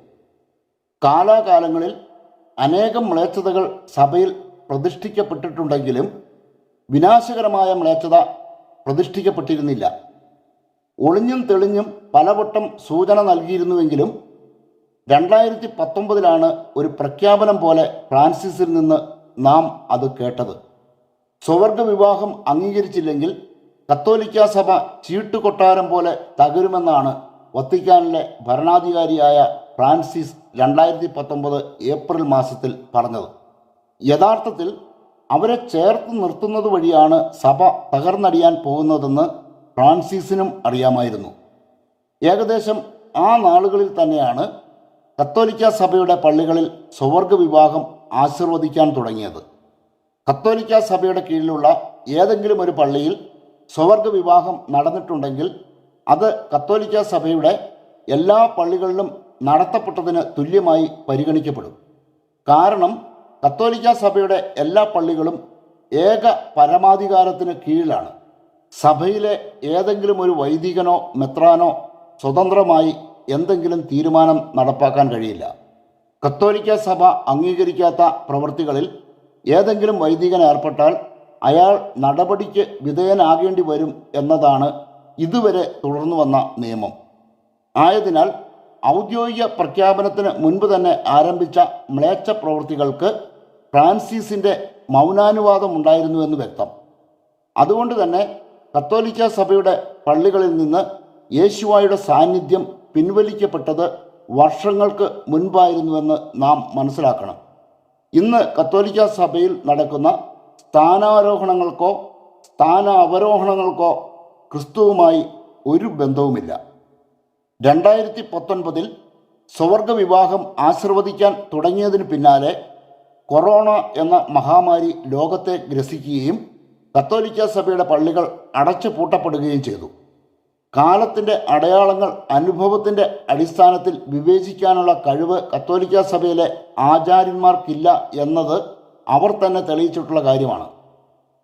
കാലാകാലങ്ങളിൽ അനേകം മ്ലേച്ഛതകൾ സഭയിൽ പ്രതിഷ്ഠിക്കപ്പെട്ടിട്ടുണ്ടെങ്കിലും വിനാശകരമായ മ്ലേച്ഛത പ്രതിഷ്ഠിക്കപ്പെട്ടിരുന്നില്ല. ഒളിഞ്ഞും തെളിഞ്ഞും പലവട്ടം സൂചന നൽകിയിരുന്നുവെങ്കിലും 2019 ഒരു പ്രഖ്യാപനം പോലെ ഫ്രാൻസിസിൽ നിന്ന് നാം അത് കേട്ടത്. സ്വവർഗ വിവാഹം അംഗീകരിച്ചില്ലെങ്കിൽ കത്തോലിക്ക സഭ ചീട്ടുകൊട്ടാരം പോലെ തകരുമെന്നാണ് വത്തിക്കാനിലെ ഭരണാധികാരിയായ ഫ്രാൻസിസ് 2019 ഏപ്രിൽ മാസത്തിൽ പറഞ്ഞത്. യഥാർത്ഥത്തിൽ അവരെ ചേർത്ത് നിർത്തുന്നത് വഴിയാണ് സഭ തകർന്നടിയാൻ പോകുന്നതെന്ന് ഫ്രാൻസിസിനും അറിയാമായിരുന്നു. ഏകദേശം ആ നാളുകളിൽ തന്നെയാണ് കത്തോലിക്ക സഭയുടെ പള്ളികളിൽ സ്വവർഗ വിവാഹം ആശീർവദിക്കാൻ തുടങ്ങിയത്. കത്തോലിക്ക സഭയുടെ കീഴിലുള്ള ഏതെങ്കിലും ഒരു പള്ളിയിൽ സ്വവർഗ വിവാഹം നടന്നിട്ടുണ്ടെങ്കിൽ അത് കത്തോലിക്ക സഭയുടെ എല്ലാ പള്ളികളിലും നടത്തപ്പെട്ടതിന് തുല്യമായി പരിഗണിക്കപ്പെടും. കാരണം കത്തോലിക്ക സഭയുടെ എല്ലാ പള്ളികളും ഏക പരമാധികാരത്തിന് കീഴിലാണ്. സഭയിലെ ഏതെങ്കിലും ഒരു വൈദികനോ മെത്രാനോ സ്വതന്ത്രമായി എന്തെങ്കിലും തീരുമാനം നടപ്പാക്കാൻ കഴിയില്ല. കത്തോലിക്ക സഭ അംഗീകരിക്കാത്ത പ്രവൃത്തികളിൽ ഏതെങ്കിലും വൈദികൻ ഏർപ്പെട്ടാൽ അയാൾ നടപടിക്ക് വിധേയനാകേണ്ടി വരും എന്നതാണ് ഇതുവരെ തുടർന്നു വന്ന നിയമം. ആയതിനാൽ ഔദ്യോഗിക പ്രഖ്യാപനത്തിന് മുൻപ് തന്നെ ആരംഭിച്ച മ്ലേച്ഛ പ്രവൃത്തികൾക്ക് ഫ്രാൻസിസിൻ്റെ മൗനാനുവാദം ഉണ്ടായിരുന്നുവെന്ന് വ്യക്തം. അതുകൊണ്ട് തന്നെ കത്തോലിക്ക സഭയുടെ പള്ളികളിൽ നിന്ന് യേശുവായുടെ സാന്നിധ്യം പിൻവലിക്കപ്പെട്ടത് വർഷങ്ങൾക്ക് മുൻപായിരുന്നുവെന്ന് നാം മനസ്സിലാക്കണം. ഇന്ന് കത്തോലിക്ക സഭയിൽ നടക്കുന്ന സ്ഥാനാരോഹണങ്ങൾക്കോ സ്ഥാന അവരോഹണങ്ങൾക്കോ ക്രിസ്തുവുമായി ഒരു ബന്ധവുമില്ല. 2019 സ്വർഗവിവാഹം ആശീർവദിക്കാൻ തുടങ്ങിയതിന് പിന്നാലെ കൊറോണ എന്ന മഹാമാരി ലോകത്തെ ഗ്രസിക്കുകയും കത്തോലിക്ക സഭയുടെ പള്ളികൾ അടച്ചു പൂട്ടപ്പെടുകയും ചെയ്തു. കാലത്തിൻ്റെ അടയാളങ്ങൾ അനുഭവത്തിൻ്റെ അടിസ്ഥാനത്തിൽ വിവേചിക്കാനുള്ള കഴിവ് കത്തോലിക്ക സഭയിലെ ആചാര്യന്മാർക്കില്ല എന്നത് അവർ തന്നെ തെളിയിച്ചിട്ടുള്ള കാര്യമാണ്.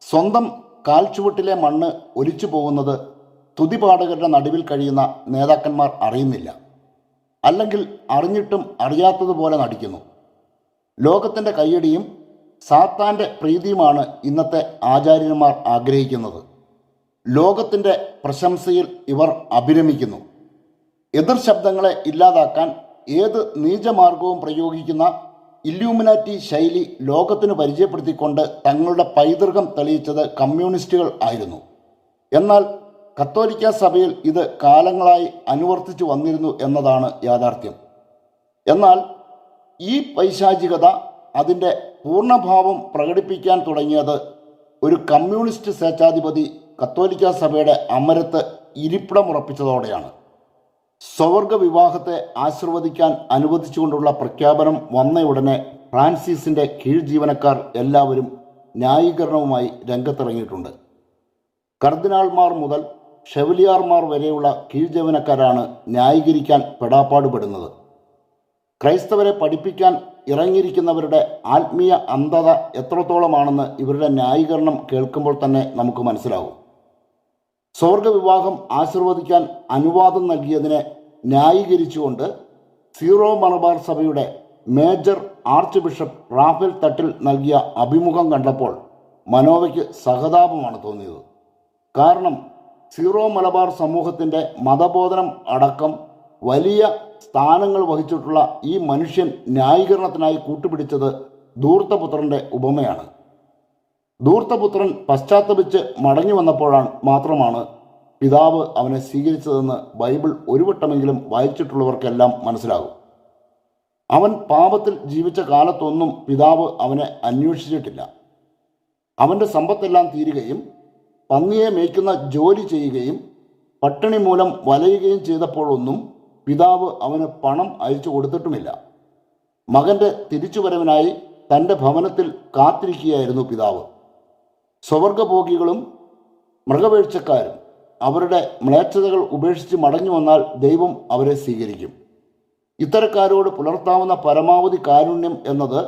സ്വന്തം കാൽച്ചുവട്ടിലെ മണ്ണ് ഒലിച്ചു പോകുന്നത് തുതിപാഠകരുടെ നടുവിൽ കഴിയുന്ന നേതാക്കന്മാർ അറിയുന്നില്ല, അല്ലെങ്കിൽ അറിഞ്ഞിട്ടും അറിയാത്തതുപോലെ നടിക്കുന്നു. ലോകത്തിൻ്റെ കയ്യടിയും സാത്താൻ്റെ പ്രീതിയുമാണ് ഇന്നത്തെ ആചാര്യന്മാർ ആഗ്രഹിക്കുന്നത്. ലോകത്തിൻ്റെ പ്രശംസയിൽ ഇവർ അഭിരമിക്കുന്നു. എതിർ ശബ്ദങ്ങളെ ഇല്ലാതാക്കാൻ ഏത് നീചമാർഗവും പ്രയോഗിക്കുന്ന ഇല്യൂമിനാറ്റി ശൈലി ലോകത്തിന് പരിചയപ്പെടുത്തിക്കൊണ്ട് തങ്ങളുടെ പൈതൃകം തെളിയിച്ചത് കമ്മ്യൂണിസ്റ്റുകൾ ആയിരുന്നു. എന്നാൽ കത്തോലിക്ക സഭയിൽ ഇത് കാലങ്ങളായി അനുവർത്തിച്ചു വന്നിരുന്നു എന്നതാണ് യാഥാർത്ഥ്യം. എന്നാൽ ഈ പൈശാചികത അതിൻ്റെ പൂർണ്ണഭാവം പ്രകടിപ്പിക്കാൻ തുടങ്ങിയത് ഒരു കമ്മ്യൂണിസ്റ്റ് സ്വേച്ഛാധിപതി കത്തോലിക്ക സഭയുടെ അമരത്ത് ഇരിപ്പിടമുറപ്പിച്ചതോടെയാണ്. സ്വർഗ വിവാഹത്തെ ആശീർവദിക്കാൻ അനുവദിച്ചുകൊണ്ടുള്ള പ്രഖ്യാപനം വന്നയുടനെ ഫ്രാൻസിസിൻ്റെ കീഴ്ജീവനക്കാർ എല്ലാവരും ന്യായീകരണവുമായി രംഗത്തിറങ്ങിയിട്ടുണ്ട്. കർദിനാൾമാർ മുതൽ ഷെവലിയാർമാർ വരെയുള്ള കീഴ്ജീവനക്കാരാണ് ന്യായീകരിക്കാൻ പെടാപ്പാടുപെടുന്നത്. ക്രൈസ്തവരെ പഠിപ്പിക്കാൻ ഇറങ്ങിയിരിക്കുന്നവരുടെ ആത്മീയ അന്ധത എത്രത്തോളമാണെന്ന് ഇവരുടെ ന്യായീകരണം കേൾക്കുമ്പോൾ തന്നെ നമുക്ക് മനസ്സിലാവും. സ്വർഗവിവാഹം ആശീർവദിക്കാൻ അനുവാദം നൽകിയതിനെ ന്യായീകരിച്ചുകൊണ്ട് സീറോ മലബാർ സഭയുടെ major arch bishop Raphael Thattil നൽകിയ അഭിമുഖം കണ്ടപ്പോൾ മനോവയ്ക്ക് സഹതാപമാണ് തോന്നിയത്. കാരണം സീറോ മലബാർ സമൂഹത്തിൻ്റെ മതബോധനം അടക്കം വലിയ സ്ഥാനങ്ങൾ വഹിച്ചിട്ടുള്ള ഈ മനുഷ്യൻ ന്യായീകരണത്തിനായി കൂട്ടുപിടിച്ചത് ധൂർത്തപുത്രൻ്റെ ഉപമയാണ്. ധൂർത്തപുത്രൻ പശ്ചാത്തപിച്ച് മടങ്ങി വന്നപ്പോഴാണ് മാത്രമാണ് പിതാവ് അവനെ സ്വീകരിച്ചതെന്ന് ബൈബിൾ ഒരു വട്ടമെങ്കിലും വായിച്ചിട്ടുള്ളവർക്കെല്ലാം മനസ്സിലാകും. അവൻ പാപത്തിൽ ജീവിച്ച കാലത്തൊന്നും പിതാവ് അവനെ അന്വേഷിച്ചിട്ടില്ല. അവൻ്റെ സമ്പത്തെല്ലാം തീരുകയും പന്നിയെ മേയ്ക്കുന്ന ജോലി ചെയ്യുകയും പട്ടിണി മൂലം വലയുകയും ചെയ്തപ്പോഴൊന്നും പിതാവ് അവന് പണം അയച്ചു കൊടുത്തിട്ടുമില്ല. മകൻ്റെ തിരിച്ചുവരവിനായി തൻ്റെ ഭവനത്തിൽ കാത്തിരിക്കുകയായിരുന്നു പിതാവ്. സ്വർഗഭോഗികളും മൃഗവേഴ്ചക്കാരും അവരുടെ മ്ലേച്ഛതകൾ ഉപേക്ഷിച്ച് മടങ്ങി വന്നാൽ ദൈവം അവരെ സ്വീകരിക്കും. ഇത്തരക്കാരോട് പുലർത്താവുന്ന പരമാവധി കാരുണ്യം എന്നത്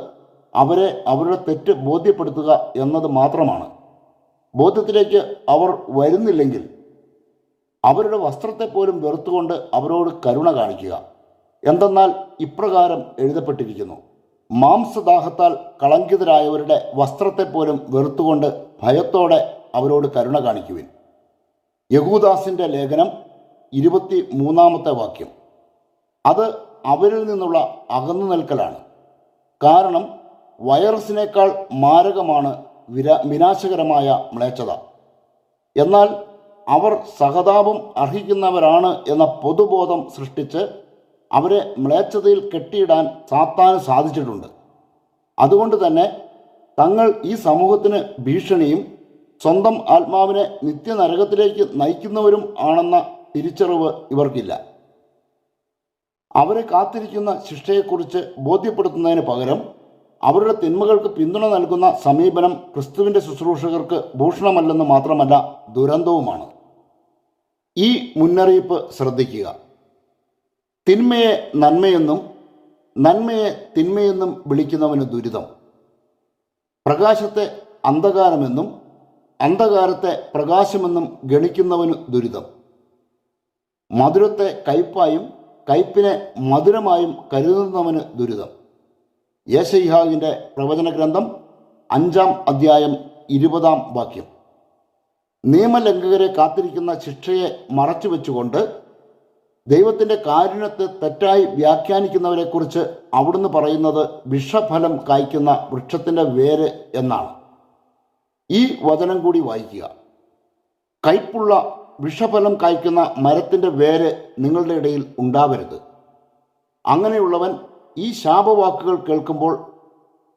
അവരെ അവരുടെ തെറ്റ് ബോധ്യപ്പെടുത്തുക എന്നത് മാത്രമാണ്. ബോധ്യത്തിലേക്ക് അവർ വരുന്നില്ലെങ്കിൽ അവരുടെ വസ്ത്രത്തെ പോലും വെറുത്തുകൊണ്ട് അവരോട് കരുണ കാണിക്കുക. എന്തെന്നാൽ ഇപ്രകാരം എഴുതപ്പെട്ടിരിക്കുന്നു: മാംസദാഹത്താൽ കളങ്കിതരായവരുടെ വസ്ത്രത്തെ പോലും വെറുത്തുകൊണ്ട് ഭയത്തോടെ അവരോട് കരുണ കാണിക്കുവിൻ. യഹൂദാസിൻ്റെ ലേഖനം 23-ാമത്തെ വാക്യം. അത് അവരിൽ നിന്നുള്ള അകന്നു നിൽക്കലാണ്. കാരണം വൈറസിനേക്കാൾ മാരകമാണ് വിനാശകരമായ മ്ലേച്ഛത. എന്നാൽ അവർ സഹതാപം അർഹിക്കുന്നവരാണ് എന്ന പൊതുബോധം സൃഷ്ടിച്ച് അവരെ മ്ലേച്ഛതയിൽ കെട്ടിയിടാൻ സാത്താന് സാധിച്ചിട്ടുണ്ട്. അതുകൊണ്ട് തന്നെ തങ്ങൾ ഈ സമൂഹത്തിന് ഭീഷണിയും സ്വന്തം ആത്മാവിനെ നിത്യനരകത്തിലേക്ക് നയിക്കുന്നവരും ആണെന്ന തിരിച്ചറിവ് ഇവർക്കില്ല. അവരെ കാത്തിരിക്കുന്ന ശിക്ഷയെക്കുറിച്ച് ബോധ്യപ്പെടുത്തുന്നതിന് പകരം അവരുടെ തിന്മകൾക്ക് പിന്തുണ നൽകുന്ന സമീപനം ക്രിസ്തുവിൻ്റെ ശുശ്രൂഷകർക്ക് ഭൂഷണമല്ലെന്ന് മാത്രമല്ല, ദുരന്തവുമാണ്. ഈ മുന്നറിയിപ്പ് ശ്രദ്ധിക്കുക. തിന്മയെ നന്മയെന്നും നന്മയെ തിന്മയെന്നും വിളിക്കുന്നവന് ദുരിതം. പ്രകാശത്തെ അന്ധകാരമെന്നും അന്ധകാരത്തെ പ്രകാശമെന്നും ഗണിക്കുന്നവന് ദുരിതം. മധുരത്തെ കയ്പായും കയ്പിനെ മധുരമായും കരുതുന്നവന് ദുരിതം. യെശയ്യാവിൻ്റെ പ്രവചന ഗ്രന്ഥം 5-ാം അധ്യായം 20-ാം വാക്യം. നിയമലംഘകരെ കാത്തിരിക്കുന്ന ശിക്ഷയെ മറച്ചുവെച്ചുകൊണ്ട് ദൈവത്തിൻ്റെ കാരുണ്യത്തെ തെറ്റായി വ്യാഖ്യാനിക്കുന്നവരെക്കുറിച്ച് അവിടുന്ന് പറയുന്നത് വിഷഫലം കായ്ക്കുന്ന വൃക്ഷത്തിൻ്റെ വേര് എന്നാണ്. ഈ വചനം കൂടി വായിക്കുക. കയ്പുള്ള വിഷഫലം കായ്ക്കുന്ന മരത്തിൻ്റെ വേര് നിങ്ങളുടെ ഇടയിൽ ഉണ്ടാവരുത്. അങ്ങനെയുള്ളവൻ ഈ ശാപവാക്കുകൾ കേൾക്കുമ്പോൾ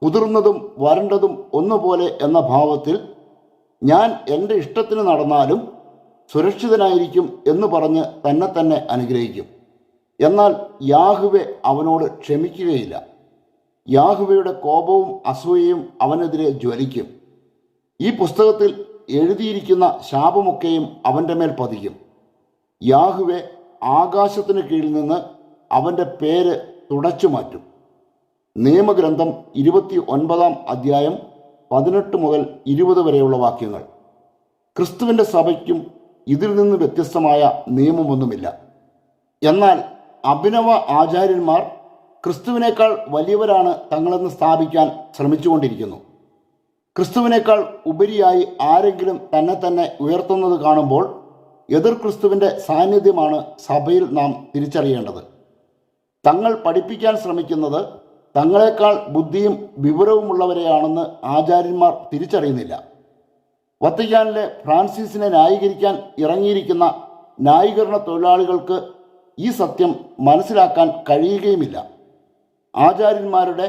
കുതിർന്നതും വരണ്ടതും ഒന്നുപോലെ എന്ന ഭാവത്തിൽ ഞാൻ എൻ്റെ ഇഷ്ടത്തിന് നടന്നാലും സുരക്ഷിതനായിരിക്കും എന്ന് പറഞ്ഞ് തന്നെ അനുഗ്രഹിക്കും. എന്നാൽ യാഹ്വേ അവനോട് ക്ഷമിക്കുകയില്ല. യാഹ്വയുടെ കോപവും അസൂയയും അവനെതിരെ ജ്വലിക്കും. ഈ പുസ്തകത്തിൽ എഴുതിയിരിക്കുന്ന ശാപമൊക്കെയും അവൻ്റെ മേൽ പതിക്കും. യാഹ്വേ ആകാശത്തിന് കീഴിൽ നിന്ന് അവൻ്റെ പേര് തുടച്ചു മാറ്റും. നിയമഗ്രന്ഥം 29 അധ്യായം 18 മുതൽ 20 വരെയുള്ള വാക്യങ്ങൾ. ക്രിസ്തുവിൻ്റെ സഭയ്ക്കും ഇതിൽ നിന്ന് വ്യത്യസ്തമായ നിയമമൊന്നുമില്ല. എന്നാൽ അഭിനവ ആചാര്യന്മാർ ക്രിസ്തുവിനേക്കാൾ വലിയവരാണ് തങ്ങളെന്ന് സ്ഥാപിക്കാൻ ശ്രമിച്ചുകൊണ്ടിരിക്കുന്നു. ക്രിസ്തുവിനേക്കാൾ ഉപരിയായി ആരെങ്കിലും തന്നെ ഉയർത്തുന്നത് കാണുമ്പോൾ എതിർ ക്രിസ്തുവിൻ്റെ സാന്നിധ്യമാണ് സഭയിൽ നാം തിരിച്ചറിയേണ്ടത്. തങ്ങൾ പഠിപ്പിക്കാൻ ശ്രമിക്കുന്നത് തങ്ങളെക്കാൾ ബുദ്ധിയും വിവരവുമുള്ളവരെയാണെന്ന് ആചാര്യന്മാർ തിരിച്ചറിയുന്നില്ല. വത്തിക്കാനിലെ ഫ്രാൻസിസിനെ ന്യായീകരിക്കാൻ ഇറങ്ങിയിരിക്കുന്ന ന്യായീകരണ തൊഴിലാളികൾക്ക് ഈ സത്യം മനസ്സിലാക്കാൻ കഴിയുകയുമില്ല. ആചാര്യന്മാരുടെ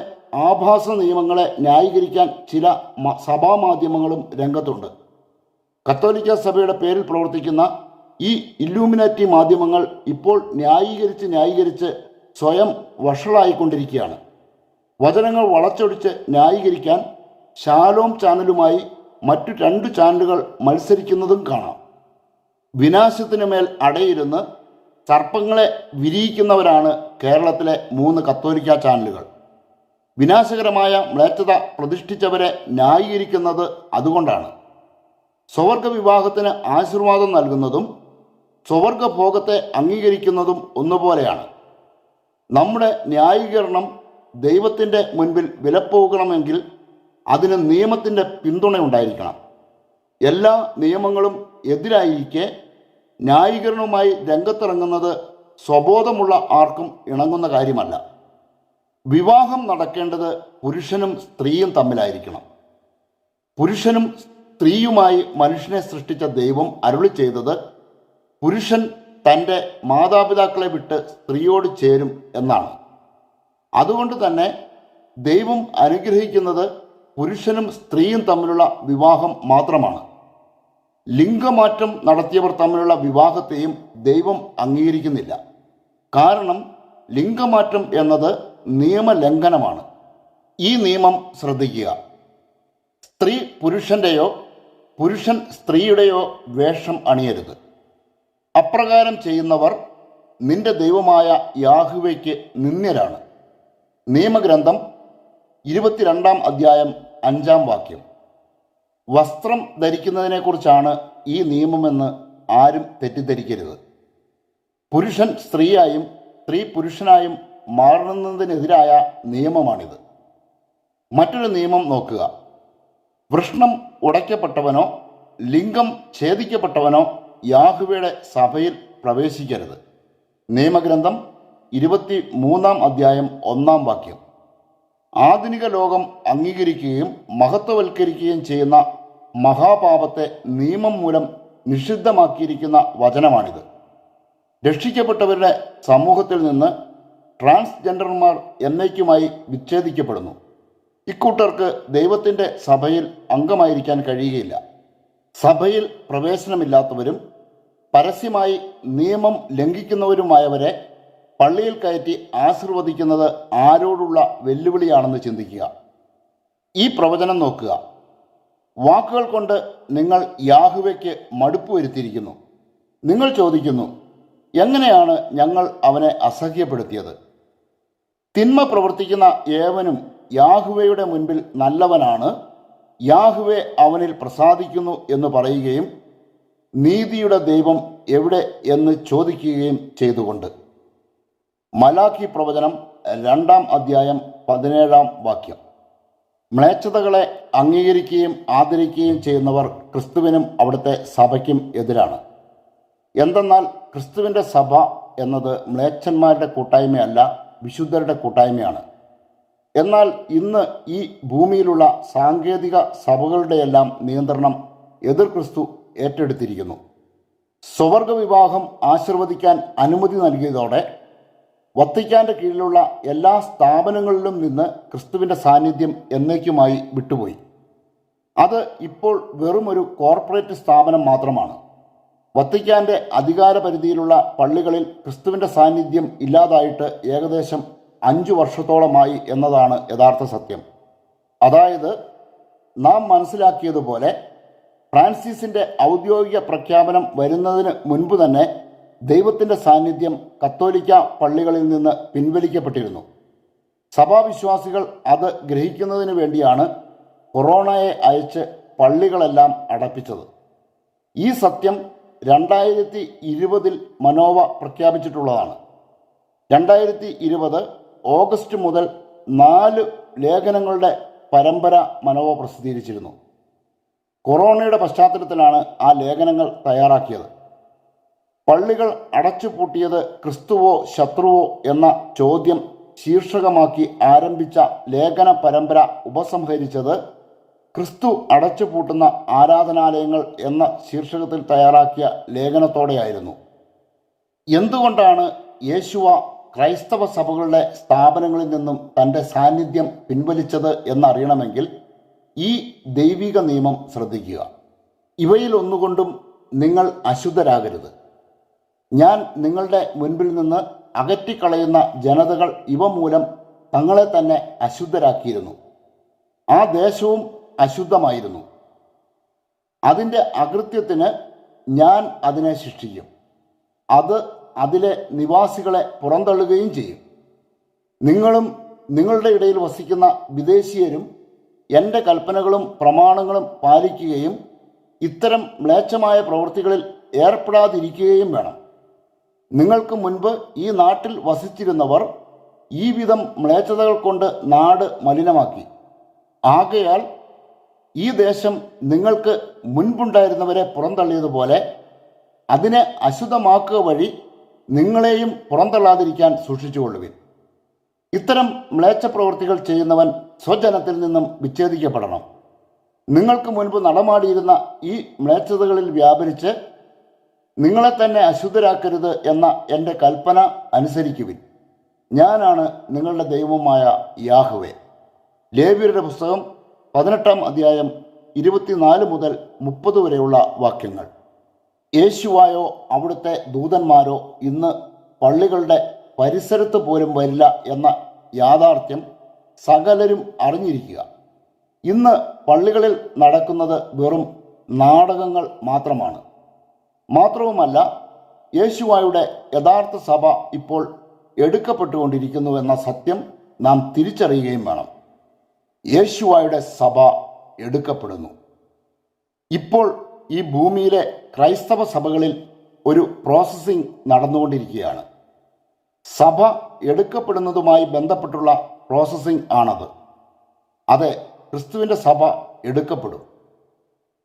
ആഭാസ നിയമങ്ങളെ ന്യായീകരിക്കാൻ ചില സഭാമാധ്യമങ്ങളും രംഗത്തുണ്ട്. കത്തോലിക്ക സഭയുടെ പേരിൽ പ്രവർത്തിക്കുന്ന ഈ ഇല്ലൂമിനാറ്റി മാധ്യമങ്ങൾ ഇപ്പോൾ ന്യായീകരിച്ച് സ്വയം വഷളായിക്കൊണ്ടിരിക്കുകയാണ്. വചനങ്ങൾ വളച്ചൊടിച്ച് ന്യായീകരിക്കാൻ ഷാലോം ചാനലുമായി മറ്റു 2 ചാനലുകൾ മത്സരിക്കുന്നതും കാണാം. വിനാശത്തിനു മേൽ അടയിരുന്ന് സർപ്പങ്ങളെ വിരിയിക്കുന്നവരാണ് കേരളത്തിലെ 3 കത്തോലിക്ക ചാനലുകൾ. വിനാശകരമായ മ്ലേച്ഛത പ്രതിഷ്ഠിച്ചവരെ ന്യായീകരിക്കുന്നത് അതുകൊണ്ടാണ്. സ്വവർഗ വിവാഹത്തിന് ആശീർവാദം നൽകുന്നതും സ്വവർഗഭോഗത്തെ അംഗീകരിക്കുന്നതും ഒന്നുപോലെയാണ്. നമ്മുടെ ന്യായീകരണം ദൈവത്തിൻ്റെ മുൻപിൽ വിലപ്പോകണമെങ്കിൽ അതിന് നിയമത്തിൻ്റെ പിന്തുണയുണ്ടായിരിക്കണം. എല്ലാ നിയമങ്ങളും എതിരായിരിക്കെ ന്യായീകരണവുമായി രംഗത്തിറങ്ങുന്നത് സ്വബോധമുള്ള ആർക്കും ഇണങ്ങുന്ന കാര്യമല്ല. വിവാഹം നടക്കേണ്ടത് പുരുഷനും സ്ത്രീയും തമ്മിലായിരിക്കണം. പുരുഷനും സ്ത്രീയുമായി മനുഷ്യനെ സൃഷ്ടിച്ച ദൈവം അരുളി ചെയ്തത് പുരുഷൻ തൻ്റെ മാതാപിതാക്കളെ വിട്ട് സ്ത്രീയോട് ചേരും എന്നാണ്. അതുകൊണ്ട് തന്നെ ദൈവം അനുഗ്രഹിക്കുന്നത് പുരുഷനും സ്ത്രീയും തമ്മിലുള്ള വിവാഹം മാത്രമാണ്. ലിംഗമാറ്റം നടത്തിയവർ തമ്മിലുള്ള വിവാഹത്തെയും ദൈവം അംഗീകരിക്കുന്നില്ല. കാരണം ലിംഗമാറ്റം എന്നത് നിയമലംഘനമാണ്. ഈ നിയമം ശ്രദ്ധിക്കുക. സ്ത്രീ പുരുഷൻ്റെയോ പുരുഷൻ സ്ത്രീയുടെയോ വേഷം അണിയരുത്. അപ്രകാരം ചെയ്യുന്നവർ നിന്റെ ദൈവമായ യാഹ്വയ്ക്ക് നിന്ദ്യരാണ്. നിയമഗ്രന്ഥം 22 അധ്യായം 5 വാക്യം. വസ്ത്രം ധരിക്കുന്നതിനെക്കുറിച്ചാണ് ഈ നിയമമെന്ന് ആരും തെറ്റിദ്ധരിക്കരുത്. പുരുഷൻ സ്ത്രീയായും സ്ത്രീ പുരുഷനായും മാറുന്നതിനെതിരായ നിയമമാണിത്. മറ്റൊരു നിയമം നോക്കുക. വൃഷ്ണം ഉടയ്ക്കപ്പെട്ടവനോ ലിംഗം ഛേദിക്കപ്പെട്ടവനോ യാഹ്വയുടെ സഭയിൽ പ്രവേശിക്കരുത്. നിയമഗ്രന്ഥം 23 അധ്യായം 1 വാക്യം. ആധുനിക ലോകം അംഗീകരിക്കുകയും മഹത്വവൽക്കരിക്കുകയും ചെയ്യുന്ന മഹാപാപത്തെ നിയമം മൂലം നിഷിദ്ധമാക്കിയിരിക്കുന്ന വചനമാണിത്. രക്ഷിക്കപ്പെട്ടവരുടെ സമൂഹത്തിൽ നിന്ന് ട്രാൻസ്ജെൻഡർമാർ എന്നേക്കുമായി വിച്ഛേദിക്കപ്പെടുന്നു. ഇക്കൂട്ടർക്ക് ദൈവത്തിൻ്റെ സഭയിൽ അംഗമായിരിക്കാൻ കഴിയുകയില്ല. സഭയിൽ പ്രവേശനമില്ലാത്തവരും പരസ്യമായി നിയമം ലംഘിക്കുന്നവരുമായവരെ പള്ളിയിൽ കയറ്റി ആശീർവദിക്കുന്നത് ആരോടുള്ള വെല്ലുവിളിയാണെന്ന് ചിന്തിക്കുക. ഈ പ്രവചനം നോക്കുക. വാക്കുകൾ കൊണ്ട് നിങ്ങൾ യാഹ്വയ്ക്ക് മടുപ്പ് വരുത്തിയിരിക്കുന്നു. നിങ്ങൾ ചോദിക്കുന്നു, എങ്ങനെയാണ് ഞങ്ങൾ അവനെ അസഹ്യപ്പെടുത്തിയത്? തിന്മ പ്രവർത്തിക്കുന്ന ഏവനും യാഹ്വയുടെ മുൻപിൽ നല്ലവനാണ്, യാഹ്വേ അവനിൽ പ്രസാദിക്കുന്നു എന്ന് പറയുകയും നീതിയുടെ ദൈവം എവിടെ എന്ന് ചോദിക്കുകയും ചെയ്തുകൊണ്ട്. മലാഖി പ്രവചനം 2 അധ്യായം 17 വാക്യം. മ്ലേച്ഛതകളെ അംഗീകരിക്കുകയും ആദരിക്കുകയും ചെയ്യുന്നവർ ക്രിസ്തുവിനും അവിടുത്തെ സഭയ്ക്കും എതിരാണ്. എന്തെന്നാൽ ക്രിസ്തുവിൻ്റെ സഭ എന്നത് മ്ലേച്ഛന്മാരുടെ കൂട്ടായ്മയല്ല, വിശുദ്ധരുടെ കൂട്ടായ്മയാണ്. എന്നാൽ ഇന്ന് ഈ ഭൂമിയിലുള്ള സാങ്കേതിക സഭകളുടെയെല്ലാം നിയന്ത്രണം എതിർ ക്രിസ്തു ഏറ്റെടുത്തിരിക്കുന്നു. സ്വവർഗ വിവാഹം ആശീർവദിക്കാൻ അനുമതി നൽകിയതോടെ വത്തിക്കാൻ്റെ കീഴിലുള്ള എല്ലാ സ്ഥാപനങ്ങളിലും നിന്ന് ക്രിസ്തുവിൻ്റെ സാന്നിധ്യം എന്നേക്കുമായി വിട്ടുപോയി. അത് ഇപ്പോൾ വെറുമൊരു കോർപ്പറേറ്റ് സ്ഥാപനം മാത്രമാണ്. വത്തിക്കാൻ്റെ അധികാര പരിധിയിലുള്ള പള്ളികളിൽ ക്രിസ്തുവിൻ്റെ സാന്നിധ്യം ഇല്ലാതായിട്ട് ഏകദേശം 5 വർഷത്തോളമായി എന്നതാണ് യഥാർത്ഥ സത്യം. അതായത് നാം മനസ്സിലാക്കിയതുപോലെ ഫ്രാൻസിസിൻ്റെ ഔദ്യോഗിക പ്രഖ്യാപനം വരുന്നതിന് മുൻപ് തന്നെ ദൈവത്തിൻ്റെ സാന്നിധ്യം കത്തോലിക്ക പള്ളികളിൽ നിന്ന് പിൻവലിക്കപ്പെട്ടിരുന്നു. സഭാവിശ്വാസികൾ അത് ഗ്രഹിക്കുന്നതിന് വേണ്ടിയാണ് കൊറോണയെ അയച്ച് പള്ളികളെല്ലാം അടപ്പിച്ചത്. ഈ സത്യം 2020 മനോവ പ്രഖ്യാപിച്ചിട്ടുള്ളതാണ്. 2020 ഓഗസ്റ്റ് മുതൽ 4 ലേഖനങ്ങളുടെ പരമ്പര മനോവ പ്രസിദ്ധീകരിച്ചിരുന്നു. കൊറോണയുടെ പശ്ചാത്തലത്തിലാണ് ആ ലേഖനങ്ങൾ തയ്യാറാക്കിയത്. പള്ളികൾ അടച്ചുപൂട്ടിയത് ക്രിസ്തുവോ ശത്രുവോ എന്ന ചോദ്യം ശീർഷകമാക്കി ആരംഭിച്ച ലേഖന പരമ്പര ഉപസംഹരിച്ചത് ക്രിസ്തു അടച്ചുപൂട്ടുന്ന ആരാധനാലയങ്ങൾ എന്ന ശീർഷകത്തിൽ തയ്യാറാക്കിയ ലേഖനത്തോടെയായിരുന്നു. എന്തുകൊണ്ടാണ് യേശുവ ക്രൈസ്തവ സഭകളുടെ സ്ഥാപനങ്ങളിൽ നിന്നും തൻ്റെ സാന്നിധ്യം പിൻവലിച്ചത് എന്നറിയണമെങ്കിൽ ഈ ദൈവിക നിയമം ശ്രദ്ധിക്കുക. ഇവയിൽ ഒന്നുകൊണ്ടും നിങ്ങൾ അശുദ്ധരാകരുത്. ഞാൻ നിങ്ങളുടെ മുൻപിൽ നിന്ന് അകറ്റിക്കളയുന്ന ജനതകൾ ഇവ മൂലം തങ്ങളെ തന്നെ അശുദ്ധരാക്കിയിരുന്നു. ആ ദേശവും അശുദ്ധമായിരുന്നു. അതിൻ്റെ അകൃത്യത്തിന് ഞാൻ അതിനെ ശിക്ഷിക്കും. അത് അതിലെ നിവാസികളെ പുറന്തള്ളുകയും ചെയ്യും. നിങ്ങളും നിങ്ങളുടെ ഇടയിൽ വസിക്കുന്ന വിദേശീയരും എൻ്റെ കൽപ്പനകളും പ്രമാണങ്ങളും പാലിക്കുകയും ഇത്തരം മ്ലേച്ഛമായ പ്രവൃത്തികളിൽ ഏർപ്പെടാതിരിക്കുകയും വേണം. നിങ്ങൾക്ക് മുൻപ് ഈ നാട്ടിൽ വസിച്ചിരുന്നവർ ഈ വിധം മ്ലേച്ഛതകൾ കൊണ്ട് നാട് മലിനമാക്കി. ആകയാൽ ഈ ദേശം നിങ്ങൾക്ക് മുൻപുണ്ടായിരുന്നവരെ പുറന്തള്ളിയതുപോലെ അതിനെ അശുദ്ധമാക്കുക വഴി നിങ്ങളെയും പുറന്തള്ളാതിരിക്കാൻ സൂക്ഷിച്ചുകൊള്ളുവിൻ. ഇത്തരം മ്ലേച്ഛ പ്രവൃത്തികൾ ചെയ്യുന്നവൻ സ്വജനത്തിൽ നിന്നും വിച്ഛേദിക്കപ്പെടണം. നിങ്ങൾക്ക് മുൻപ് നടമാടിയിരുന്ന ഈ മ്ലേച്ഛതകളിൽ വ്യാപരിച്ച് നിങ്ങളെ തന്നെ അശുദ്ധരാക്കരുത് എന്ന എൻ്റെ കൽപ്പന അനുസരിക്കുവിൻ. ഞാനാണ് നിങ്ങളുടെ ദൈവമായ യാഹ്വേ. ലേവ്യരുടെ പുസ്തകം 18-ാം അധ്യായം 24 മുതൽ 30 വരെയുള്ള വാക്യങ്ങൾ. യേശുവായോ അവിടുത്തെ ദൂതന്മാരോ ഇന്ന് പള്ളികളുടെ പരിസരത്ത് പോലും വരില്ല എന്ന യാഥാർത്ഥ്യം സകലരും അറിഞ്ഞിരിക്കുക. ഇന്ന് പള്ളികളിൽ നടക്കുന്നത് വെറും നാടകങ്ങൾ മാത്രമാണ്. മാത്രവുമല്ല, യേശുവായുടെ യഥാർത്ഥ സഭ ഇപ്പോൾ എടുക്കപ്പെട്ടുകൊണ്ടിരിക്കുന്നുവെന്ന സത്യം നാം തിരിച്ചറിയുകയും വേണം. യേശുവായുടെ സഭ എടുക്കപ്പെടുന്നു. ഇപ്പോൾ ഈ ഭൂമിയിലെ ക്രൈസ്തവ സഭകളിൽ ഒരു പ്രോസസ്സിംഗ് നടന്നുകൊണ്ടിരിക്കുകയാണ്. സഭ എടുക്കപ്പെടുന്നതുമായി ബന്ധപ്പെട്ടുള്ള പ്രോസസ്സിംഗ് ആണത്. അതെ, ക്രിസ്തുവിൻ്റെ സഭ എടുക്കപ്പെടും.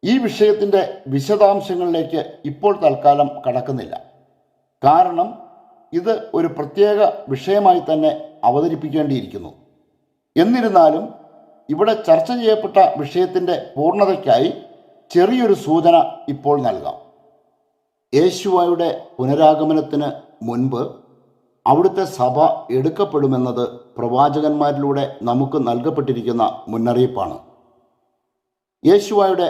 ഈ വിഷയത്തിൻ്റെ വിശദാംശങ്ങളിലേക്ക് ഇപ്പോൾ തൽക്കാലം കടക്കുന്നില്ല. കാരണം ഇത് ഒരു പ്രത്യേക വിഷയമായി തന്നെ അവതരിപ്പിക്കേണ്ടിയിരിക്കുന്നു. എന്നിരുന്നാലും ഇവിടെ ചർച്ച ചെയ്യപ്പെട്ട വിഷയത്തിൻ്റെ പൂർണ്ണതയ്ക്കായി ചെറിയൊരു സൂചന ഇപ്പോൾ നൽകാം. യേശുവയുടെ പുനരാഗമനത്തിന് മുൻപ് അവിടുത്തെ സഭ എടുക്കപ്പെടുമെന്നത് പ്രവാചകന്മാരിലൂടെ നമുക്ക് നൽകപ്പെട്ടിരിക്കുന്ന മുന്നറിയിപ്പാണ്. യേശുവയുടെ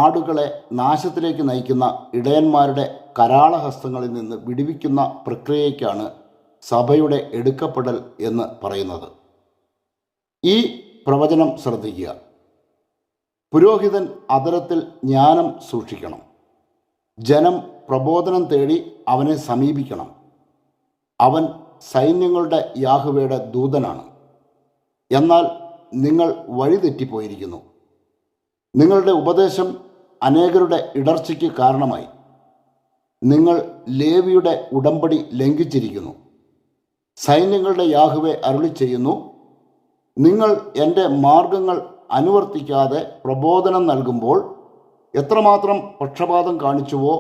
ആടുകളെ നാശത്തിലേക്ക് നയിക്കുന്ന ഇടയന്മാരുടെ കരാളഹസ്തങ്ങളിൽ നിന്ന് വിടുവിക്കുന്ന പ്രക്രിയയ്ക്കാണ് സഭയുടെ എടുക്കപ്പെടൽ എന്ന് പറയുന്നത്. ഈ പ്രവചനം ശ്രദ്ധിക്കുക. പുരോഹിതൻ അധരത്തിൽ ജ്ഞാനം സൂക്ഷിക്കണം. ജനം പ്രബോധനം തേടി അവനെ സമീപിക്കണം. അവൻ സൈന്യങ്ങളുടെ യാഹ്വയുടെ ദൂതനാണ്. എന്നാൽ നിങ്ങൾ വഴിതെറ്റിപ്പോയിരിക്കുന്നു. നിങ്ങളുടെ ഉപദേശം അനേകരുടെ ഇടർച്ചയ്ക്ക് കാരണമായി. നിങ്ങൾ ലേവിയുടെ ഉടമ്പടി ലംഘിച്ചിരിക്കുന്നു. സൈന്യങ്ങളുടെ യാഹ്വേ അരുളി ചെയ്യുന്നു, നിങ്ങൾ എൻ്റെ മാർഗങ്ങൾ അനുവർത്തിക്കാതെ പ്രബോധനം നൽകുമ്പോൾ എത്രമാത്രം പക്ഷപാതം കാണിച്ചുവോ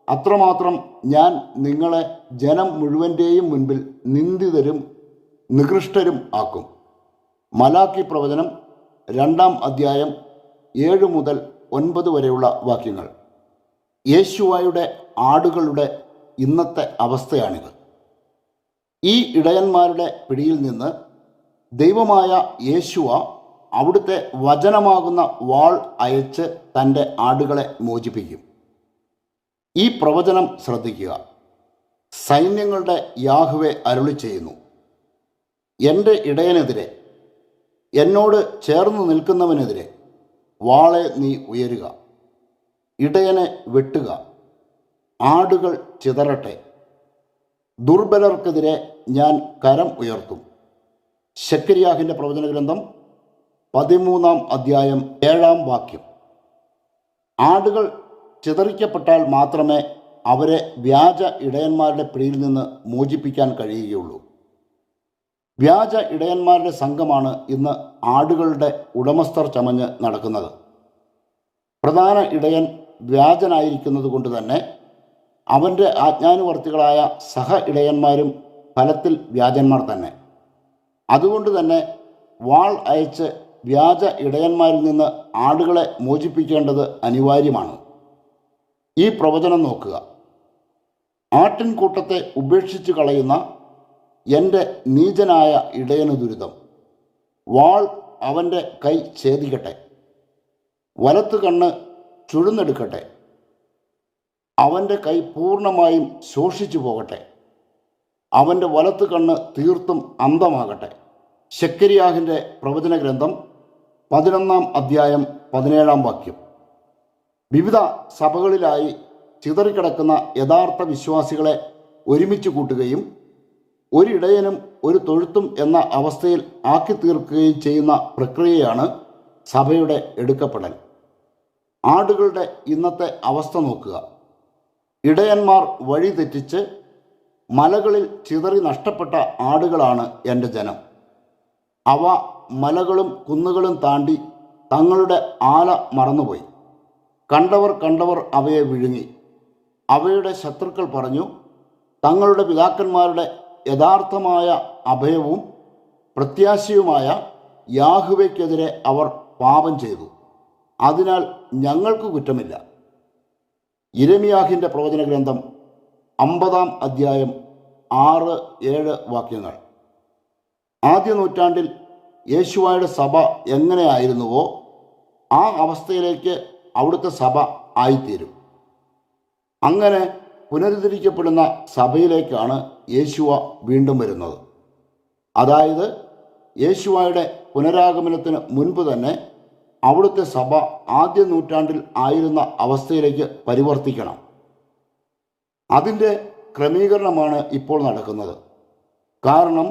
അത്രമാത്രം ഞാൻ നിങ്ങളെ ജനം മുഴുവൻ്റെയും മുൻപിൽ നിന്ദിതരും നികൃഷ്ടരും ആക്കും. മലാക്കി പ്രവചനം 2-ാം അധ്യായം 7 മുതൽ 9 വരെയുള്ള വാക്യങ്ങൾ. യേശുവയുടെ ആടുകളുടെ ഇന്നത്തെ അവസ്ഥയാണിത്. ഈ ഇടയന്മാരുടെ പിടിയിൽ നിന്ന് ദൈവമായ യേശുവ അവിടുത്തെ വചനമാകുന്ന വാൾ അയച്ച് തൻ്റെ ആടുകളെ മോചിപ്പിക്കും. ഈ പ്രവചനം ശ്രദ്ധിക്കുക. സൈന്യങ്ങളുടെ യാഹ്വേ അരുളി ചെയ്യുന്നു, എൻ്റെ ഇടയനെതിരെ, എന്നോട് ചേർന്ന് നിൽക്കുന്നവനെതിരെ വാളെ നീ ഉയരുക, ഇടയനെ വെട്ടുക, ആടുകൾ ചിതറട്ടെ, ദുർബലർക്കെതിരെ ഞാൻ കരം ഉയർത്തും. ശെക്കര്യാഹിൻ്റെ പ്രവചന ഗ്രന്ഥം 13-ാം അധ്യായം 7-ാം വാക്യം. ആടുകൾ ചിതറിക്കപ്പെട്ടാൽ മാത്രമേ അവരെ വ്യാജ ഇടയന്മാരുടെ പിടിയിൽ നിന്ന് മോചിപ്പിക്കാൻ കഴിയുകയുള്ളൂ. വ്യാജ ഇടയന്മാരുടെ സംഘമാണ് ഇന്ന് ആടുകളുടെ ഉടമസ്ഥർ ചമഞ്ഞ് നടക്കുന്നത്. പ്രധാന ഇടയൻ വ്യാജനായിരിക്കുന്നത് കൊണ്ട് തന്നെ അവൻ്റെ ആജ്ഞാനുവർത്തികളായ സഹ ഇടയന്മാരും ഫലത്തിൽ വ്യാജന്മാർ തന്നെ. അതുകൊണ്ട് തന്നെ വാൾ അയച്ച് വ്യാജ ഇടയന്മാരിൽ നിന്ന് ആടുകളെ മോചിപ്പിക്കേണ്ടത് അനിവാര്യമാണ്. ഈ പ്രവചനം നോക്കുക. ആട്ടിൻകൂട്ടത്തെ ഉപേക്ഷിച്ച് കളയുന്ന എൻ്റെ നീചനായ ഇടയന് ദുരിതം. വാൾ അവൻ്റെ കൈ ഛേദിക്കട്ടെ, വലത്ത് കണ്ണ് ചുഴുന്നെടുക്കട്ടെ, അവൻ്റെ കൈ പൂർണ്ണമായും ശോഷിച്ചു പോകട്ടെ, അവൻ്റെ വലത്ത് കണ്ണ് തീർത്തും അന്ധമാകട്ടെ. ശെക്കര്യാഹിൻ്റെ പ്രവചന ഗ്രന്ഥം 11-ാം അധ്യായം 17-ാം വാക്യം. വിവിധ സഭകളിലായി ചിതറിക്കിടക്കുന്ന യഥാർത്ഥ വിശ്വാസികളെ ഒരുമിച്ച് കൂട്ടുകയും ഒരിടയനും ഒരു തൊഴുത്തും എന്ന അവസ്ഥയിൽ ആക്കി തീർക്കുകയും ചെയ്യുന്ന പ്രക്രിയയാണ് സഭയുടെ എടുക്കപ്പെടൽ. ആടുകളുടെ ഇന്നത്തെ അവസ്ഥ നോക്കുക. ഇടയന്മാർ വഴി തെറ്റിച്ച് മലകളിൽ ചിതറി നഷ്ടപ്പെട്ട ആടുകളാണ് എൻ്റെ ജനം. അവ മലകളും കുന്നുകളും താണ്ടി തങ്ങളുടെ ആല മറന്നുപോയി. കണ്ടവർ അവയെ വിഴുങ്ങി. അവയുടെ ശത്രുക്കൾ പറഞ്ഞു, തങ്ങളുടെ പിതാക്കന്മാരുടെ യഥാർത്ഥമായ അഭയവും പ്രത്യാശയുമായ യാഹ്വയ്ക്കെതിരെ അവർ പാപം ചെയ്തു. അതിനാൽ ഞങ്ങൾക്ക് കുറ്റമില്ല. യിരെമ്യാഹിൻ്റെ പ്രവചന ഗ്രന്ഥം 50-ാം അധ്യായം 6-7 വാക്യങ്ങൾ. ആദ്യ നൂറ്റാണ്ടിൽ യേശുവയുടെ സഭ എങ്ങനെയായിരുന്നുവോ ആ അവസ്ഥയിലേക്ക് അവിടുത്തെ സഭ ആയിത്തീരും. അങ്ങനെ പുനരുദ്ധരിക്കപ്പെടുന്ന സഭയിലേക്കാണ് യേശുവ വീണ്ടും വരുന്നത്. അതായത് യേശുവയുടെ പുനരാഗമനത്തിന് മുൻപ് തന്നെ അവിടുത്തെ സഭ ആദ്യ നൂറ്റാണ്ടിൽ ആയിരുന്ന അവസ്ഥയിലേക്ക് പരിവർത്തിക്കണം. അതിൻ്റെ ക്രമീകരണമാണ് ഇപ്പോൾ നടക്കുന്നത്. കാരണം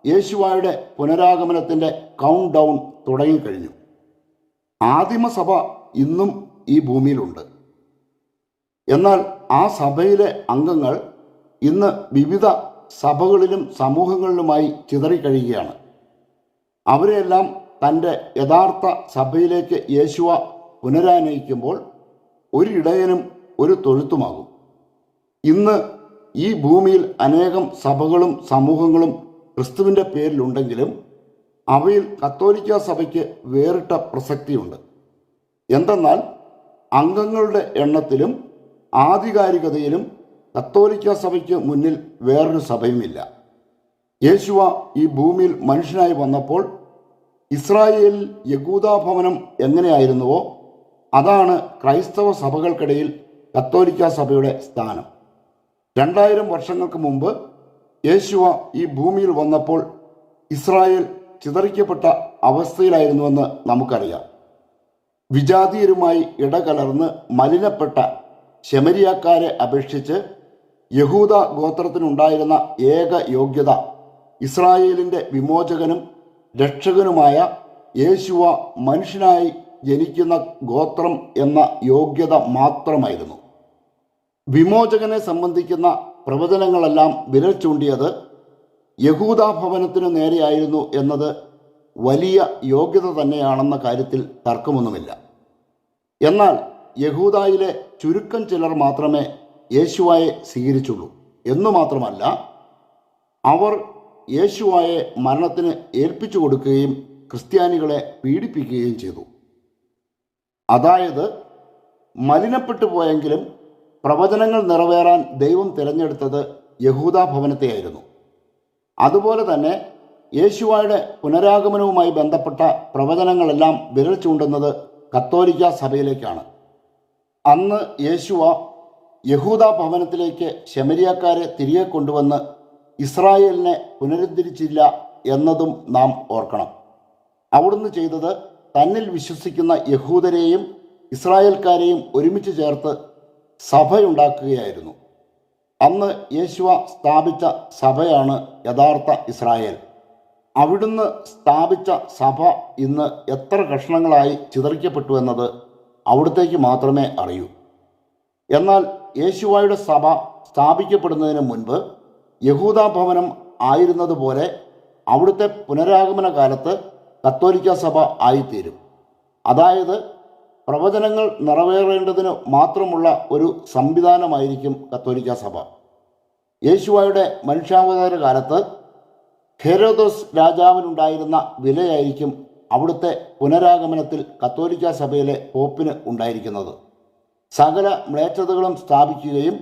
യേശുവയുടെ പുനരാഗമനത്തിൻ്റെ കൗണ്ട് ഡൗൺ തുടങ്ങിക്കഴിഞ്ഞു. ആദിമസഭ ഇന്നും ഈ ഭൂമിയിലുണ്ട്. എന്നാൽ ആ സഭയിലെ അംഗങ്ങൾ ഇന്ന് വിവിധ സഭകളിലും സമൂഹങ്ങളിലുമായി ചിതറിക്കഴിയുകയാണ്. അവരെയെല്ലാം തൻ്റെ യഥാർത്ഥ സഭയിലേക്ക് യേശുവ പുനരാനയിക്കുമ്പോൾ ഒരു ഇടയനും ഒരു തൊഴുത്തുമാകും. ഇന്ന് ഈ ഭൂമിയിൽ അനേകം സഭകളും സമൂഹങ്ങളും ക്രിസ്തുവിൻ്റെ പേരിലുണ്ടെങ്കിലും അവയിൽ കത്തോലിക്ക സഭയ്ക്ക് വേറിട്ട പ്രസക്തിയുണ്ട്. എന്തെന്നാൽ അംഗങ്ങളുടെ എണ്ണത്തിലും ആധികാരികതയിലും കത്തോലിക്ക സഭയ്ക്ക് മുന്നിൽ വേറൊരു സഭയുമില്ല. യേശുവ ഈ ഭൂമിയിൽ മനുഷ്യനായി വന്നപ്പോൾ ഇസ്രായേലിൽ യഹൂദാഭവനം എങ്ങനെയായിരുന്നുവോ അതാണ് ക്രൈസ്തവ സഭകൾക്കിടയിൽ കത്തോലിക്ക സഭയുടെ സ്ഥാനം. 2000 വർഷങ്ങൾക്ക് മുമ്പ് യേശുവ ഈ ഭൂമിയിൽ വന്നപ്പോൾ ഇസ്രായേൽ ചിതറിക്കപ്പെട്ട അവസ്ഥയിലായിരുന്നുവെന്ന് നമുക്കറിയാം. വിജാതീയരുമായി ഇടകലർന്ന് മലിനപ്പെട്ട ശമരിയാക്കാരെ അപേക്ഷിച്ച് യഹൂദ ഗോത്രത്തിനുണ്ടായിരുന്ന ഏക യോഗ്യത ഇസ്രായേലിൻ്റെ വിമോചകനും രക്ഷകനുമായ യേശുവ മനുഷ്യനായി ജനിക്കുന്ന ഗോത്രം എന്ന യോഗ്യത മാത്രമായിരുന്നു. വിമോചകനെ സംബന്ധിക്കുന്ന പ്രവചനങ്ങളെല്ലാം വിരൽ ചൂണ്ടിയത് യഹൂദാഭവനത്തിനു നേരെയായിരുന്നു എന്നത് വലിയ യോഗ്യത തന്നെയാണെന്ന കാര്യത്തിൽ തർക്കമൊന്നുമില്ല. എന്നാൽ യഹൂദായിലെ ചുരുക്കം ചിലർ മാത്രമേ യേശുവായെ സ്വീകരിച്ചുള്ളൂ എന്നു മാത്രമല്ല, അവർ യേശുവായെ മരണത്തിന് ഏൽപ്പിച്ചു കൊടുക്കുകയും ക്രിസ്ത്യാനികളെ പീഡിപ്പിക്കുകയും ചെയ്തു. അതായത് മലിനപ്പെട്ടു പോയെങ്കിലും പ്രവചനങ്ങൾ നിറവേറാൻ ദൈവം തിരഞ്ഞെടുത്തത് യഹൂദ ഭവനത്തെയായിരുന്നു. അതുപോലെ തന്നെ യേശുവയുടെ പുനരാഗമനവുമായി ബന്ധപ്പെട്ട പ്രവചനങ്ങളെല്ലാം വിരൽ ചൂണ്ടുന്നത് കത്തോലിക്ക സഭയിലേക്കാണ്. അന്ന് യേശുവ യഹൂദ ഭവനത്തിലേക്ക് ശമരിയാക്കാരെ തിരികെ കൊണ്ടുവന്ന് ഇസ്രായേലിനെ പുനരുദ്ധരിച്ചില്ല എന്നതും നാം ഓർക്കണം. അവിടുന്ന് ചെയ്തത് തന്നിൽ വിശ്വസിക്കുന്ന യഹൂദരെയും ഇസ്രായേൽക്കാരെയും ഒരുമിച്ച് ചേർത്ത് സഭയുണ്ടാക്കുകയായിരുന്നു. അന്ന് യേശുവ സ്ഥാപിച്ച സഭയാണ് യഥാർത്ഥ ഇസ്രായേൽ. അവിടുന്ന് സ്ഥാപിച്ച സഭ ഇന്ന് എത്ര കഷ്ണങ്ങളായി ചിതറിക്കപ്പെട്ടു എന്നത് അവിടുത്തേക്ക് മാത്രമേ അറിയൂ. എന്നാൽ യേശുവയുടെ സഭ സ്ഥാപിക്കപ്പെടുന്നതിന് മുൻപ് യഹൂദ ഭവനം ആയിരുന്നതുപോലെ അവിടുത്തെ പുനരാഗമന കാലത്ത് കത്തോലിക്ക സഭ ആയിത്തീരും. അതായത് പ്രവചനങ്ങൾ നിറവേറേണ്ടതിന് മാത്രമുള്ള ഒരു സംവിധാനമായിരിക്കും കത്തോലിക്ക സഭ. യേശുവയുടെ മനുഷ്യാവതാര കാലത്ത് ഹെരോദോസ് രാജാവിനുണ്ടായിരുന്ന വിലയായിരിക്കും അവിടുത്തെ പുനരാഗമനത്തിൽ കത്തോലിക്ക സഭയിലെ പോപ്പിന് ഉണ്ടായിരിക്കുന്നത്. സകല മ്ലേച്ഛതകളും സ്ഥാപിക്കുകയും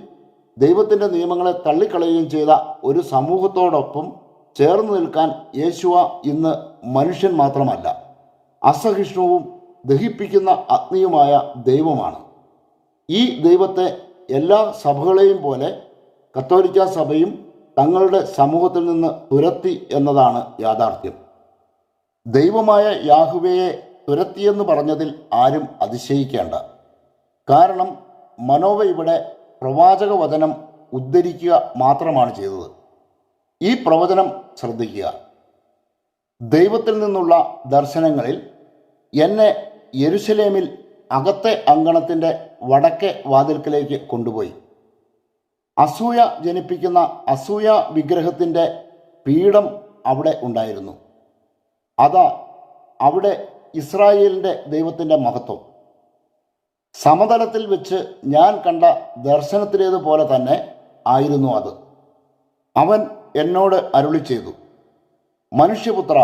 ദൈവത്തിൻ്റെ നിയമങ്ങളെ തള്ളിക്കളയുകയും ചെയ്ത ഒരു സമൂഹത്തോടൊപ്പം ചേർന്ന് നിൽക്കാൻ യേശുവ ഇന്ന് മനുഷ്യൻ മാത്രമല്ല, അസഹിഷ്ണുവും ദഹിപ്പിക്കുന്ന അഗ്നിയുമായ ദൈവമാണ്. ഈ ദൈവത്തെ എല്ലാ സഭകളെയും പോലെ കത്തോലിക്ക സഭയും തങ്ങളുടെ സമൂഹത്തിൽ നിന്ന് തുരത്തി എന്നതാണ് യാഥാർത്ഥ്യം. ദൈവമായ യാഹുവയെ തുരത്തിയെന്ന് പറഞ്ഞതിൽ ആരും അതിശയിക്കേണ്ട. കാരണം മനോവ ഇവിടെ പ്രവാചക വചനം ഉദ്ധരിക്കുക മാത്രമാണ് ചെയ്തത്. ഈ പ്രവചനം ശ്രദ്ധിക്കുക. ദൈവത്തിൽ നിന്നുള്ള ദർശനങ്ങളിൽ എന്നെ യെരുശലേമിൽ അകത്തെ അങ്കണത്തിൻ്റെ വടക്കേ വാതിൽക്കലേക്ക് കൊണ്ടുപോയി. അസൂയ ജനിപ്പിക്കുന്ന അസൂയ വിഗ്രഹത്തിൻ്റെ പീഠം അവിടെ ഉണ്ടായിരുന്നു. അതാ അവിടെ ഇസ്രായേലിൻ്റെ ദൈവത്തിൻ്റെ മഹത്വം. സമതലത്തിൽ വെച്ച് ഞാൻ കണ്ട ദർശനത്തിലേതുപോലെ തന്നെ ആയിരുന്നു അത്. അവൻ എന്നോട് അരുളി ചെയ്തു, മനുഷ്യപുത്ര,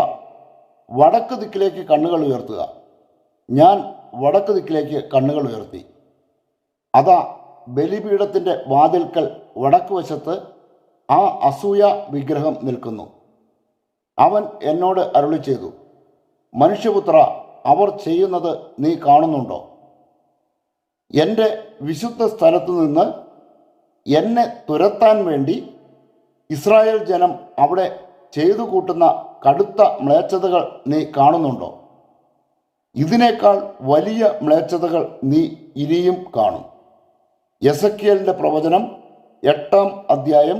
വടക്ക് ദിക്കിലേക്ക് കണ്ണുകൾ ഉയർത്തുക. ഞാൻ വടക്ക് ദിക്കിലേക്ക് കണ്ണുകൾ ഉയർത്തി. അതാ ബലിപീഠത്തിൻ്റെ വാതിൽക്കൽ വടക്ക് വശത്ത് ആ അസൂയ വിഗ്രഹം നിൽക്കുന്നു. അവൻ എന്നോട് അരുളി ചെയ്തു, മനുഷ്യപുത്ര, അവർ ചെയ്യുന്നത് നീ കാണുന്നുണ്ടോ? എൻ്റെ വിശുദ്ധ സ്ഥലത്തു നിന്ന് എന്നെ തുരത്താൻ വേണ്ടി ഇസ്രായേൽ ജനം അവിടെ ചെയ്തു കൂട്ടുന്ന കടുത്ത മ്ലേച്ഛതകൾ നീ കാണുന്നുണ്ടോ? ഇതിനേക്കാൾ വലിയ മ്ലേച്ഛതകൾ നീ ഇനിയും കാണും. യെസക്കിയേലിൻ്റെ പ്രവചനം 8-ാം അധ്യായം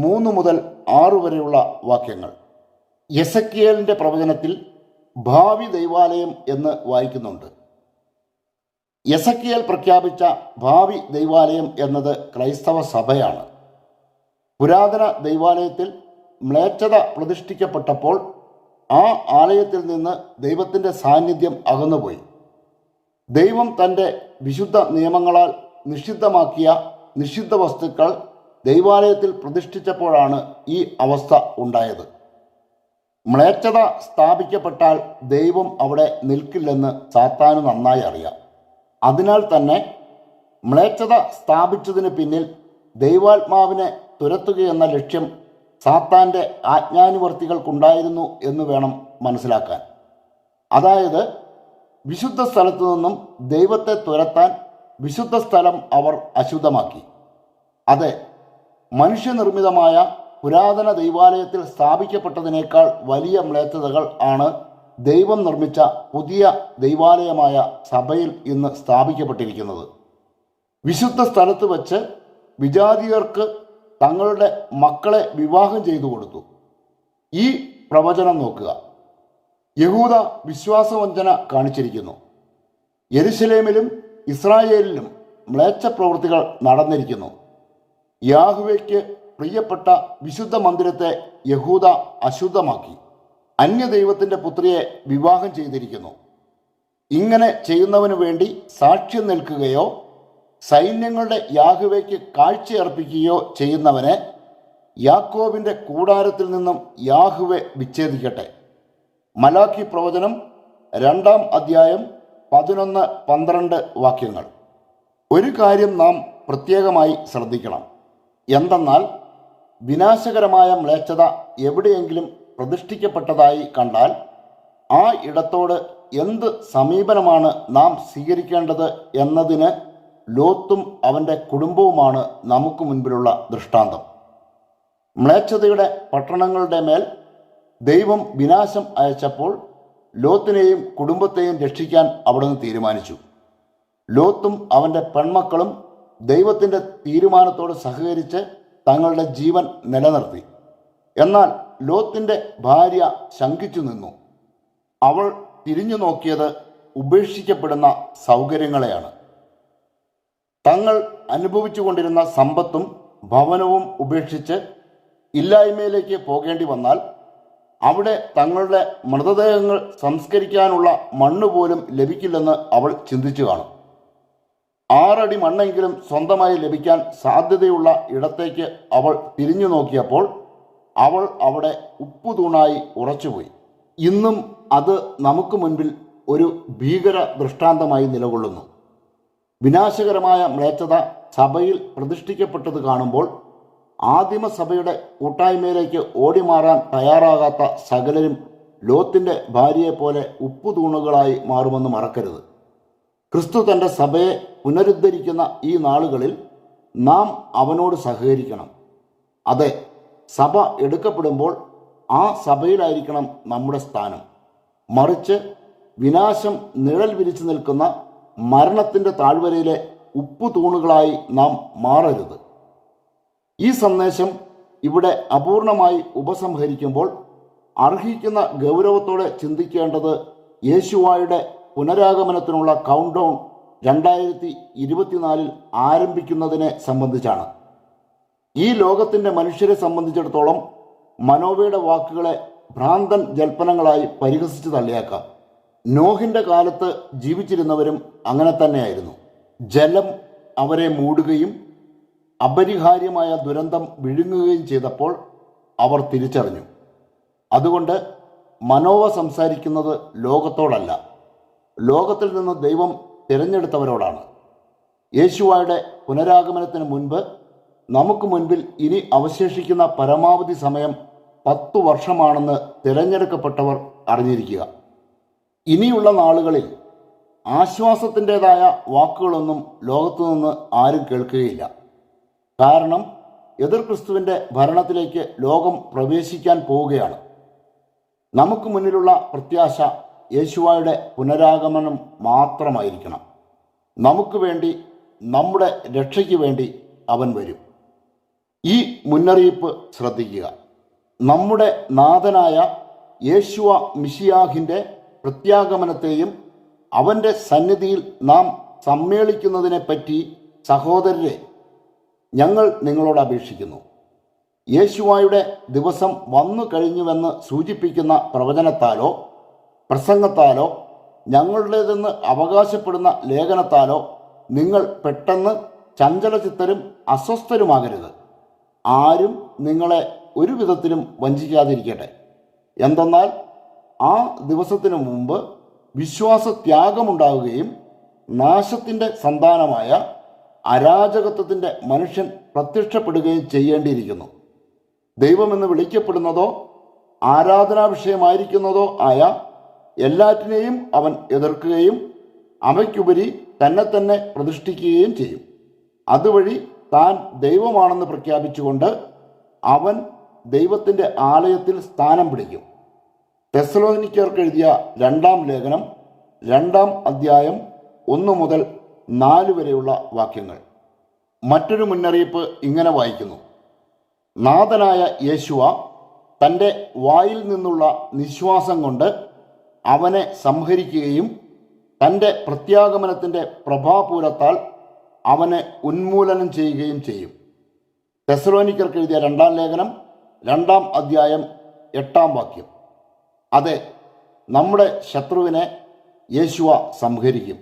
3 മുതൽ 6 വരെയുള്ള വാക്യങ്ങൾ. യെസക്കിയേലിൻ്റെ പ്രവചനത്തിൽ ഭാവി ദൈവാലയം എന്ന് വായിക്കുന്നുണ്ട്. യെസക്കിയേൽ പ്രഖ്യാപിച്ച ഭാവി ദൈവാലയം എന്നത് ക്രൈസ്തവ സഭയാണ്. പുരാതന ദൈവാലയത്തിൽ മ്ലേച്ഛത പ്രതിഷ്ഠിക്കപ്പെട്ടപ്പോൾ ആ ആലയത്തിൽ നിന്ന് ദൈവത്തിൻ്റെ സാന്നിധ്യം അകന്നുപോയി. ദൈവം തൻ്റെ വിശുദ്ധ നിയമങ്ങളാൽ നിഷിദ്ധമാക്കിയ നിഷിദ്ധ വസ്തുക്കൾ ദൈവാലയത്തിൽ പ്രതിഷ്ഠിച്ചപ്പോഴാണ് ഈ അവസ്ഥ ഉണ്ടായത്. മ്ലേച്ഛത സ്ഥാപിക്കപ്പെട്ടാൽ ദൈവം അവിടെ നിൽക്കില്ലെന്ന് സാത്താന് നന്നായി അറിയാം. അതിനാൽ തന്നെ മ്ലേച്ഛത സ്ഥാപിച്ചതിന് പിന്നിൽ ദൈവാത്മാവിനെ തുരത്തുകയെന്ന ലക്ഷ്യം സാത്താൻ്റെ ആജ്ഞാനുവർത്തികൾക്കുണ്ടായിരുന്നു എന്ന് വേണം മനസ്സിലാക്കാൻ. അതായത് വിശുദ്ധ സ്ഥലത്തു നിന്നും ദൈവത്തെ തുരത്താൻ വിശുദ്ധ സ്ഥലം അവർ അശുദ്ധമാക്കി. അതെ, മനുഷ്യനിർമ്മിതമായ പുരാതന ദൈവാലയത്തിൽ സ്ഥാപിക്കപ്പെട്ടതിനേക്കാൾ വലിയ മ്ലേച്ഛതകൾ ആണ് ദൈവം നിർമ്മിച്ച പുതിയ ദൈവാലയമായ സഭയിൽ ഇന്ന് സ്ഥാപിക്കപ്പെട്ടിരിക്കുന്നത്. വിശുദ്ധ സ്ഥലത്ത് വച്ച് വിജാതിയർക്ക് തങ്ങളുടെ മക്കളെ വിവാഹം ചെയ്തു കൊടുത്തു. ഈ പ്രവചനം നോക്കുക. യഹൂദ വിശ്വാസവഞ്ചന കാണിച്ചിരിക്കുന്നു. യെരുശലേമിലും ഇസ്രായേലിലും മ്ലേച്ഛ പ്രവൃത്തികൾ നടന്നിരിക്കുന്നു. യാഹുവയ്ക്ക് പ്രിയപ്പെട്ട വിശുദ്ധ മന്ദിരത്തെ യഹൂദ അശുദ്ധമാക്കി അന്യദൈവത്തിൻ്റെ പുത്രിയെ വിവാഹം ചെയ്തിരിക്കുന്നു. ഇങ്ങനെ ചെയ്യുന്നവന് വേണ്ടി സാക്ഷ്യം നിൽക്കുകയോ സൈന്യങ്ങളുടെ യാഹുവയ്ക്ക് കാഴ്ചയർപ്പിക്കുകയോ ചെയ്യുന്നവനെ യാക്കോബിൻ്റെ കൂടാരത്തിൽ നിന്നും യാഹുവെ വിച്ഛേദിക്കട്ടെ. മലാഖി പ്രവചനം 2-ാം അധ്യായം 11-12 വാക്യങ്ങൾ. ഒരു കാര്യം നാം പ്രത്യേകമായി ശ്രദ്ധിക്കണം. എന്തെന്നാൽ വിനാശകരമായ മ്ലേച്ഛത എവിടെയെങ്കിലും പ്രതിഷ്ഠിക്കപ്പെട്ടതായി കണ്ടാൽ ആ ഇടത്തോട് എന്ത് സമീപനമാണ് നാം സ്വീകരിക്കേണ്ടത് എന്നതിന് ലോത്തും അവൻ്റെ കുടുംബവുമാണ് നമുക്ക് മുൻപിലുള്ള ദൃഷ്ടാന്തം. മ്ലേച്ഛതയുടെ പട്ടണങ്ങളുടെ മേൽ ദൈവം വിനാശം അയച്ചപ്പോൾ ലോത്തിനെയും കുടുംബത്തെയും രക്ഷിക്കാൻ അവിടുന്ന് തീരുമാനിച്ചു. ലോത്തും അവൻ്റെ പെൺമക്കളും ദൈവത്തിൻ്റെ തീരുമാനത്തോട് സഹകരിച്ച് തങ്ങളുടെ ജീവൻ നിലനിർത്തി. എന്നാൽ ലോത്തിൻ്റെ ഭാര്യ ശങ്കിച്ചു നിന്നു. അവൾ തിരിഞ്ഞു നോക്കിയത് ഉപേക്ഷിക്കപ്പെടുന്ന സൗകര്യങ്ങളെയാണ്. തങ്ങൾ അനുഭവിച്ചു കൊണ്ടിരുന്ന സമ്പത്തും ഭവനവും ഉപേക്ഷിച്ച് ഇല്ലായ്മയിലേക്ക് പോകേണ്ടി വന്നാൽ അവിടെ തങ്ങളുടെ മൃതദേഹങ്ങൾ സംസ്കരിക്കാനുള്ള മണ്ണുപോലും ലഭിക്കില്ലെന്ന് അവൾ ചിന്തിച്ചു കാണും. 6 അടി മണ്ണെങ്കിലും സ്വന്തമായി ലഭിക്കാൻ സാധ്യതയുള്ള ഇടത്തേക്ക് അവൾ തിരിഞ്ഞു നോക്കിയപ്പോൾ അവൾ അവിടെ ഉപ്പുതൂണായി ഉറച്ചുപോയി. ഇന്നും അത് നമുക്ക് മുൻപിൽ ഒരു ഭീകര ദൃഷ്ടാന്തമായി നിലകൊള്ളുന്നു. വിനാശകരമായ മ്ലേച്ഛത സഭയിൽ പ്രതിഷ്ഠിക്കപ്പെട്ടത് കാണുമ്പോൾ ആദിമസഭയുടെ കൂട്ടായ്മയിലേക്ക് ഓടിമാറാൻ തയ്യാറാകാത്ത സകലരും ലോത്തിൻ്റെ ഭാര്യയെപ്പോലെ ഉപ്പുതൂണുകളായി മാറുമെന്ന് മറക്കരുത്. ക്രിസ്തു തൻ്റെ സഭയെ പുനരുദ്ധരിക്കുന്ന ഈ നാളുകളിൽ നാം അവനോട് സഹകരിക്കണം. അതെ, സഭ എടുക്കപ്പെടുമ്പോൾ ആ സഭയിലായിരിക്കണം നമ്മുടെ സ്ഥാനം. മറിച്ച് വിനാശം നിഴൽ വിരിച്ചു നിൽക്കുന്ന മരണത്തിൻ്റെ താഴ്വരയിലെ ഉപ്പുതൂണുകളായി നാം മാറരുത്. ഈ സന്ദേശം ഇവിടെ അപൂർണമായി ഉപസംഹരിക്കുമ്പോൾ അർഹിക്കുന്ന ഗൗരവത്തോടെ ചിന്തിക്കേണ്ടത് യേശുവായുടെ പുനരാഗമനത്തിനുള്ള കൗണ്ട് ഡൗൺ 2024 ആരംഭിക്കുന്നതിനെ സംബന്ധിച്ചാണ്. ഈ ലോകത്തിൻ്റെ മനുഷ്യരെ സംബന്ധിച്ചിടത്തോളം മനോവയുടെ വാക്കുകളെ ഭ്രാന്തൻ ജൽപ്പനങ്ങളായി പരിഹസിച്ച് തള്ളിയേക്കാം. നോഹിൻ്റെ കാലത്ത് ജീവിച്ചിരുന്നവരും അങ്ങനെ തന്നെയായിരുന്നു. ജലം അവരെ മൂടുകയും അപരിഹാര്യമായ ദുരന്തം വിഴുങ്ങുകയും ചെയ്തപ്പോൾ അവർ തിരിച്ചറിഞ്ഞു. അതുകൊണ്ട് മനോവ സംസാരിക്കുന്നത് ലോകത്തോടല്ല, ലോകത്തിൽ നിന്ന് ദൈവം തിരഞ്ഞെടുത്തവരോടാണ്. യേശുവായുടെ പുനരാഗമനത്തിന് മുൻപ് നമുക്ക് മുൻപിൽ ഇനി അവശേഷിക്കുന്ന പരമാവധി സമയം 10 വർഷമാണെന്ന് തിരഞ്ഞെടുക്കപ്പെട്ടവർ അറിഞ്ഞിരിക്കുക. ഇനിയുള്ള നാളുകളിൽ ആശ്വാസത്തിൻ്റെതായ വാക്കുകളൊന്നും ലോകത്തു നിന്ന് ആരും കേൾക്കുകയില്ല. കാരണം എതിർ ക്രിസ്തുവിൻ്റെ ഭരണത്തിലേക്ക് ലോകം പ്രവേശിക്കാൻ പോവുകയാണ്. നമുക്ക് മുന്നിലുള്ള പ്രത്യാശ യേശുവായുടെ പുനരാഗമനം മാത്രമായിരിക്കണം. നമുക്ക് വേണ്ടി, നമ്മുടെ രക്ഷയ്ക്ക് വേണ്ടി അവൻ വരും. ഈ മുന്നറിയിപ്പ് ശ്രദ്ധിക്കുക. നമ്മുടെ നാഥനായ യേശുവ മിശിയാഹിൻ്റെ പ്രത്യാഗമനത്തെയും അവൻ്റെ സന്നിധിയിൽ നാം സമ്മേളിക്കുന്നതിനെപ്പറ്റി സഹോദരരെ ഞങ്ങൾ നിങ്ങളോട് അപേക്ഷിക്കുന്നു. യേശുവായുടെ ദിവസം വന്നു കഴിഞ്ഞുവെന്ന് സൂചിപ്പിക്കുന്ന പ്രവചനത്താലോ പ്രസംഗത്താലോ ഞങ്ങളുടേതെന്ന് അവകാശപ്പെടുന്ന ലേഖനത്താലോ നിങ്ങൾ പെട്ടെന്ന് ചഞ്ചലചിത്തരും അസ്വസ്ഥരുമാകരുത്. ആരും നിങ്ങളെ ഒരു വിധത്തിലും വഞ്ചിക്കാതിരിക്കട്ടെ. എന്തെന്നാൽ ആ ദിവസത്തിനു മുമ്പ് വിശ്വാസത്യാഗമുണ്ടാവുകയും നാശത്തിൻ്റെ സന്താനമായ അരാജകത്വത്തിൻ്റെ മനുഷ്യൻ പ്രത്യക്ഷപ്പെടുകയും ചെയ്യേണ്ടിയിരിക്കുന്നു. ദൈവമെന്ന് വിളിക്കപ്പെടുന്നതോ ആരാധനാ വിഷയമായിരിക്കുന്നതോ ആയ എല്ലാറ്റിനെയും അവൻ എതിർക്കുകയും അവയ്ക്കുപരി തന്നെ പ്രതിഷ്ഠിക്കുകയും ചെയ്യും. അതുവഴി താൻ ദൈവമാണെന്ന് പ്രഖ്യാപിച്ചുകൊണ്ട് അവൻ ദൈവത്തിൻ്റെ ആലയത്തിൽ സ്ഥാനം പിടിക്കും. തെസ്സലോനിക്കർക്ക് എഴുതിയ 2-ാം ലേഖനം 2-ാം അധ്യായം 1 മുതൽ 4 വരെയുള്ള വാക്യങ്ങൾ. മറ്റൊരു മുന്നറിയിപ്പ് ഇങ്ങനെ വായിക്കുന്നു: നാഥനായ യേശുവ തൻ്റെ വായിൽ നിന്നുള്ള നിശ്വാസം കൊണ്ട് അവനെ സംഹരിക്കുകയും തൻ്റെ പ്രത്യാഗമനത്തിൻ്റെ പ്രഭാപൂരത്താൽ അവനെ ഉന്മൂലനം ചെയ്യുകയും ചെയ്യും. തെസ്സലോനിക്കർക്ക് എഴുതിയ 2-ാം ലേഖനം 2-ാം അധ്യായം 8-ാം വാക്യം. അതെ, നമ്മുടെ ശത്രുവിനെ യേശുവ സംഹരിക്കും.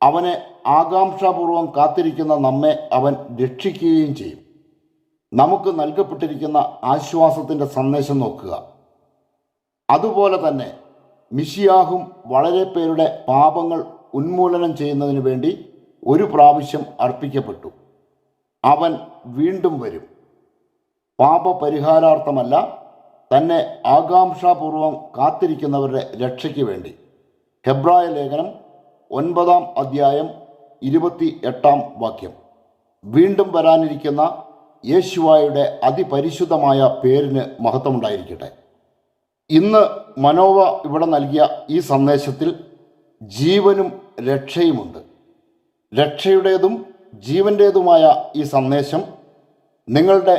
അവനെ ആകാംക്ഷാപൂർവം കാത്തിരിക്കുന്ന നമ്മെ അവൻ രക്ഷിക്കുകയും ചെയ്യും. നമുക്ക് നൽകപ്പെട്ടിരിക്കുന്ന ആശ്വാസത്തിൻ്റെ സന്ദേശം നോക്കുക. അതുപോലെ തന്നെ മിശിയാഹും വളരെ പേരുടെ പാപങ്ങൾ ഉന്മൂലനം ചെയ്യുന്നതിന് വേണ്ടി ഒരു പ്രാവശ്യം അർപ്പിക്കപ്പെട്ടു. അവൻ വീണ്ടും വരും. പാപപരിഹാരാർത്ഥമല്ല, തന്നെ ആകാംക്ഷാപൂർവം കാത്തിരിക്കുന്നവരുടെ രക്ഷയ്ക്ക് വേണ്ടി. ഹെബ്രായ ലേഖനം 9 അധ്യായം 28 വീണ്ടും വരാനിരിക്കുന്ന യേശുവായുടെ അതിപരിശുദ്ധമായ പേരിന് മഹത്വമുണ്ടായിരിക്കട്ടെ. ഇന്ന് മനോവ ഇവിടെ നൽകിയ ഈ സന്ദേശത്തിൽ ജീവനും രക്ഷയുമുണ്ട്. രക്ഷയുടേതും ജീവൻ്റേതുമായ ഈ സന്ദേശം നിങ്ങളുടെ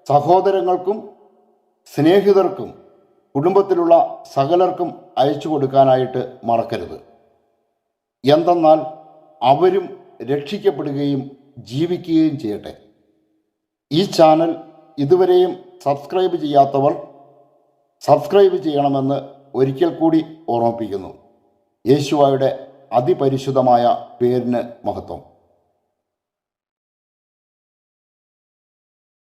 സഹോദരങ്ങൾക്കും സ്നേഹിതർക്കും കുടുംബത്തിലുള്ള സകലർക്കും അയച്ചു കൊടുക്കാനായിട്ട് മറക്കരുത്. എന്തെന്നാൽ അവരും രക്ഷിക്കപ്പെടുകയും ജീവിക്കുകയും ചെയ്യട്ടെ. ഈ ചാനൽ ഇതുവരെയും സബ്സ്ക്രൈബ് ചെയ്യാത്തവർ സബ്സ്ക്രൈബ് ചെയ്യണമെന്ന് ഒരിക്കൽ കൂടി ഓർമ്മിപ്പിക്കുന്നു. യേശുവായുടെ അതിപരിശുദ്ധമായ പേരിന് മഹത്വം.